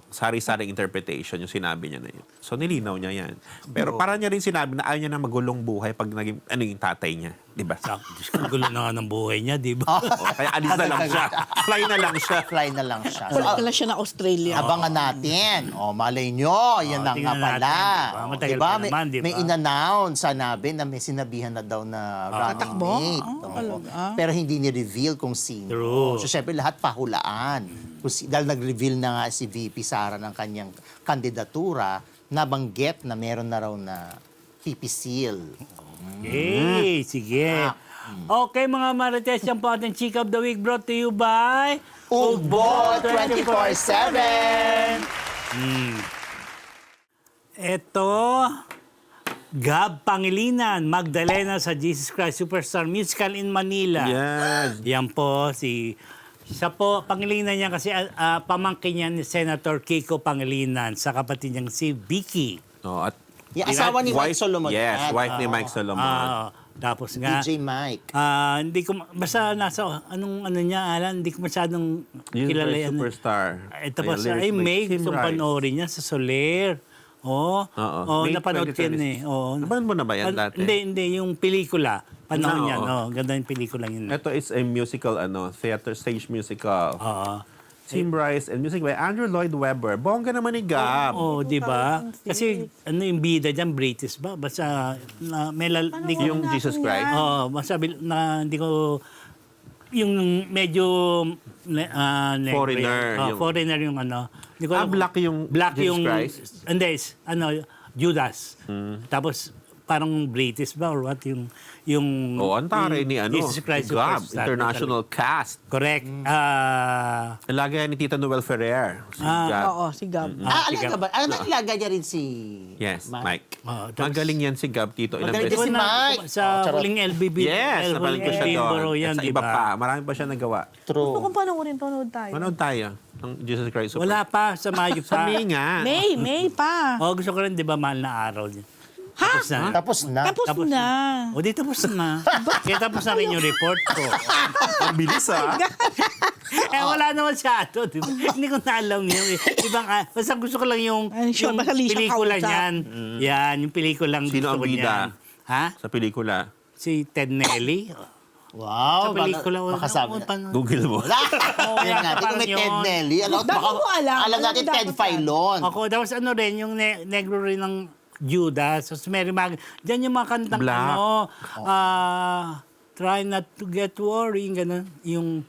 [SPEAKER 5] Sari-saring interpretation yung sinabi niya na yun. So nilinaw niya yan. Pero parang niya rin sinabi na ayaw niya na magulong buhay pag naging yung tatay niya. Di ba?
[SPEAKER 3] Diyos ko, gulo na nga ng buhay niya, di ba?
[SPEAKER 5] Kaya alis na lang siya. Fly na lang siya.
[SPEAKER 1] Fly na lang siya. So,
[SPEAKER 2] Balik na lang siya ng Australia.
[SPEAKER 1] abangan natin. Malay nyo, yan na nga
[SPEAKER 3] tingnan
[SPEAKER 1] pala.
[SPEAKER 3] natin, di ba? Matagal pa naman, di ba?
[SPEAKER 1] May in-announce sa nabi na may sinabihan na daw na running
[SPEAKER 2] Tatakbo?
[SPEAKER 1] mate. Oo. Pero hindi ni-reveal kung sino.
[SPEAKER 3] True.
[SPEAKER 1] So, syempre, lahat pahulaan. Dahil nag-reveal na nga si VP Sara ng kanyang kandidatura, nabanggit na meron na raw na pipisil.
[SPEAKER 3] Okay, sige. Okay, mga Marites, yan po ating Chika of the Week brought to you by
[SPEAKER 1] Ugbo 24/7!
[SPEAKER 3] Ito, Gab Pangilinan, Magdalena sa Jesus Christ Superstar Musical in Manila.
[SPEAKER 5] Yan.
[SPEAKER 3] Yan po, siya po, Pangilinan niya kasi pamangkin niya ni Senator Kiko Pangilinan sa kapatid niyang si Vicky.
[SPEAKER 5] Oh, at
[SPEAKER 1] Yung asawa ni Mike Solomon.
[SPEAKER 5] Yes, wife ni Mike Solomon.
[SPEAKER 3] Tapos nga,
[SPEAKER 1] DJ Mike.
[SPEAKER 3] hindi ko, basta nasa, ano niya, Alan, hindi ko masyadong kilala yan.
[SPEAKER 5] Superstar.
[SPEAKER 3] Ito pa
[SPEAKER 5] Ayun,
[SPEAKER 3] sa,
[SPEAKER 5] lyrics by
[SPEAKER 3] May
[SPEAKER 5] Tim
[SPEAKER 3] gustong
[SPEAKER 5] Rice.
[SPEAKER 3] panoorin niya sa Soler.
[SPEAKER 5] Oo.
[SPEAKER 3] Napanood ko yan eh.
[SPEAKER 5] Napanood mo na ba yan dati?
[SPEAKER 3] Hindi, yung pelikula. Panahon
[SPEAKER 5] Oo.
[SPEAKER 3] yan. Ganda yung pelikula yun.
[SPEAKER 5] Ito is a musical, theater stage musical.
[SPEAKER 3] Oo.
[SPEAKER 5] Tim Rice and music by Andrew Lloyd Webber. Bongga naman ni Gab.
[SPEAKER 3] Oo, di ba? Kasi yung bida dyan, British ba? Basta hindi ko...
[SPEAKER 5] Yung Jesus Christ.
[SPEAKER 3] Oo, masabi na hindi ko... Yung medyo...
[SPEAKER 5] Foreigner, yung-
[SPEAKER 3] foreigner yung ano. Hindi ko alam
[SPEAKER 5] Black yung
[SPEAKER 3] Black
[SPEAKER 5] Jesus
[SPEAKER 3] yung...
[SPEAKER 5] Christ?
[SPEAKER 3] Hindi, Judas. Tapos parang British ba or what yung
[SPEAKER 5] Ang taray ni
[SPEAKER 3] Jesus Christ
[SPEAKER 5] Gab,
[SPEAKER 3] Superstar.
[SPEAKER 5] international cast.
[SPEAKER 3] Correct.
[SPEAKER 5] Ilagay ni Tita Noel Ferrer. Si Gab.
[SPEAKER 2] Oo, si Gab.
[SPEAKER 1] Alaga ba? Nailaga niya rin si
[SPEAKER 5] Yes, Mike.
[SPEAKER 3] Tapos-
[SPEAKER 5] Magaling yan si Gab, Tito. Ilang
[SPEAKER 1] Magaling
[SPEAKER 5] beses.
[SPEAKER 1] din si Mike.
[SPEAKER 3] Sa
[SPEAKER 1] Charot.
[SPEAKER 3] huling LBB.
[SPEAKER 5] Yes, napanood ko siya doon.
[SPEAKER 3] Yan,
[SPEAKER 5] At sa
[SPEAKER 3] di
[SPEAKER 5] iba
[SPEAKER 3] ba?
[SPEAKER 5] pa. Marami pa siya nagawa.
[SPEAKER 2] Gusto
[SPEAKER 1] True.
[SPEAKER 2] kong panoorin, panood tayo.
[SPEAKER 5] Manood tayo ng Jesus Christ.
[SPEAKER 3] Wala pa, sa Mayo
[SPEAKER 5] Sa
[SPEAKER 3] pa.
[SPEAKER 5] May nga.
[SPEAKER 2] May pa.
[SPEAKER 3] Gusto ko rin, di ba, mahal na araw din.
[SPEAKER 2] Ha?
[SPEAKER 3] Tapos na.
[SPEAKER 1] Tapos na.
[SPEAKER 2] Tapos na.
[SPEAKER 3] Di tapos na. Kaya tapos na rin yung report ko.
[SPEAKER 5] Ang bilis
[SPEAKER 3] Wala naman siya ito, di ba? Hindi ko na alam yun. Ibang, basta gusto ko lang yung,
[SPEAKER 2] Ay, sure,
[SPEAKER 3] yung
[SPEAKER 2] basta Lisa
[SPEAKER 3] pelikula
[SPEAKER 2] Kausap.
[SPEAKER 3] niyan. Yan, yung pelikulang
[SPEAKER 5] Sino
[SPEAKER 3] gusto
[SPEAKER 5] ang
[SPEAKER 3] ko
[SPEAKER 5] bida?
[SPEAKER 3] niyan. Ha?
[SPEAKER 5] Sa pelikula.
[SPEAKER 3] Si Ted Nelly.
[SPEAKER 1] Wow.
[SPEAKER 3] Sa pelikula.
[SPEAKER 1] Makasabi na.
[SPEAKER 5] Google mo.
[SPEAKER 1] Yan nga. Kung may Ted Nelly.
[SPEAKER 2] Dami ko alam.
[SPEAKER 1] Alam natin
[SPEAKER 2] Alam
[SPEAKER 1] Ted
[SPEAKER 2] dapat
[SPEAKER 1] Filon.
[SPEAKER 3] Ako, tapos ano rin, yung negro rin ng Judas. So, Mary Mag. Diyan yung mga kantang
[SPEAKER 5] Black.
[SPEAKER 3] Try not to get worried, gano'n. Yung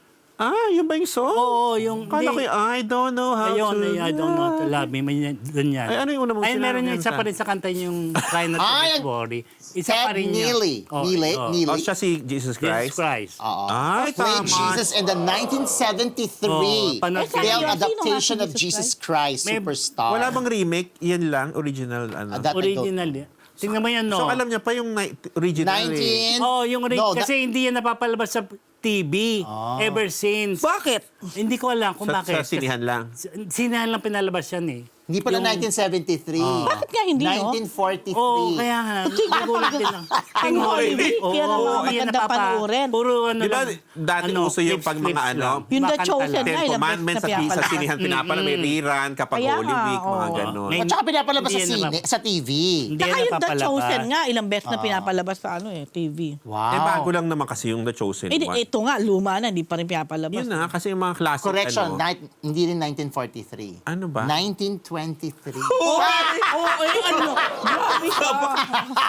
[SPEAKER 5] Yun ba yung song?
[SPEAKER 3] Oo, yung...
[SPEAKER 5] Kala ko yung I don't know how
[SPEAKER 3] Ayun,
[SPEAKER 5] to...
[SPEAKER 3] I don't know to love me. May doon yan.
[SPEAKER 5] Ay, ano yung una mong
[SPEAKER 3] Ay, meron yung
[SPEAKER 5] sinabi?
[SPEAKER 3] isa pa rin sa kanta yung Try Not to
[SPEAKER 1] Ay,
[SPEAKER 3] Get Worry. Isa pa
[SPEAKER 1] Ted
[SPEAKER 3] rin yun.
[SPEAKER 1] Neely.
[SPEAKER 3] Oh,
[SPEAKER 1] Neely?
[SPEAKER 3] oh.
[SPEAKER 1] Neely?
[SPEAKER 5] Oh, siya si Jesus
[SPEAKER 3] Jesus
[SPEAKER 5] Christ?
[SPEAKER 3] Christ.
[SPEAKER 1] Oo.
[SPEAKER 5] Ay,
[SPEAKER 1] Played
[SPEAKER 5] tama.
[SPEAKER 1] Jesus in the 1973
[SPEAKER 3] panood ko
[SPEAKER 1] film
[SPEAKER 2] yun.
[SPEAKER 1] adaptation
[SPEAKER 2] Sino nga
[SPEAKER 1] of
[SPEAKER 2] si
[SPEAKER 1] Jesus
[SPEAKER 2] Jesus
[SPEAKER 1] Christ,
[SPEAKER 3] May-
[SPEAKER 1] Superstar.
[SPEAKER 5] Wala bang remake? Yan lang, original ano.
[SPEAKER 1] That I don't-
[SPEAKER 3] Original. Tingnan mo yan, no?
[SPEAKER 5] So alam niya pa yung original eh.
[SPEAKER 1] 19...
[SPEAKER 3] Oh, yung
[SPEAKER 1] No,
[SPEAKER 3] kasi hindi yan napapalabas sa TV ever since.
[SPEAKER 2] Bakit?
[SPEAKER 3] Hindi ko alam kung
[SPEAKER 5] Sa
[SPEAKER 3] bakit.
[SPEAKER 5] sinihan lang.
[SPEAKER 3] Sinihan lang pinalabas yan eh.
[SPEAKER 1] Hindi pala 1973.
[SPEAKER 2] Bakit nga hindi, no?
[SPEAKER 1] 1943.
[SPEAKER 3] Oo, kaya nga. Nagulat din lang.
[SPEAKER 2] Ang Hollywood, kaya naman
[SPEAKER 3] Oo,
[SPEAKER 2] maganda
[SPEAKER 3] yan napapa-
[SPEAKER 2] panoorin.
[SPEAKER 3] Puro ano
[SPEAKER 5] Di ba,
[SPEAKER 3] lang.
[SPEAKER 5] dati uso yung pag mga
[SPEAKER 3] clips
[SPEAKER 5] ano,
[SPEAKER 3] lang.
[SPEAKER 2] Yung The
[SPEAKER 3] Makanta
[SPEAKER 2] Chosen
[SPEAKER 3] lang.
[SPEAKER 5] Ten
[SPEAKER 2] nga, ilang
[SPEAKER 5] Commandments
[SPEAKER 2] beses na
[SPEAKER 5] sa
[SPEAKER 2] pinapalabas.
[SPEAKER 5] sinihan pinapala, may rerun kapag
[SPEAKER 2] Kaya
[SPEAKER 5] Holy
[SPEAKER 2] nga,
[SPEAKER 5] Week, mga
[SPEAKER 2] oo.
[SPEAKER 5] ganon.
[SPEAKER 3] Ngayon,
[SPEAKER 1] At saka pinapalabas sa
[SPEAKER 3] hindi yan
[SPEAKER 1] sine, sa TV.
[SPEAKER 3] Hindi
[SPEAKER 2] Saka
[SPEAKER 3] yan
[SPEAKER 2] yung The
[SPEAKER 3] napapalabas.
[SPEAKER 2] Chosen nga, ilang beses na pinapalabas sa TV.
[SPEAKER 1] Wow.
[SPEAKER 5] Bago lang naman kasi yung The Chosen
[SPEAKER 2] Eh,
[SPEAKER 5] one.
[SPEAKER 2] ito nga, luma na, hindi pa rin pinapalabas.
[SPEAKER 5] Yun na, kasi yung mga classic,
[SPEAKER 1] Correction,
[SPEAKER 5] ano.
[SPEAKER 1] hindi rin 1943.
[SPEAKER 5] Ano ba?
[SPEAKER 1] 1923.
[SPEAKER 2] Ano? Grabe ka.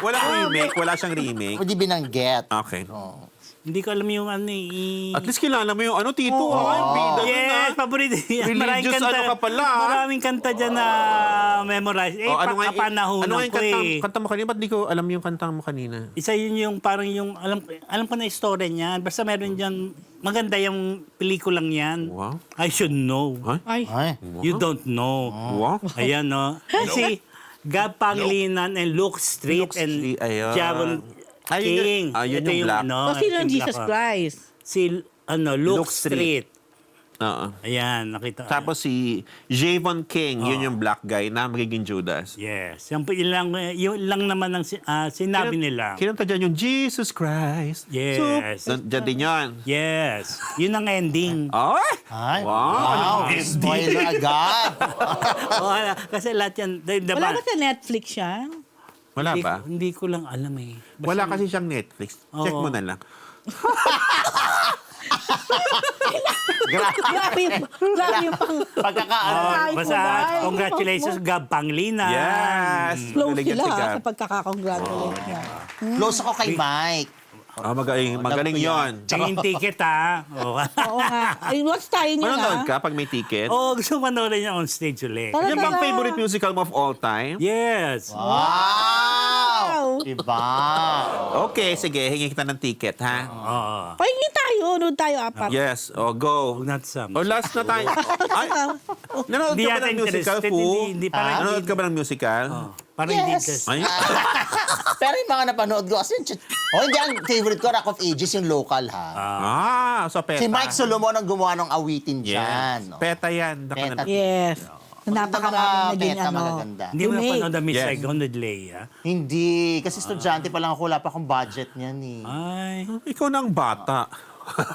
[SPEAKER 5] Walang remake, wala siyang remake.
[SPEAKER 1] Hindi binanggit.
[SPEAKER 5] Okay.
[SPEAKER 3] Hindi ko alam yung ano eh.
[SPEAKER 5] At least kilala mo yung ano, Tito. Yung bida dun,
[SPEAKER 3] Yes, paborito yan. Maraming
[SPEAKER 5] Religious ano ka pala, ah.
[SPEAKER 3] Maraming kanta dyan na memorize. Eh,
[SPEAKER 5] ano
[SPEAKER 3] pagkapanahonan
[SPEAKER 5] nga yung
[SPEAKER 3] ko eh.
[SPEAKER 5] kanta mo kanina? Ba't di ko alam yung kanta mo kanina?
[SPEAKER 3] Isa yun yung parang yung, alam ko na istorya niyan. Basta meron dyan, maganda yung pelikulang yan.
[SPEAKER 5] Wow.
[SPEAKER 3] I should know.
[SPEAKER 2] Ay,
[SPEAKER 1] Ay.
[SPEAKER 3] You don't know.
[SPEAKER 5] Wow.
[SPEAKER 3] Ayan, no? Kasi, Gab Pangilinan and Luke Street
[SPEAKER 5] Luke
[SPEAKER 3] and
[SPEAKER 5] Street, ayun.
[SPEAKER 3] Javon
[SPEAKER 5] Ayun
[SPEAKER 3] King.
[SPEAKER 5] yung- ayun
[SPEAKER 3] Ito
[SPEAKER 5] yung black.
[SPEAKER 3] ano,
[SPEAKER 2] o sino
[SPEAKER 3] yung
[SPEAKER 2] ang Jesus
[SPEAKER 3] black, oh.
[SPEAKER 2] Christ?
[SPEAKER 3] Si, Luke
[SPEAKER 5] Luke Street.
[SPEAKER 3] Street.
[SPEAKER 5] Oo.
[SPEAKER 3] Ayan, nakita.
[SPEAKER 5] Tapos si Javon King, yun yung black guy na magiging Judas.
[SPEAKER 3] Yes. Yun lang naman ang sinabi nila.
[SPEAKER 5] Kinanta dyan yung Jesus Christ.
[SPEAKER 3] Yes.
[SPEAKER 5] Dyan din yun.
[SPEAKER 3] Yes. Yun ang ending.
[SPEAKER 5] Ay!
[SPEAKER 1] Ay.
[SPEAKER 5] Wow!
[SPEAKER 1] Spoiler agad.
[SPEAKER 3] Kasi lahat yan. Diba?
[SPEAKER 2] Wala ba sa Netflix yan?
[SPEAKER 5] Wala ba?
[SPEAKER 3] Hindi ko lang alam eh. Basta-
[SPEAKER 5] Wala kasi siyang Netflix. Check
[SPEAKER 3] Oo.
[SPEAKER 5] mo na lang.
[SPEAKER 2] Grabe yung pang...
[SPEAKER 1] Pagkakaano.
[SPEAKER 2] Ay,
[SPEAKER 3] Basta,
[SPEAKER 2] kulay.
[SPEAKER 3] congratulations, Gab Panglina.
[SPEAKER 5] Yes!
[SPEAKER 2] Close
[SPEAKER 5] Magaling yan
[SPEAKER 2] sila
[SPEAKER 5] si
[SPEAKER 2] ha,
[SPEAKER 5] Gab.
[SPEAKER 2] sa pagkakakongratulate niya.
[SPEAKER 1] Close ako kay Mike.
[SPEAKER 5] Magaling yun.
[SPEAKER 3] Tingin ticket ha. Oo.
[SPEAKER 2] Oo nga. Ay, watch tayo niya
[SPEAKER 5] Manonood
[SPEAKER 2] na.
[SPEAKER 5] ka pag may ticket?
[SPEAKER 3] Oo, gusto ko manoorin niya on stage ulit.
[SPEAKER 2] Talaga
[SPEAKER 5] Yan bang
[SPEAKER 2] na.
[SPEAKER 5] favorite musical mo of all time?
[SPEAKER 3] Yes.
[SPEAKER 1] Wow! Diba?
[SPEAKER 5] Okay, sige. Hingi kita ng ticket, ha?
[SPEAKER 3] Oo.
[SPEAKER 2] Pahingi tayo. Nood tayo apat.
[SPEAKER 5] Yes. O, go.
[SPEAKER 3] Not some.
[SPEAKER 5] O, last na tayo. Ay, nanonood
[SPEAKER 3] Hindi
[SPEAKER 5] ka ba
[SPEAKER 3] yata
[SPEAKER 5] ng musical,
[SPEAKER 3] interested,
[SPEAKER 5] Fu?
[SPEAKER 3] hindi pa rin-
[SPEAKER 5] Nanonood ka ba ng musical?
[SPEAKER 3] Parang hindi
[SPEAKER 1] Yes.
[SPEAKER 3] interest.
[SPEAKER 5] Ay,
[SPEAKER 1] Pero yung mga napanood ko, kasi hindi, ang favorite ko, Rock of Ages, yung local ha.
[SPEAKER 5] so peta.
[SPEAKER 1] Si Mike Solomon ang gumawa ng awitin
[SPEAKER 5] Yes.
[SPEAKER 1] dyan. no?
[SPEAKER 5] Peta yan. Dapat
[SPEAKER 1] Peta.
[SPEAKER 5] na-
[SPEAKER 2] Yes. Napakaraming naging
[SPEAKER 1] Peta,
[SPEAKER 2] ano.
[SPEAKER 1] magaganda.
[SPEAKER 3] Hindi mo
[SPEAKER 2] Remake.
[SPEAKER 3] napanood ang Miss
[SPEAKER 5] Yes.
[SPEAKER 3] Saigon with Leia.
[SPEAKER 1] Hindi, kasi estudyante pa lang ako, wala pa akong budget niyan eh.
[SPEAKER 3] Ay.
[SPEAKER 5] Ikaw na ang bata.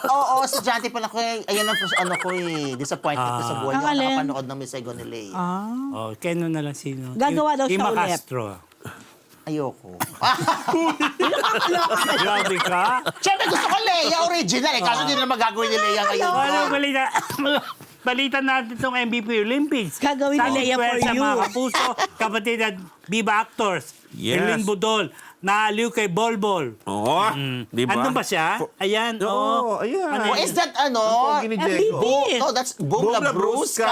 [SPEAKER 1] Oo, estudyante pa lang ako eh. Ayan ang ano ko eh, disappointment ko sa buhay.
[SPEAKER 2] Ang
[SPEAKER 1] Hindi ako
[SPEAKER 2] alin?
[SPEAKER 1] nakapanood ng Miss Saigon ni Leia.
[SPEAKER 3] Oh, Keno na lang sino.
[SPEAKER 2] Gagawa daw siya
[SPEAKER 3] Ima
[SPEAKER 2] ulit.
[SPEAKER 3] Castro.
[SPEAKER 1] Ayoko.
[SPEAKER 3] Grabe ka.
[SPEAKER 1] Siyempre gusto ko Leia original eh, kaso hindi na magagawin ni Leia ngayon.
[SPEAKER 3] Ano balita? Balita natin itong MVP Olympics.
[SPEAKER 2] Gagawin ni Leia for
[SPEAKER 3] Sa
[SPEAKER 2] you.
[SPEAKER 3] mga kapuso, kapatid at Viva Actors.
[SPEAKER 5] Yes.
[SPEAKER 3] Eileen Budol. Naaliw kay Bolbol.
[SPEAKER 5] Oo. Di ba?
[SPEAKER 3] Andun ba siya? Ayan.
[SPEAKER 5] Oo, ayan.
[SPEAKER 3] Ano
[SPEAKER 1] Oh, is that ano?
[SPEAKER 5] Pogi ni Diego.
[SPEAKER 2] MVP.
[SPEAKER 1] No, that's Boom
[SPEAKER 5] Boom
[SPEAKER 1] Labrusca.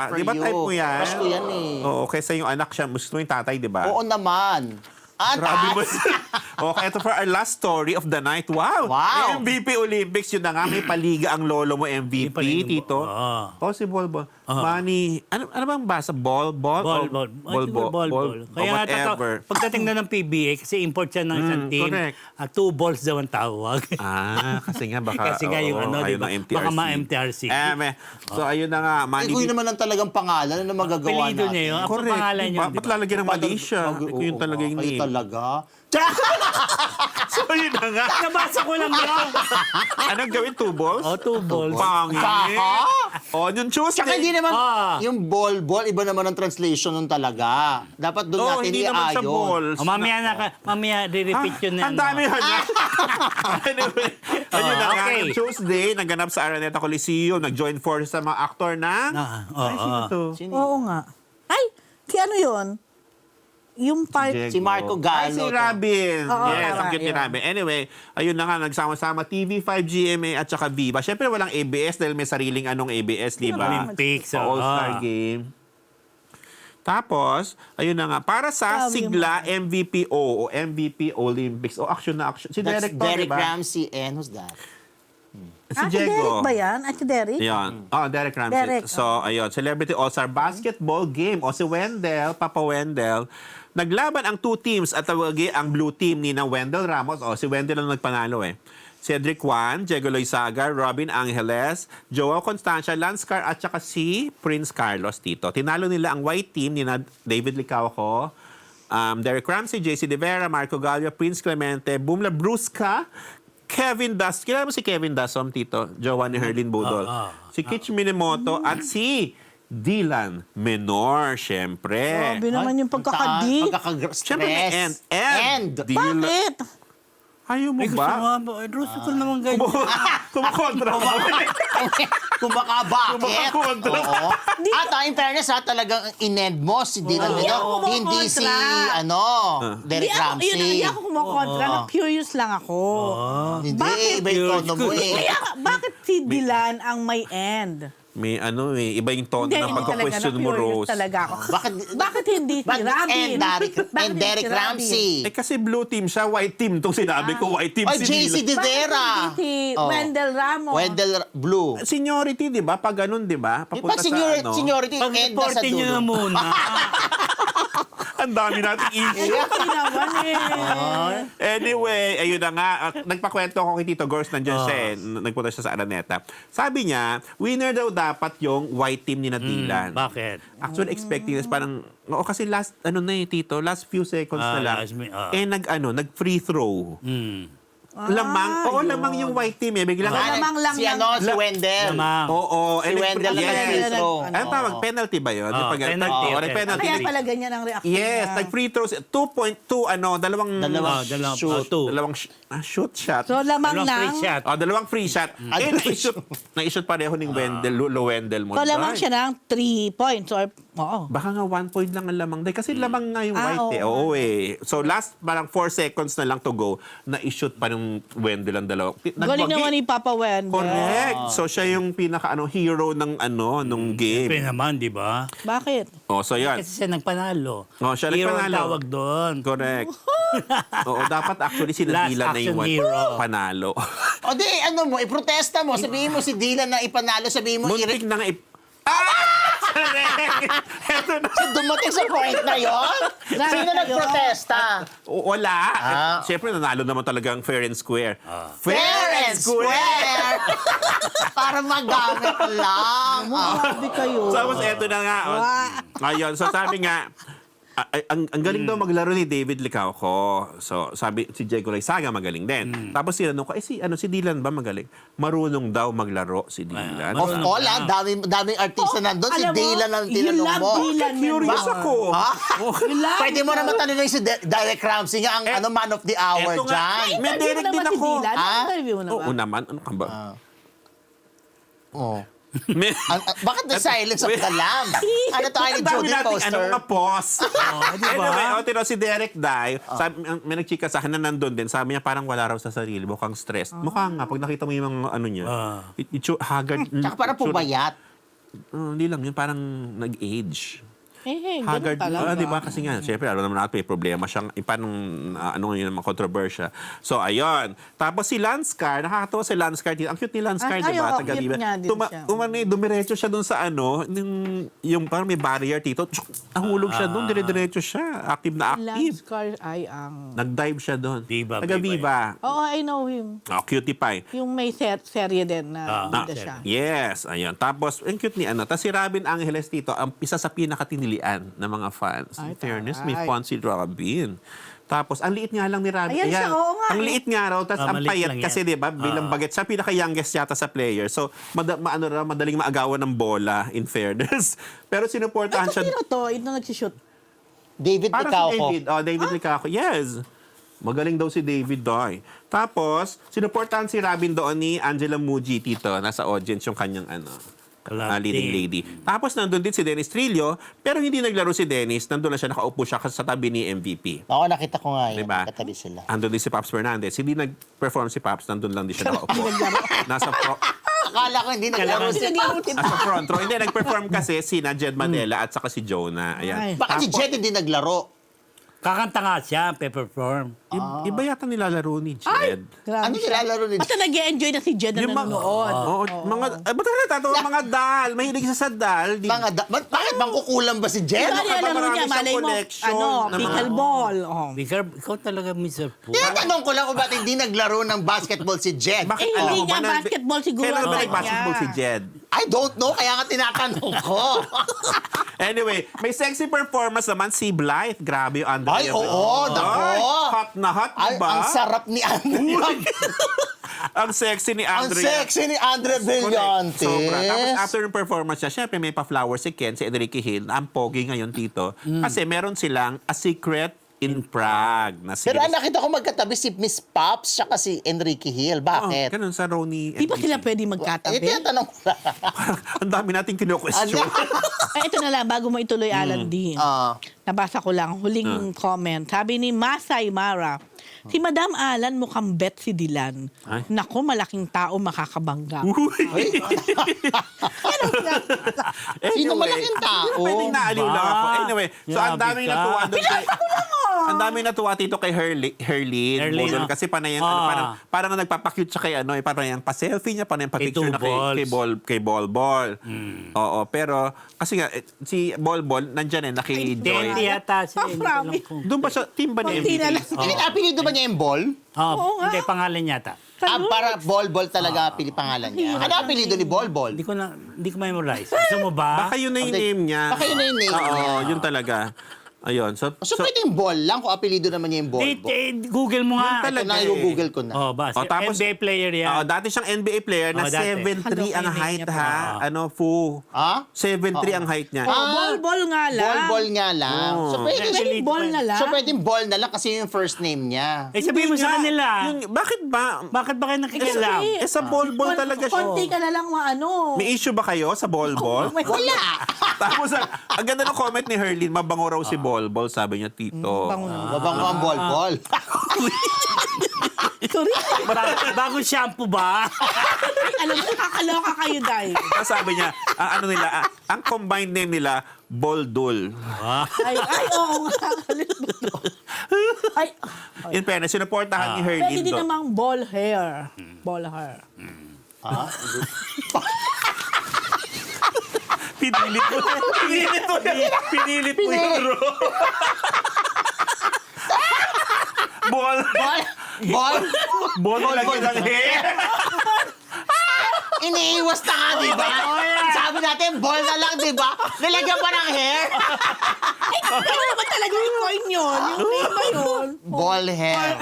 [SPEAKER 1] for
[SPEAKER 5] Di ba
[SPEAKER 1] you.
[SPEAKER 5] type mo yan?
[SPEAKER 1] Crush ko yan eh.
[SPEAKER 5] Oo, kaysa yung anak siya. Gusto mo yung tatay, di ba?
[SPEAKER 1] Oo naman.
[SPEAKER 5] Grabe mo.
[SPEAKER 1] Atas.
[SPEAKER 5] Okay, ito for our last story of the night. Wow!
[SPEAKER 1] Wow.
[SPEAKER 5] MVP Olympics, yun na nga. May paliga ang lolo mo MVP,
[SPEAKER 3] May paliga-
[SPEAKER 5] Tito.
[SPEAKER 3] Oo.
[SPEAKER 5] Si Bolbol. Manny, ano bang basa? Ball?
[SPEAKER 3] Bol. Kaya
[SPEAKER 5] whatever.
[SPEAKER 3] pagdating na ng PBA, kasi import siya ng isang team,
[SPEAKER 5] correct.
[SPEAKER 3] 2 balls daw ang tawag.
[SPEAKER 5] Kasi nga baka...
[SPEAKER 3] Kasi nga yung
[SPEAKER 5] oo,
[SPEAKER 3] ano,
[SPEAKER 5] ayun
[SPEAKER 3] di ba?
[SPEAKER 5] ang MTRC.
[SPEAKER 3] Baka ma-MTRC.
[SPEAKER 5] So, ayun na nga.
[SPEAKER 1] Eh,
[SPEAKER 5] Manny,
[SPEAKER 1] kung yun naman ang talagang pangalan na magagawa
[SPEAKER 3] Apelido
[SPEAKER 1] natin.
[SPEAKER 3] niya yun. Ang
[SPEAKER 5] correct.
[SPEAKER 3] pangalan
[SPEAKER 5] Diba?
[SPEAKER 3] yun,
[SPEAKER 5] Ba't
[SPEAKER 3] di ba?
[SPEAKER 5] lalagyan ng mali siya? Ito yun talaga yung
[SPEAKER 1] Ay,
[SPEAKER 5] name.
[SPEAKER 1] talaga?
[SPEAKER 5] So, yun na nga.
[SPEAKER 3] Nabasa ko lang yun.
[SPEAKER 5] Anong gawin? 2 balls?
[SPEAKER 3] 2 balls.
[SPEAKER 5] Pangit.
[SPEAKER 1] Baka?
[SPEAKER 5] Yung Tuesday.
[SPEAKER 1] Tsaka hindi naman,
[SPEAKER 3] Ah.
[SPEAKER 1] yung ball, iba naman ang translation nun talaga. Dapat doon natin
[SPEAKER 5] hindi naman sa
[SPEAKER 1] iayon.
[SPEAKER 5] balls.
[SPEAKER 3] Mamaya re-repeat yun na.
[SPEAKER 5] Ang dami yun. Anyway, ayun na nga.
[SPEAKER 3] okay.
[SPEAKER 5] Yung Tuesday, naganap sa Araneta Coliseum. Nag-join forces sa mga aktor ng... Ay, sino to?
[SPEAKER 1] Sino?
[SPEAKER 2] Oo nga. Ay, si ano yun? Yung part,
[SPEAKER 5] Diego.
[SPEAKER 1] Si Marco
[SPEAKER 5] Ay,
[SPEAKER 1] Gallo
[SPEAKER 5] si
[SPEAKER 1] to.
[SPEAKER 5] Robin.
[SPEAKER 2] Oo,
[SPEAKER 5] Yes, ang
[SPEAKER 2] tama,
[SPEAKER 5] cute ni
[SPEAKER 2] yun.
[SPEAKER 5] Robin. Anyway, ayun na nga, nagsama-sama TV5, GMA at saka Viva. Siyempre, walang ABS dahil may sariling ABS, di ba?
[SPEAKER 3] Olympics,
[SPEAKER 5] All-Star Game. Tapos, ayun na nga, para sa
[SPEAKER 2] Sabi
[SPEAKER 5] Sigla MVPO o MVP Olympics o action na action. Si
[SPEAKER 1] That's
[SPEAKER 5] Derek to,
[SPEAKER 1] Derek
[SPEAKER 5] di ba?
[SPEAKER 1] Ramsey and who's that?
[SPEAKER 5] Si
[SPEAKER 2] Derek
[SPEAKER 5] Diego.
[SPEAKER 2] ba yan? Si Derek?
[SPEAKER 5] Ayun. Oh, Derek Ramsey.
[SPEAKER 2] Derek,
[SPEAKER 5] So, ayun. Celebrity All-Star Basketball Game. O si Wendell, Papa Wendell. Naglaban ang two teams at tawagi ang blue team ni na Wendell Ramos. O, si Wendell ang nagpanalo eh. Cedric Juan, Diego Loizaga, Robin Angeles, Joao Constancia, Lance Carr at saka si Prince Carlos dito. Tinalo nila ang white team ni na David Licauco, Derek Ramsey, JC De Vera, Marco Gallo, Prince Clemente, Bumla Brusca, Kevin Das. Kilala mo si Kevin Dasom, Tito? Jowa ni Herlin Budol. Si Kitch Minimoto at si Dylan Menor, syempre.
[SPEAKER 2] Grabe naman yung pagkakadi.
[SPEAKER 5] Syempre
[SPEAKER 1] Pagkaka-stress.
[SPEAKER 5] may end. Dylan.
[SPEAKER 2] Bakit?
[SPEAKER 5] Ayaw mo
[SPEAKER 3] Ay, gusto
[SPEAKER 5] ba?
[SPEAKER 3] mo ba? Gusto ko naman ganyan.
[SPEAKER 5] Kumukontra mo.
[SPEAKER 1] Kung baka bakit?
[SPEAKER 5] Kumakakontra.
[SPEAKER 1] Oo. At in fairness talagang inend mo si Dylan
[SPEAKER 2] Hindi
[SPEAKER 1] Menor.
[SPEAKER 2] ako
[SPEAKER 1] Hindi si,
[SPEAKER 2] kumokontra.
[SPEAKER 1] Derek
[SPEAKER 2] Hindi ako,
[SPEAKER 1] Ramsey.
[SPEAKER 2] hindi ako kumukontra. Curious lang ako.
[SPEAKER 1] Hindi,
[SPEAKER 2] Bakit?
[SPEAKER 1] iba yung tono mo eh.
[SPEAKER 2] Kaya, bakit si Dylan ang may end?
[SPEAKER 5] May iba yung tono
[SPEAKER 2] Hindi,
[SPEAKER 5] ng
[SPEAKER 2] hindi talaga.
[SPEAKER 5] pagka-question mo,
[SPEAKER 2] Na-curious
[SPEAKER 5] Rose.
[SPEAKER 2] talaga ako.
[SPEAKER 1] Bakit
[SPEAKER 2] hindi si
[SPEAKER 1] Bakit
[SPEAKER 2] Robin?
[SPEAKER 1] and
[SPEAKER 2] Bakit hindi
[SPEAKER 1] Derek
[SPEAKER 2] si Robin?
[SPEAKER 1] Ramsey?
[SPEAKER 5] Eh kasi blue team siya, white team. Itong sinabi ko, white team
[SPEAKER 1] Ay,
[SPEAKER 5] si
[SPEAKER 1] JC
[SPEAKER 5] Dylan.
[SPEAKER 1] De Vera.
[SPEAKER 2] Bakit hindi si
[SPEAKER 1] Oh.
[SPEAKER 2] Wendell Ramos?
[SPEAKER 1] Wendell Blue.
[SPEAKER 5] Seniority, di ba? Pag ganun, di ba? Papunta
[SPEAKER 1] Pag
[SPEAKER 5] sa
[SPEAKER 1] seniority, end na sa
[SPEAKER 3] Pag-reportin nyo na
[SPEAKER 1] dulo.
[SPEAKER 3] muna.
[SPEAKER 5] Ang dami nating issue.
[SPEAKER 2] Hindi naman eh.
[SPEAKER 5] Anyway, ayun na nga. Nagpakwento ako kay Tito Gors, nandiyan siya eh. Nagpunta siya sa Araneta. Sabi niya, winner daw dapat yung white team ni Dylan.
[SPEAKER 3] Bakit?
[SPEAKER 5] Actually, expecting is parang, kasi last Tito, last few seconds na lang. Nag-free throw. Lamang yung white team eh. Biglang,
[SPEAKER 2] Lamang lang
[SPEAKER 1] si
[SPEAKER 2] ng-
[SPEAKER 1] si Wendell.
[SPEAKER 3] Lamang.
[SPEAKER 5] oo.
[SPEAKER 1] Si Wendell
[SPEAKER 5] yes.
[SPEAKER 1] nag-free throw.
[SPEAKER 5] Ano tawag? Penalty ba yun?
[SPEAKER 3] Oo, penalty,
[SPEAKER 5] Oo,
[SPEAKER 3] okay.
[SPEAKER 5] penalty.
[SPEAKER 2] Kaya pala ganyan ang reaction
[SPEAKER 5] Yes,
[SPEAKER 2] niya.
[SPEAKER 5] nag-free throws. 2.2, dalawang
[SPEAKER 3] Dalawang
[SPEAKER 5] shoot.
[SPEAKER 3] two.
[SPEAKER 5] Dalawang shoot shot.
[SPEAKER 2] So, lamang
[SPEAKER 3] Dalawang free
[SPEAKER 2] lang.
[SPEAKER 3] shot.
[SPEAKER 5] Dalawang free shot. Na-shoot pareho ni Wendell, Wendell mo.
[SPEAKER 2] So, lamang siya ng 3 points. Or, oo.
[SPEAKER 5] Baka nga 1 point lang ang lamang. Dahil kasi lamang nga yung
[SPEAKER 2] Ah,
[SPEAKER 5] white eh.
[SPEAKER 2] oo.
[SPEAKER 5] Oo eh. So last parang 4 seconds na lang to go, na-shoot pa ng Wendell ang dalawa.
[SPEAKER 2] Galing naman ni Papa Wendell.
[SPEAKER 5] Correct. So siya yung pinaka hero ng nung game.
[SPEAKER 3] Siyempre naman, di ba?
[SPEAKER 2] Bakit?
[SPEAKER 5] Oh, so yan.
[SPEAKER 3] Kasi siya nagpanalo.
[SPEAKER 5] Oh, siya
[SPEAKER 3] Hero
[SPEAKER 5] nagpanalo.
[SPEAKER 3] ang tawag doon.
[SPEAKER 5] Correct. Oo, dapat actually si
[SPEAKER 3] Last
[SPEAKER 5] Dylan na yung
[SPEAKER 3] action hero.
[SPEAKER 5] panalo.
[SPEAKER 1] O di, iprotesta mo. Sabihin mo si Dylan na ipanalo. Sabihin mo,
[SPEAKER 5] Muntik na nga Eto na.
[SPEAKER 1] dumating sa point na yon. Sino nagprotesta?
[SPEAKER 5] Wala.
[SPEAKER 1] Ah.
[SPEAKER 5] Siyempre, nanalo naman talagang fair and square.
[SPEAKER 1] Fair and square! Para magamit lang.
[SPEAKER 2] Grabe kayo.
[SPEAKER 5] Tapos eto na nga. Ayun, so sabi nga, ang galing daw maglaro ni David Licauco. So sabi si Diego Loizaga magaling din. Tapos sinanong ko, si Dylan ba magaling? Marunong daw maglaro si Dylan.
[SPEAKER 1] Of all, daming artista nandun. Si
[SPEAKER 2] Alam mo,
[SPEAKER 1] Dylan ang
[SPEAKER 2] you
[SPEAKER 1] tinanong
[SPEAKER 2] love
[SPEAKER 1] mo.
[SPEAKER 2] Dylan
[SPEAKER 5] Curious
[SPEAKER 2] Menor.
[SPEAKER 5] ako.
[SPEAKER 1] Pwede mo naman tanongin si Derek Ramsey nga ang man of the hour
[SPEAKER 5] Eto nga.
[SPEAKER 1] dyan.
[SPEAKER 5] May
[SPEAKER 2] Interview
[SPEAKER 5] Derek
[SPEAKER 2] mo
[SPEAKER 5] din
[SPEAKER 2] naman si
[SPEAKER 5] ako.
[SPEAKER 2] Dylan. Interview mo naman.
[SPEAKER 5] Oo naman. Ano ka ba?
[SPEAKER 1] Oh.
[SPEAKER 5] May-
[SPEAKER 1] Bakit the silence of the lamb? Ano to,
[SPEAKER 5] Ang
[SPEAKER 1] ni
[SPEAKER 5] dami
[SPEAKER 1] Jodie
[SPEAKER 5] nating
[SPEAKER 1] Foster?
[SPEAKER 5] mga pause.
[SPEAKER 3] di ba?
[SPEAKER 5] Anyway, tino si Derek Dai, may nagchika sa akin na nandun din. Sabi niya parang wala raw sa sarili, mukhang stressed. Mukhang nga, pag nakita mo yung mga ano niya, haggard.
[SPEAKER 1] Tsaka parang pubayat.
[SPEAKER 5] Hindi lang yun, parang nag-age.
[SPEAKER 2] Ganun
[SPEAKER 5] Haggard.
[SPEAKER 2] talaga.
[SPEAKER 5] Di ba? Kasi nga, syempre, alam naman natin, may problema siyang, parang, yun, mga kontrobersya. So, ayun. Tapos si Lance Carr, nakakatawa si Lance Carr. Ang cute ni Lance Carr, di ba?
[SPEAKER 2] oo, cute nga din siya.
[SPEAKER 5] Dumiretso siya dun sa yung parang may barrier dito. Nahulog siya dun, dire-diretso siya. Active na active.
[SPEAKER 2] Lance Carr ay ang...
[SPEAKER 5] Nag-dive siya dun.
[SPEAKER 3] Viva,
[SPEAKER 5] Taga-Viva.
[SPEAKER 2] Oo, I know him.
[SPEAKER 5] Cutie pie.
[SPEAKER 2] Yung may serye din na bida siya.
[SPEAKER 5] Yes, ayun. Tapos, ang cute ni Tapos si Robin Angeles dito, ang isa sa pinakatinilian ng mga fans. In
[SPEAKER 2] Ay,
[SPEAKER 5] fairness,
[SPEAKER 2] taray.
[SPEAKER 5] may fans si Robin. Tapos, ang liit nga lang ni Robin.
[SPEAKER 2] Ayan siya, oo nga
[SPEAKER 5] Ang
[SPEAKER 2] eh.
[SPEAKER 5] liit nga raw, tapos ang
[SPEAKER 3] maliit
[SPEAKER 5] payat
[SPEAKER 3] lang yan.
[SPEAKER 5] kasi, di ba? Bilang baget. Siya pinaka-youngest yata sa player. So, madaling maagawan ng bola, in fairness. Pero sinuportahan
[SPEAKER 2] Ito
[SPEAKER 5] siya.
[SPEAKER 2] sino to? Ito nagsishoot.
[SPEAKER 1] David
[SPEAKER 5] Para si
[SPEAKER 1] Licauco.
[SPEAKER 5] David. David Licauco. Yes. Magaling daw si David Doy. Tapos, sinuportahan si Robin doon ni Angela Muji, Tito. Nasa audience yung kanyang leading lady. Tapos nandun din si Dennis Trillo, pero hindi naglaro si Dennis. Nandun na siya, nakaupo siya sa tabi ni MVP.
[SPEAKER 1] Ako, nakita ko nga yun.
[SPEAKER 5] Diba?
[SPEAKER 1] Katabi sila.
[SPEAKER 5] Andun din si Paps Fernandez. Hindi nag-perform si Paps, nandun lang din siya nakaupo. Nasa
[SPEAKER 1] Akala ko hindi naglaro
[SPEAKER 2] Kasi
[SPEAKER 1] si...
[SPEAKER 5] nasa front row. Hindi, nag-perform kasi sina Jed Manela at saka si Jonah. Ayan.
[SPEAKER 2] Ay.
[SPEAKER 1] Baka si Jed hindi naglaro.
[SPEAKER 3] Kakanta nga siya, pe-perform.
[SPEAKER 5] Iba yata nilalaro ni Jed.
[SPEAKER 2] Grabe
[SPEAKER 1] Ano
[SPEAKER 2] siya.
[SPEAKER 1] nilalaro ni
[SPEAKER 2] Basta nag-enjoy na si Jed na nanonood.
[SPEAKER 5] Ba't ka natatawa? Mga dal. Mahilig sa dal.
[SPEAKER 1] Bakit bang kukulang ba si Jed?
[SPEAKER 2] Diba niya, alam mo
[SPEAKER 5] marami
[SPEAKER 2] niya,
[SPEAKER 5] siyang
[SPEAKER 2] malay mo,
[SPEAKER 5] collection
[SPEAKER 2] ano,
[SPEAKER 5] ng mga-
[SPEAKER 2] pickleball. Oh.
[SPEAKER 3] Vicar, ikaw talaga, Mr. Poo.
[SPEAKER 1] Tinatanong ko lang kung ba't hindi naglaro ng basketball si Jed.
[SPEAKER 5] Bakit
[SPEAKER 2] Eh,
[SPEAKER 5] alam
[SPEAKER 2] hindi
[SPEAKER 5] mo ba
[SPEAKER 2] nga
[SPEAKER 5] na-
[SPEAKER 2] basketball siguro
[SPEAKER 5] Kailan ba
[SPEAKER 2] ang
[SPEAKER 5] nag-basketball
[SPEAKER 2] kanya?
[SPEAKER 5] si Jed?
[SPEAKER 1] I don't know, kaya nga tinatanong ko.
[SPEAKER 5] Anyway, may sexy performance naman si Blythe. Grabe yung Andrea.
[SPEAKER 1] Ay, oo, nako.
[SPEAKER 5] Hot na hot,
[SPEAKER 1] Ay,
[SPEAKER 5] diba?
[SPEAKER 1] ang sarap ni Andrea.
[SPEAKER 5] Ang sexy ni
[SPEAKER 1] Ang
[SPEAKER 5] Andrea.
[SPEAKER 1] sexy ni Andrea Brillantes.
[SPEAKER 5] Sobra. Tapos after yung performance niya, syempre may pa-flower si Ken, si Enrique Hill, ang pogi ngayon, Tito. Kasi meron silang A Secret in Prague na
[SPEAKER 1] Pero
[SPEAKER 5] series.
[SPEAKER 1] nakita ko magkatabi si Miss Pops siya si Enrique Hill. Bakit?
[SPEAKER 5] Ganun sa Roni.
[SPEAKER 2] Di ba sila pwede magkatabi?
[SPEAKER 1] Tinatanong ko lang.
[SPEAKER 5] Ang dami nating kino-question.
[SPEAKER 2] Eh, ito na lang, bago mo ituloy, Alan D.
[SPEAKER 1] Ah.
[SPEAKER 2] Nabasa ko lang, huling comment. Sabi ni Masay Mara, si Madam Alan mukhang bet si Dylan.
[SPEAKER 5] Ay.
[SPEAKER 2] Naku, malaking tao makakabangga.
[SPEAKER 1] Sino malaking tao?
[SPEAKER 5] Pwedeng naaliw lang ako.
[SPEAKER 3] Ba?
[SPEAKER 5] Anyway, so ang
[SPEAKER 3] Grabe
[SPEAKER 5] daming
[SPEAKER 3] ka.
[SPEAKER 5] natuwa doon kay... Ang daming natuwa dito kay Herlene.
[SPEAKER 3] Herlene,
[SPEAKER 5] Kasi panay yan,
[SPEAKER 3] Ah.
[SPEAKER 5] parang nagpapakute siya kay ano, parang yung pa-selfie niya, parang yung pa-picture na
[SPEAKER 3] Two
[SPEAKER 5] kay Bol. Oo, pero kasi nga si Bol nandyan
[SPEAKER 3] Dente
[SPEAKER 5] naki-join.
[SPEAKER 3] yata siya. Hindi ko alam
[SPEAKER 2] Promise.
[SPEAKER 3] kung...
[SPEAKER 5] Doon ba siya, team ba ni
[SPEAKER 2] Konti na
[SPEAKER 5] MVP?
[SPEAKER 2] lang.
[SPEAKER 1] Hindi, apelido ba niya yung ball?
[SPEAKER 2] Oo nga.
[SPEAKER 3] Hindi, pangalan yata.
[SPEAKER 1] Para Bol talaga pangalan niya. Ano apelido ni Bol?
[SPEAKER 3] Hindi ko memorize. Gusto mo ba?
[SPEAKER 5] Baka yun na yung name niya.
[SPEAKER 1] Baka yun na yung name
[SPEAKER 5] Oo,
[SPEAKER 1] niya.
[SPEAKER 5] yun talaga. Ayun. So,
[SPEAKER 1] So, pwedeng Bol lang kung apelido naman niya yung Bol.
[SPEAKER 3] Google mo nga.
[SPEAKER 5] Yun
[SPEAKER 1] Ito na yung Google ko na.
[SPEAKER 3] Oh, ba?
[SPEAKER 5] Oh, tapos-
[SPEAKER 3] NBA player yan.
[SPEAKER 5] dati siyang NBA player na
[SPEAKER 3] Oo, dati.
[SPEAKER 5] 7'3 ang
[SPEAKER 2] Ano,
[SPEAKER 5] height
[SPEAKER 2] niya pa.
[SPEAKER 5] ha. Ano, Fu.
[SPEAKER 1] Ha?
[SPEAKER 5] 7'3 ang height niya.
[SPEAKER 2] Ball nga lang.
[SPEAKER 1] Bol nga lang. So,
[SPEAKER 2] Pwedeng ball na lang.
[SPEAKER 1] So, pwedeng Bol na lang kasi yung first name niya.
[SPEAKER 3] Eh, sabihin mo
[SPEAKER 5] Hindi
[SPEAKER 3] sa
[SPEAKER 5] nga.
[SPEAKER 3] kanila.
[SPEAKER 5] Bakit ba?
[SPEAKER 3] Bakit ba kayo nakikialam?
[SPEAKER 2] Kasi,
[SPEAKER 5] Sa ball talaga siya.
[SPEAKER 2] Konti ka na lang maano.
[SPEAKER 5] May issue ba kayo sa ball?
[SPEAKER 1] Wala!
[SPEAKER 5] Tapos, ang ganda ng comment ni Herlene, mabango raw si ball. Sabi niya, Tito.
[SPEAKER 1] Mabango ang Bol.
[SPEAKER 2] Sorry.
[SPEAKER 3] Bagong shampoo ba?
[SPEAKER 2] Alam mo, nakakaloka kayo, Day.
[SPEAKER 5] Tapos sabi niya, ang ano nila, ang combined name nila, Boldul.
[SPEAKER 2] Ay, oo nga. Ay,
[SPEAKER 5] In fairness, sinuportahan ni
[SPEAKER 2] pwede
[SPEAKER 5] Herlene
[SPEAKER 2] din
[SPEAKER 5] doon.
[SPEAKER 2] namang ball hair. Ball hair.
[SPEAKER 5] Pinilit mo. Pinilit mo yung ro. Ball.
[SPEAKER 1] Bol?
[SPEAKER 5] Ball lang
[SPEAKER 1] Ball.
[SPEAKER 5] yung hair.
[SPEAKER 1] Iniiwas na nga, di ba? Sabi natin, Bol na lang, di ba? Nilagyan pa ng hair.
[SPEAKER 2] Ano naman talaga yung coin yun? Yung name ba yun?
[SPEAKER 1] Ball hair.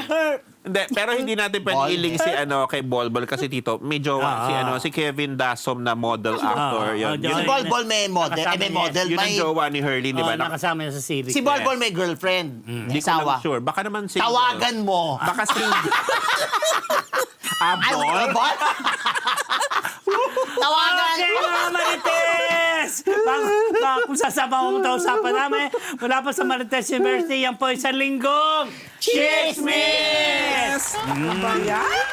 [SPEAKER 5] Hindi, pero hindi natin pwede
[SPEAKER 1] Ball.
[SPEAKER 5] iling si kay Bol kasi Tito, may jowa si Kevin Dasom na model actor. Yun.
[SPEAKER 3] Si
[SPEAKER 1] Si
[SPEAKER 5] Yun,
[SPEAKER 1] Bol may model.
[SPEAKER 3] Nakasama
[SPEAKER 1] may
[SPEAKER 3] niya.
[SPEAKER 1] model.
[SPEAKER 5] yun ang
[SPEAKER 1] May,
[SPEAKER 5] jowa ni Herlene, di ba?
[SPEAKER 3] Nakasama niya sa series.
[SPEAKER 1] si Bol may girlfriend.
[SPEAKER 5] Hindi ko lang
[SPEAKER 1] Asawa.
[SPEAKER 5] sure. Baka naman single.
[SPEAKER 1] Tawagan mo.
[SPEAKER 5] Baka single.
[SPEAKER 1] Ay,
[SPEAKER 5] Bol?
[SPEAKER 1] Bol? Tawagan
[SPEAKER 3] Okay,
[SPEAKER 1] mo.
[SPEAKER 3] mga Marites! Kung sasama mo ito usapan namin, mula pa sa Marites University, yan po isang linggong Chismis!
[SPEAKER 2] Ano ba yan?